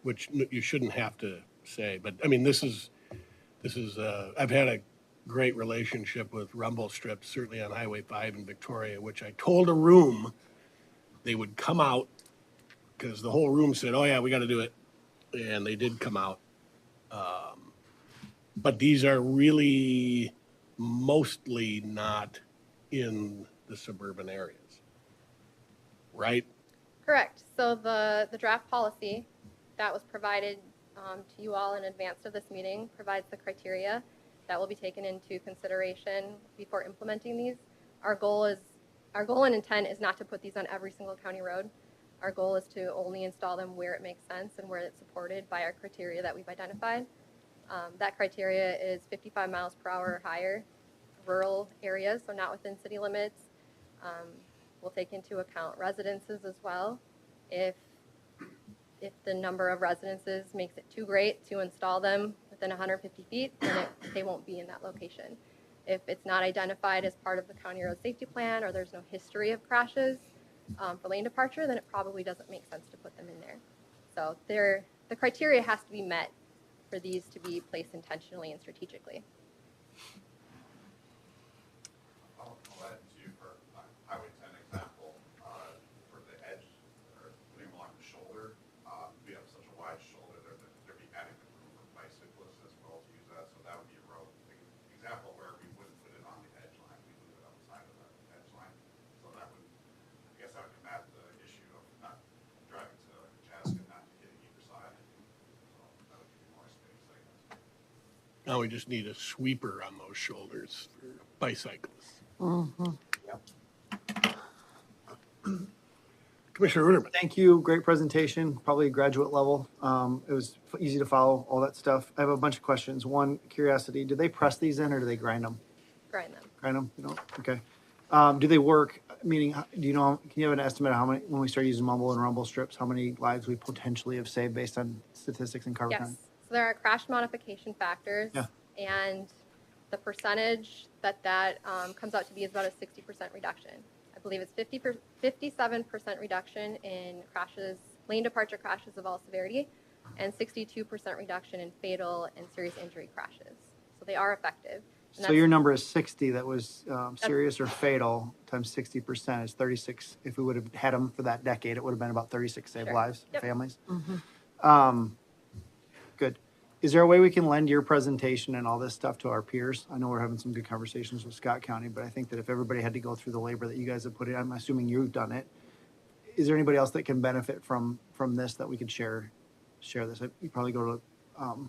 which you shouldn't have to say. But I mean, this is I've had a great relationship with rumble strips, certainly on Highway 5 in Victoria, which I told a room they would come out because the whole room said, oh yeah, we got to do it. And they did come out. But these are really mostly not in the suburban areas, right? Correct. So the draft policy that was provided to you all in advance of this meeting provides the criteria that will be taken into consideration before implementing these. Our goal and intent is not to put these on every single county road. Our goal is to only install them where it makes sense and where it's supported by our criteria that we've identified. That criteria is 55 miles per hour or higher, rural areas, so not within city limits. We'll take into account residences as well. If the number of residences makes it too great to install them within 150 feet, then they won't be in that location. If it's not identified as part of the county road safety plan or there's no history of crashes for lane departure, then it probably doesn't make sense to put them in there. So the criteria has to be met for these to be placed intentionally and strategically. I'll add to for Highway 10 example, for the edge or putting along the shoulder, we have such a wide shoulder there that there'd be adequate room for bicyclists as well to use that. So that would be a road example where we wouldn't put it on the edge line, we move it outside of that edge line. So that would, I guess that would combat the issue of not driving to Chaska, not hitting either side. So that would give you more space, I guess. Now we just need a sweeper on those shoulders for bicyclists. Commissioner Ruderman. Thank you. Great presentation, probably graduate level. It was easy to follow, all that stuff. I have a bunch of questions. One, curiosity, do they press these in or do they grind them? Grind them. Grind them? You don't? Okay. Do they work? Meaning, do you know, can you have an estimate of how many, when we start using mumble and rumble strips, how many lives we potentially have saved based on statistics in Carver County? Yes. So there are crash modification factors. Yeah. And the percentage that comes out to be is about a 60% reduction. I believe it's 57% reduction in crashes, lane departure crashes of all severity, and 62% reduction in fatal and serious injury crashes. So they are effective. And So your number is 60 that was serious or fatal, times 60% is 36. If we would have had them for that decade, it would have been about 36 saved Sure. lives, Yep. families. Good. Is there a way we can lend your presentation and all this stuff to our peers? I know we're having some good conversations with Scott County, but I think that if everybody had to go through the labor that you guys have put in, I'm assuming you've done it. Is there anybody else that can benefit from this that we could share this? You probably go to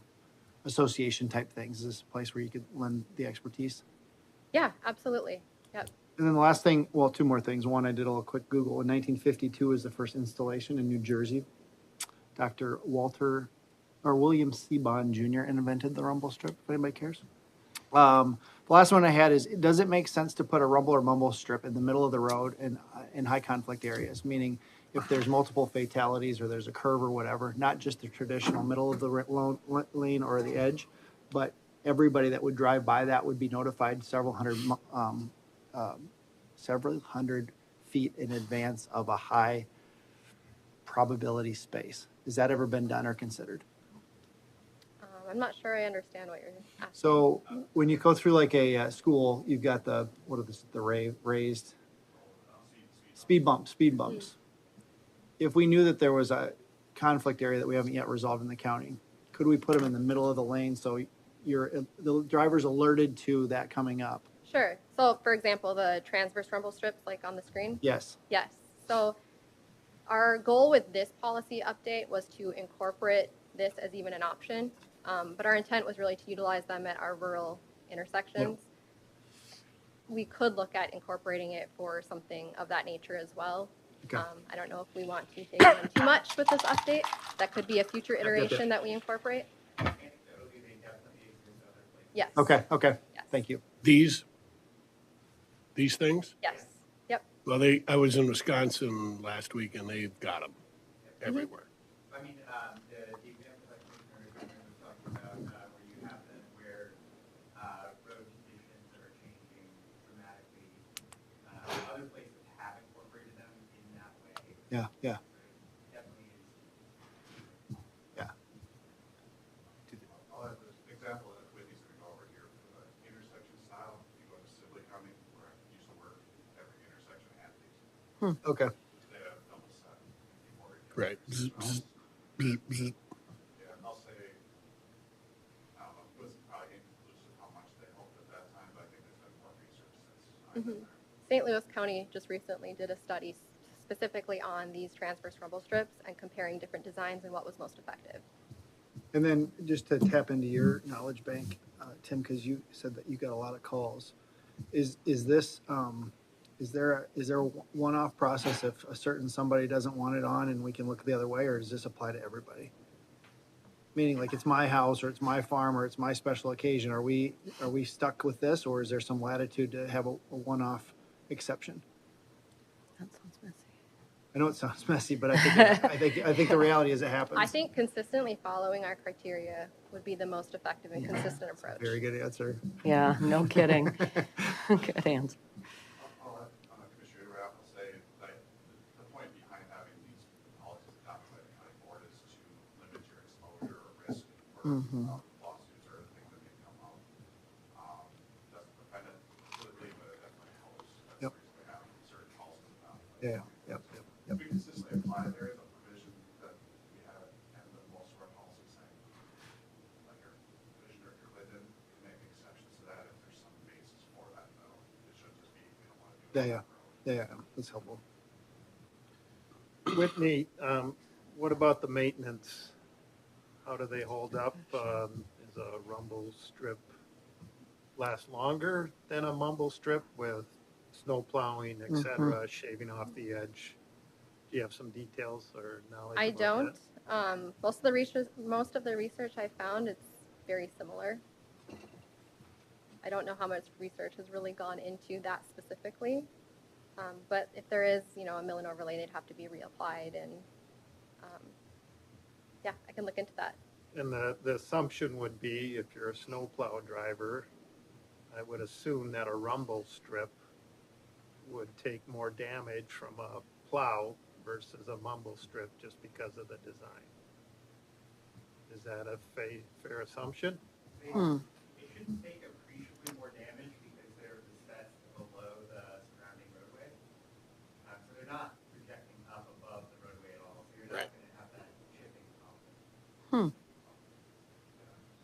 association type things. Is this a place where you could lend the expertise? Yeah, absolutely. Yep. And then the last thing, well, two more things. One, I did a little quick Google. In 1952 was the first installation in New Jersey. Dr. William Seabon Jr. invented the rumble strip, if anybody cares. The last one I had is, does it make sense to put a rumble or mumble strip in the middle of the road in high conflict areas? Meaning if there's multiple fatalities or there's a curve or whatever, not just the traditional middle of the lane or the edge, but everybody that would drive by that would be notified several hundred feet in advance of a high probability space. Has that ever been done or considered? I'm not sure I understand what you're asking. So when you go through like a school, you've got raised speed bumps. If we knew that there was a conflict area that we haven't yet resolved in the county, could we put them in the middle of the lane so the driver's alerted to that coming up? Sure. So for example, the transverse rumble strips like on the screen? Yes. Yes. So our goal with this policy update was to incorporate this as even an option. But our intent was really to utilize them at our rural intersections. Yep. We could look at incorporating it for something of that nature as well. Okay. I don't know if we want to dig in too much with this update. That could be a future iteration that we incorporate. Yes. Okay. Yes. Thank you. These things? Yes. Yep. Well, I was in Wisconsin last week and they've got them everywhere. I mean, the example that Commissioner was talking about, where you have them where road conditions are changing dramatically, other places have incorporated them in that way. Yeah. Definitely is. Yeah. I'll have this example that Whitney's going to go over here for the intersection style. You go to Sibley County, where I used to work, every intersection had these. Okay. They have double set before it. Right. Yeah, I'll say, I don't know, it was probably inconclusive how much they hoped at that time, but I think there's been more research since I've been there. St. Louis County just recently did a study specifically on these transverse rumble strips and comparing different designs and what was most effective. And then just to tap into your knowledge bank, Tim, because you said that you got a lot of calls. Is this is there a one-off process if a certain somebody doesn't want it on and we can look the other way, or does this apply to everybody? Meaning like it's my house or it's my farm or it's my special occasion. Are we stuck with this, or is there some latitude to have a one-off exception? That sounds messy. I know it sounds messy, but I think the reality is it happens. I think consistently following our criteria would be the most effective and consistent approach. Very good answer. Yeah, no kidding. Good answer. I'll have Commissioner Rapp will say that the point behind having these policies adopted by the county board is to limit your exposure or risk for lawsuits or other things that may come up. Doesn't prevent it completely, but it definitely helps. That's the reason we have certain policies about it. Yeah. We consistently apply, there is a provision that we have, and that most of our policies say, like your commissioner, your Linden, you make exceptions to that if there's some basis for that, though. It shouldn't just be, we don't want to do it. Yeah, that's helpful. Whitney, what about the maintenance? How do they hold up? Is a rumble strip last longer than a mumble strip with snow plowing, et cetera, shaving off the edge? Do you have some details or knowledge? I about don't. that? Most of the research I found, it's very similar. I don't know how much research has really gone into that specifically. But if there is, a mill and overlay, they'd have to be reapplied, and I can look into that. And the assumption would be, if you're a snowplow driver, I would assume that a rumble strip would take more damage from a plow versus a mumble strip just because of the design. Is that a fair assumption? They shouldn't take appreciably more damage because they're set below the surrounding roadway. So they're not projecting up above the roadway at all. So you're not going to have that chipping problem.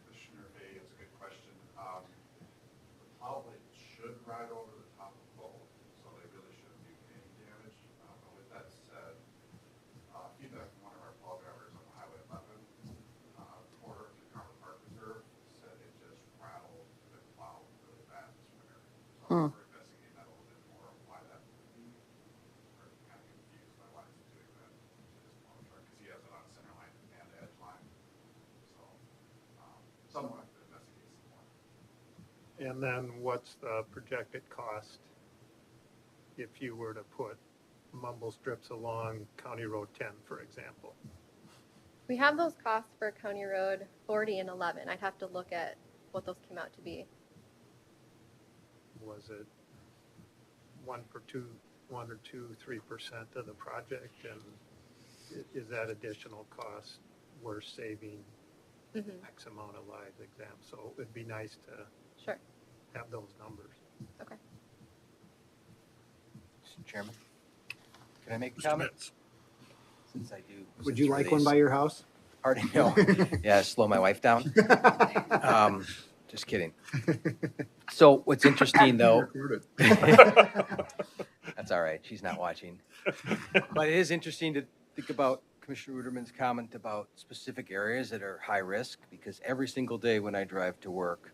Commissioner Fay, it's a good question. The plow blade should ride over the top of both, so they really shouldn't do any damage. But with that said, feedback from one of our plow drivers on Highway 11, quarter to Carver Park Reserve, said it just rattled the plow really bad this winter. So we're investigating that a little bit more, why that would be. We're kind of confused by why it's doing that to his plow truck, because he has it on center line and edge line. So someone could investigate some more. And then what's the projected cost if you were to put mumble strips along County Road 10, for example? We have those costs for County Road 40 and 11. I'd have to look at what those came out to be. Was it 1 or 2, 3% of the project? And is that additional cost worth saving X amount of lives exam? So it'd be nice to Sure. have those numbers. Okay. Mr. Chairman, can I make a Mr. comment? Metz. Since I do. Would sit you through like one these. by your house? Already know. Yeah, slow my wife down. Just kidding. So what's interesting though. That's all right. She's not watching. But it is interesting to think about Commissioner Ruderman's comment about specific areas that are high risk, because every single day when I drive to work,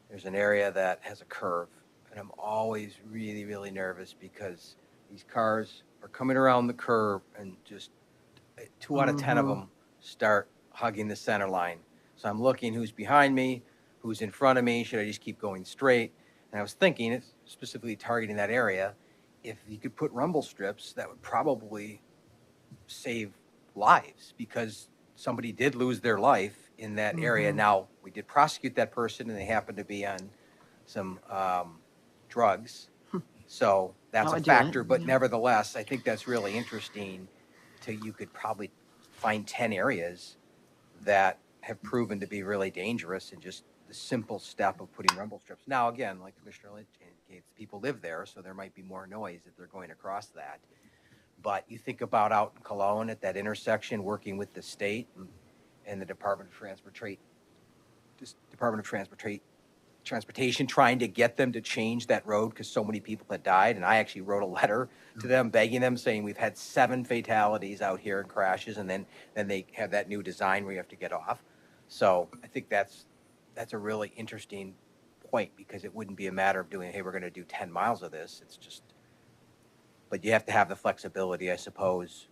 there's an area that has a curve. And I'm always really, really nervous because these cars are coming around the curve and just 2 out of 10 of them start hugging the center line. So I'm looking who's behind me, who's in front of me. Should I just keep going straight? And I was thinking, it's specifically targeting that area. If you could put rumble strips, that would probably save lives, because somebody did lose their life in that area. Now, we did prosecute that person and they happened to be on some drugs. So that's a factor, but nevertheless, I think that's really interesting. You could probably find 10 areas that have proven to be really dangerous in just the simple step of putting rumble strips. Now, again, like Commissioner Lynch indicates, people live there, so there might be more noise if they're going across that. But you think about out in Cologne at that intersection, working with the state and the Department of Transportation, trying to get them to change that road because so many people had died. And I actually wrote a letter to them begging them, saying we've had 7 fatalities out here in crashes, and then they have that new design where you have to get off. So I think that's a really interesting point, because it wouldn't be a matter of doing, hey, we're going to do 10 miles of this. It's just, but you have to have the flexibility, I suppose,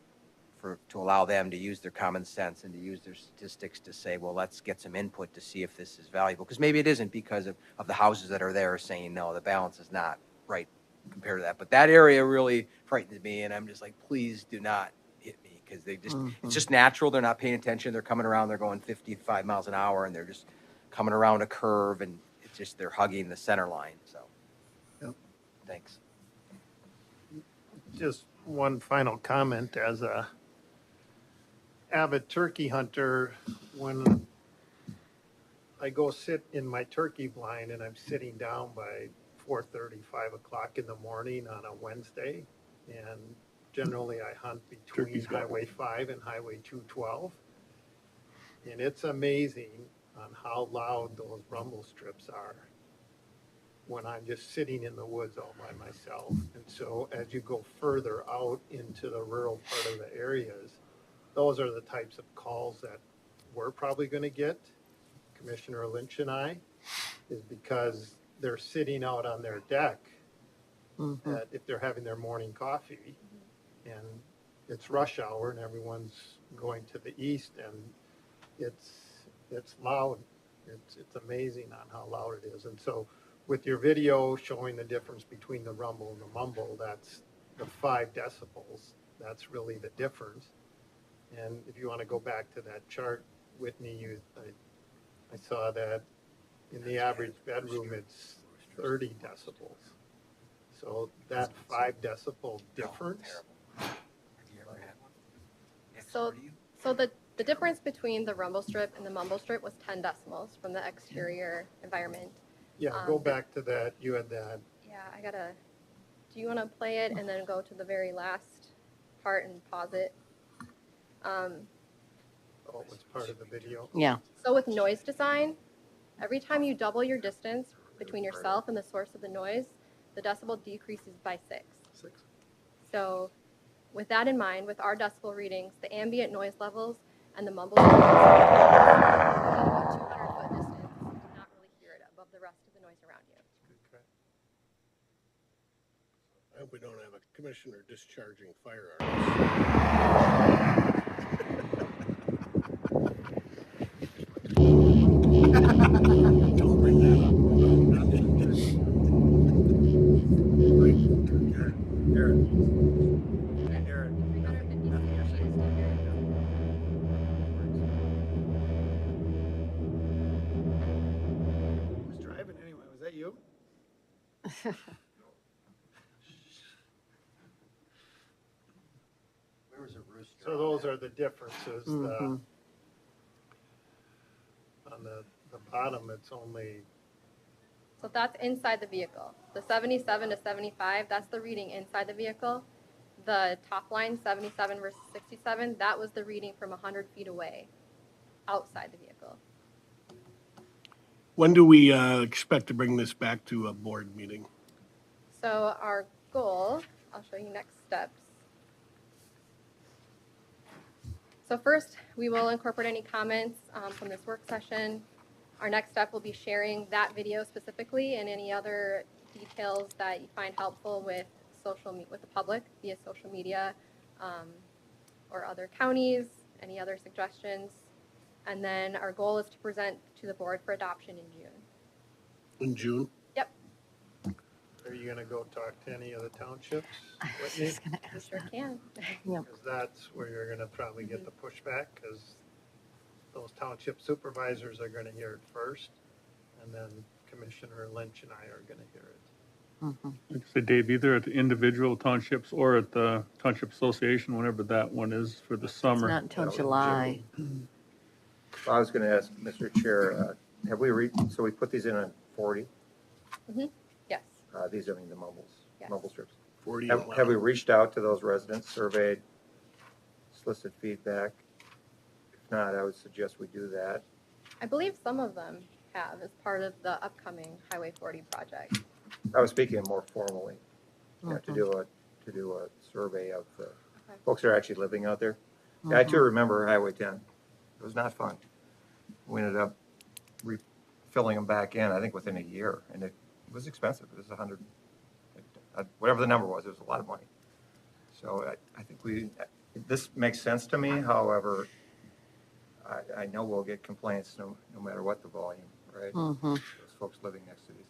to allow them to use their common sense and to use their statistics to say, well, let's get some input to see if this is valuable. Because maybe it isn't, because of the houses that are there saying, no, the balance is not right compared to that. But that area really frightens me, and I'm just like, please do not hit me, because they just, it's just natural. They're not paying attention. They're coming around, they're going 55 miles an hour, and they're just coming around a curve, and it's just, they're hugging the center line. So, thanks. Just one final comment. As a avid turkey hunter, when I go sit in my turkey blind and I'm sitting down by 4:30, 5 o'clock in the morning on a Wednesday, and generally I hunt between Highway 5 and Highway 212, and it's amazing on how loud those rumble strips are when I'm just sitting in the woods all by myself. And so as you go further out into the rural part of the areas, those are the types of calls that we're probably going to get, Commissioner Lynch and I, is because they're sitting out on their deck if they're having their morning coffee, and it's rush hour and everyone's going to the east, and it's loud. It's amazing on how loud it is. And so with your video showing the difference between the rumble and the mumble, that's the 5 decibels. That's really the difference. And if you want to go back to that chart, Whitney, I saw that in the average bedroom, it's 30 decibels. So that 5 decibel difference, So the difference between the rumble strip and the mumble strip was 10 decibels from the exterior environment. yeah, go back to that, you had that. Yeah, do you want to play it and then go to the very last part and pause it? Oh, it was part of the video. Yeah. So with noise design, every time you double your distance between yourself and the source of the noise, the decibel decreases by 6. So with that in mind, with our decibel readings, the ambient noise levels and the mumble at about 200-foot distance, you do not really hear it above the rest of the noise around you. I hope we don't have a commissioner discharging firearms. Don't bring that up. Who's driving anyway? Was that you? So those are the differences. On the bottom, it's only, So that's inside the vehicle. The 77 to 75, that's the reading inside the vehicle. The top line, 77 versus 67, that was the reading from 100 feet away, outside the vehicle. When do we expect to bring this back to a board meeting? So our goal, I'll show you next steps. So first, we will incorporate any comments from this work session. Our next step will be sharing that video specifically and any other details that you find helpful with with the public via social media or other counties, any other suggestions. And then our goal is to present to the board for adoption in June. In June? Yep. are you gonna go talk to any of the townships? I was Whitney? just gonna We ask sure that. can. Yep. Because that's where you're gonna probably get the pushback, because those township supervisors are gonna hear it first, and then Commissioner Lynch and I are gonna hear it. Like I said, Dave, either at the individual townships or at the Township Association, whenever that one is for the It's summer. not until July. I was going to ask, Mr. Chair, have we so we put these in on 40? Yes. These are, I mean, the mumble Yes. strips. 40 Have we reached out to those residents, surveyed, solicited feedback? If not, I would suggest we do that. I believe some of them have as part of the upcoming Highway 40 project. I was speaking more formally, to do a survey of the folks that are actually living out there. Yeah, I too remember Highway 10. It was not fun. We ended up refilling them back in, I think within a year, and it was expensive. It was 100, whatever the number was, it was a lot of money. So I think this makes sense to me. However, I know we'll get complaints no matter what the volume, right? Those folks living next to these.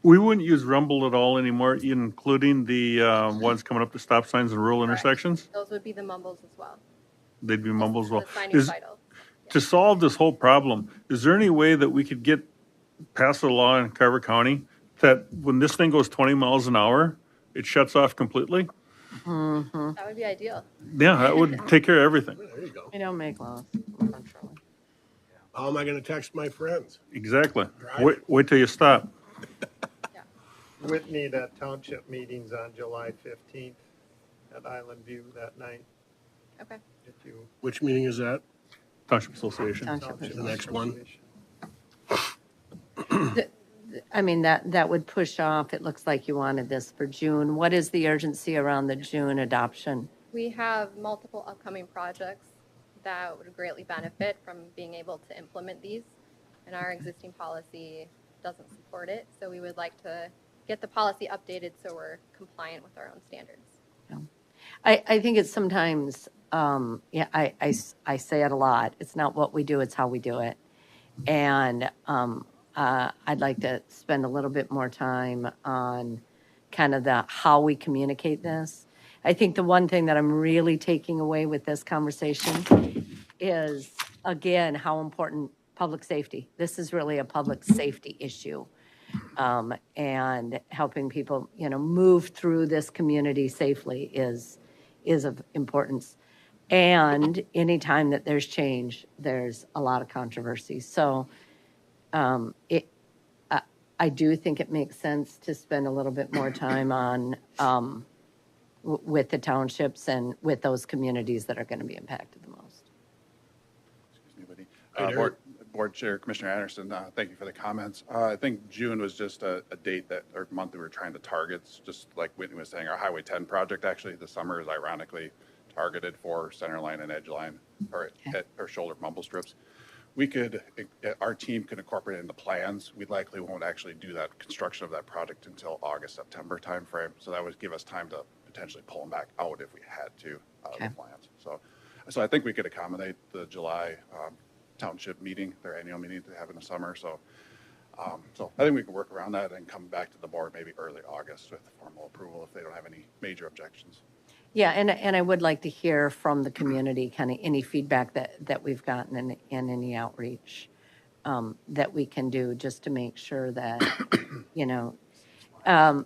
We wouldn't use Rumble at all anymore, including the ones coming up to stop signs and rural intersections. Those would be the mumbles as well. They'd be mumbles as well. The signing title. To solve this whole problem, is there any way that we could pass a law in Carver County that when this thing goes 20 miles an hour, it shuts off completely? That would be ideal. Yeah, that would take care of everything. There you go. We don't make laws. How am I going to text my friends? Exactly. Wait till you stop. Whitney, that township meeting's on July 15th at Island View that night. Okay. If you. Which meeting is that? Township Association. The next one? I mean, that would push off, it looks like you wanted this for June. What is the urgency around the June adoption? We have multiple upcoming projects that would greatly benefit from being able to implement these, and our existing policy doesn't support it. So we would like to get the policy updated so we're compliant with our own standards. I think it's sometimes, I say it a lot. It's not what we do, it's how we do it. And I'd like to spend a little bit more time on kind of how we communicate this. I think the one thing that I'm really taking away with this conversation is, again, how important public safety. This is really a public safety issue. and helping people, move through this community safely is of importance. And anytime that there's change, there's a lot of controversy. So I do think it makes sense to spend a little bit more time on with the townships and with those communities that are going to be impacted the most. Anybody? Hi, Board Chair, Commissioner Anderson, thank you for the comments. I think June was just a date or month we were trying to target, just like Whitney was saying. Our Highway 10 project actually this summer is ironically targeted for centerline and edge line or shoulder mumble strips. We could, our team could incorporate it in the plans. We likely won't actually do that construction of that project until August, September timeframe. So that would give us time to potentially pull them back out if we had to out of the plans. So I think we could accommodate the July township meeting, their annual meeting they have in the summer. So I think we can work around that and come back to the board maybe early August with formal approval if they don't have any major objections. Yeah, and I would like to hear from the community, kind of any feedback that we've gotten and any outreach that we can do just to make sure that,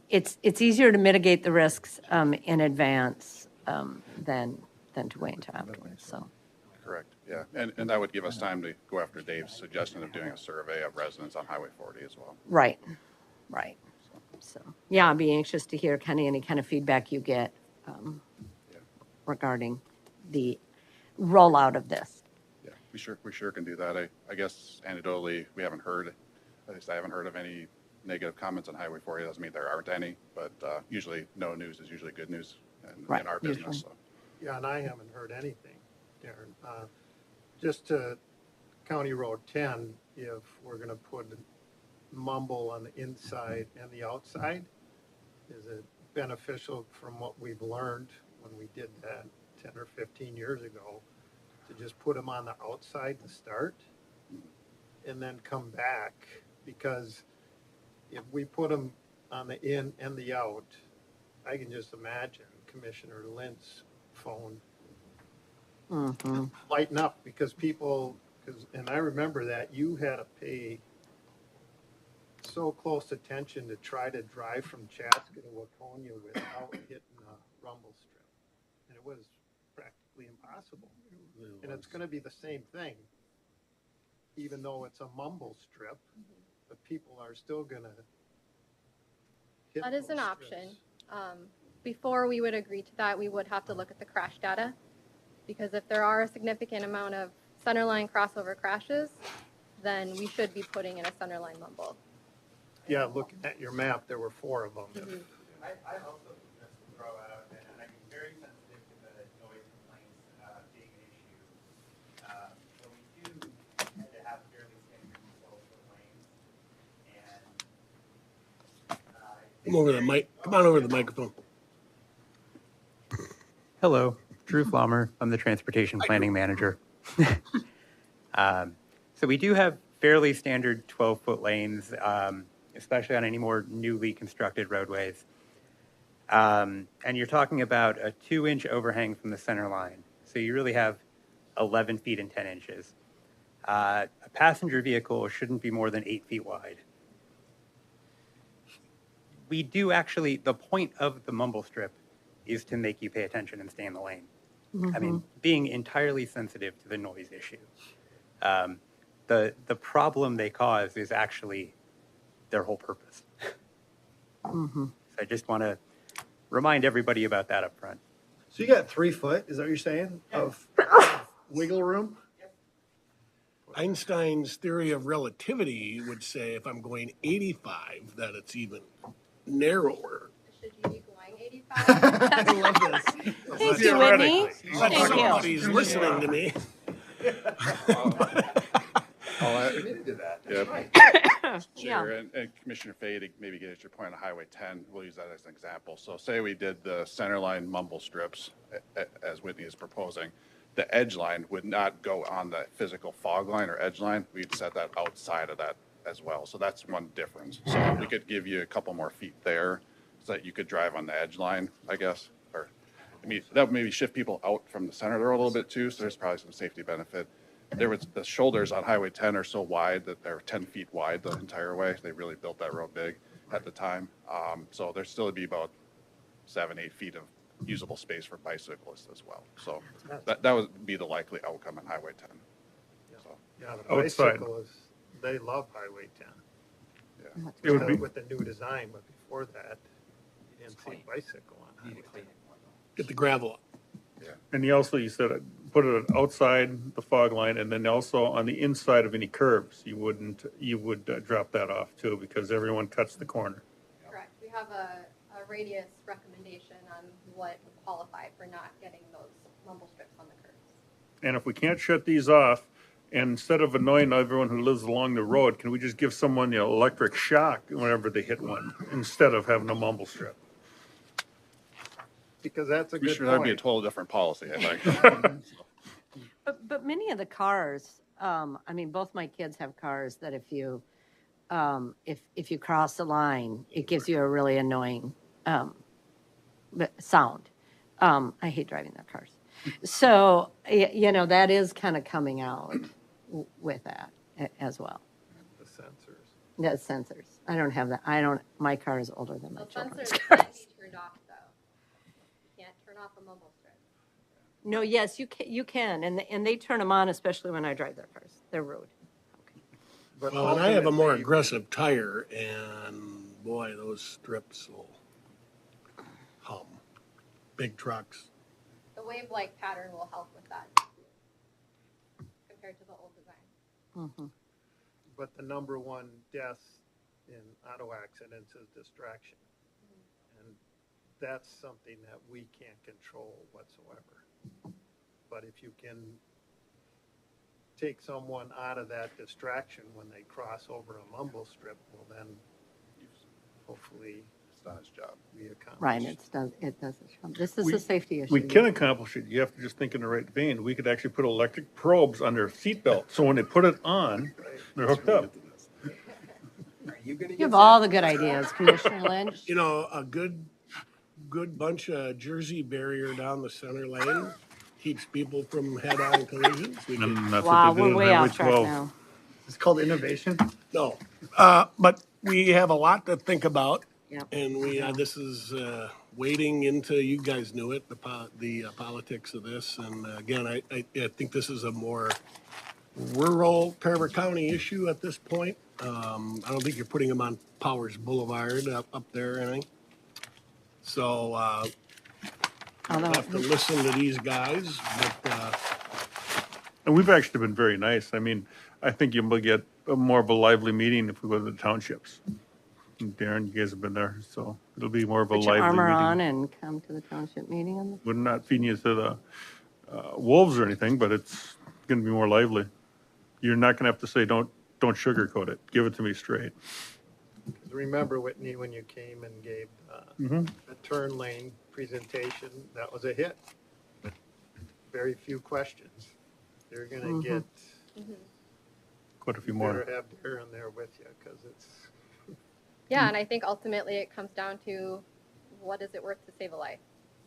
it's easier to mitigate the risks in advance than to wait until afterwards, so. Correct, yeah. And that would give us time to go after Dave's suggestion of doing a survey of residents on Highway 40 as well. Right. So, yeah, I'd be anxious to hear any kind of feedback you get regarding the rollout of this. Yeah, we sure can do that. I guess anecdotally, we haven't heard, at least I haven't heard of any negative comments on Highway 40. It doesn't mean there aren't any, but usually no news is usually good news in our business. So. Yeah, and I haven't heard anything, Darren. Just to County Road 10, if we're going to put mumble on the inside and the outside, is it beneficial from what we've learned when we did that 10 or 15 years ago to just put them on the outside to start and then come back? Because if we put them on the in and the out, I can just imagine Commissioner Lind's phone lighten up because and I remember that you had to pay so close attention to try to drive from Chaska to Waconia without hitting a rumble strip. And it was practically impossible. And it's going to be the same thing. Even though it's a mumble strip, the people are still going to hit That is an those option. strips. Before we would agree to that, we would have to look at the crash data. Because if there are a significant amount of centerline crossover crashes, then we should be putting in a centerline mumble. Yeah, looking at your map, there were 4 of them. I also just throw out, and I'm very sensitive to the noise complaints being an issue. So we do tend to have fairly standard social lanes, and Come on over the microphone. Hello, Drew Flommer. I'm the Transportation Planning Manager. So we do have fairly standard 12-foot lanes, especially on any more newly constructed roadways. And you're talking about a 2-inch overhang from the center line. So you really have 11 feet and 10 inches. A passenger vehicle shouldn't be more than 8 feet wide. We do actually, the point of the mumble strip is to make you pay attention and stay in the lane. I mean, being entirely sensitive to the noise issue. The problem they cause is actually their whole purpose. So I just want to remind everybody about that up front. So you got 3 foot, is that what you're saying, of wiggle room? Einstein's theory of relativity would say if I'm going 85, that it's even narrower. Should you be going 85? I love this. Thank you, Whitney. But Thank you. somebody's listening to me. Committed to that. Yeah. Chair and Commissioner Fay, to maybe get at your point on Highway 10, we'll use that as an example. So say we did the centerline mumble strips as Whitney is proposing. The edge line would not go on the physical fog line or edge line. We'd set that outside of that as well. So that's one difference. So we could give you a couple more feet there so that you could drive on the edge line, I guess. Or I mean, that would maybe shift people out from the center there a little bit too. So there's probably some safety benefit. the shoulders on Highway 10 are so wide that they're 10 feet wide the entire way. They really built that road big at the time. So there'd still be about 7-8 feet of usable space for bicyclists as well. So that would be the likely outcome on Highway 10. So, Yeah, the Outside. bicyclists, they love Highway 10. yeah. It would be, With the new design, but before that, you didn't see bicycle on Highway 10. Get the gravel up. and you said put it outside the fog line, and then also on the inside of any curbs, you would drop that off too, because everyone cuts the corner. Correct. We have a radius recommendation on what would qualify for not getting those rumble strips on the curbs. And if we can't shut these off, and instead of annoying everyone who lives along the road, can we just give someone the electric shock whenever they hit one, instead of having a mumble strip? Because that's a Pretty good sure that'd be a point. total different policy, I think. But many of the cars, I mean, both my kids have cars that if you cross the line, it gives you a really annoying sound. I hate driving their cars. So, that is kind of coming out with that as well. The sensors. The sensors. I don't have that. My car is older than my So children's sensors cars. can't be turned off though. You can't turn off a mumble strip. No, yes, you can. And they turn them on, especially when I drive their cars. They're rude. But Well, and I have a more ultimately, aggressive tire, and boy, those strips will hum. Big trucks. The wave-like pattern will help with that compared to the old design. Mhm. But the number one death in auto accidents is distraction. And that's something that we can't control whatsoever. But if you can take someone out of that distraction when they cross over a mumble strip, well then, hopefully, It's not his job. we accomplish. Right, it does. This is a safety issue. We can accomplish it. You have to just think in the right vein. We could actually put electric probes on their seatbelt, so when they put it on, they're hooked up. You have all the good ideas, Commissioner Lynch. A good bunch of Jersey barrier down the center lane keeps people from head-on collisions. We could- And that's Wow, what they we're did on way Highway off track 12. now. It's called innovation. No, but we have a lot to think about. Yep. And this is wading into, you guys knew it, the politics of this. And again, I think this is a more rural Carver County issue at this point. I don't think you're putting them on Powers Boulevard up there or anything. So we'll have to listen to these guys, but And we've actually been very nice. I mean, I think you'll get more of a lively meeting if we go to the townships. And Darren, you guys have been there, so it'll be more of a Put your lively armor on meeting. and come to the township meeting. We're not feeding you to the wolves or anything, but it's gonna be more lively. You're not gonna have to say, don't sugarcoat it. Give it to me straight. 'Cause remember, Whitney, when you came and gave a turn lane presentation, that was a hit. Very few questions. You're gonna get, Quite a few you more. better have Darren there with you, because it's, Yeah, and I think ultimately it comes down to what is it worth to save a life?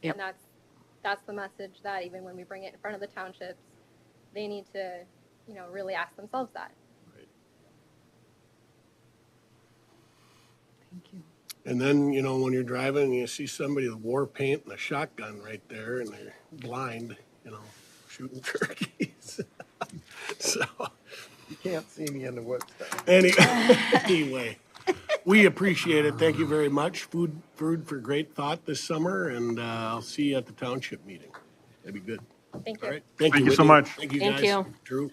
Yep. And that's the message that even when we bring it in front of the townships, they need to, really ask themselves that. Thank you. and then, when you're driving and you see somebody with war paint and a shotgun right there and they're blind, shooting turkeys. So you can't see me in the woods. anyway, we appreciate it. Thank you very much. Food for great thought this summer, and I'll see you at the township meeting. That'd be good. Thank you. All right. Thank you so Whitney. much. Thank you, Thank guys. you. Drew.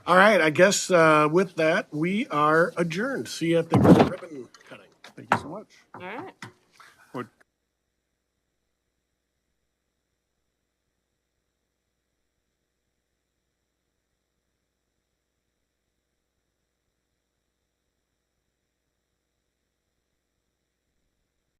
All right, I guess with that, we are adjourned. See you at the ribbon cutting. Thank you so much. All right.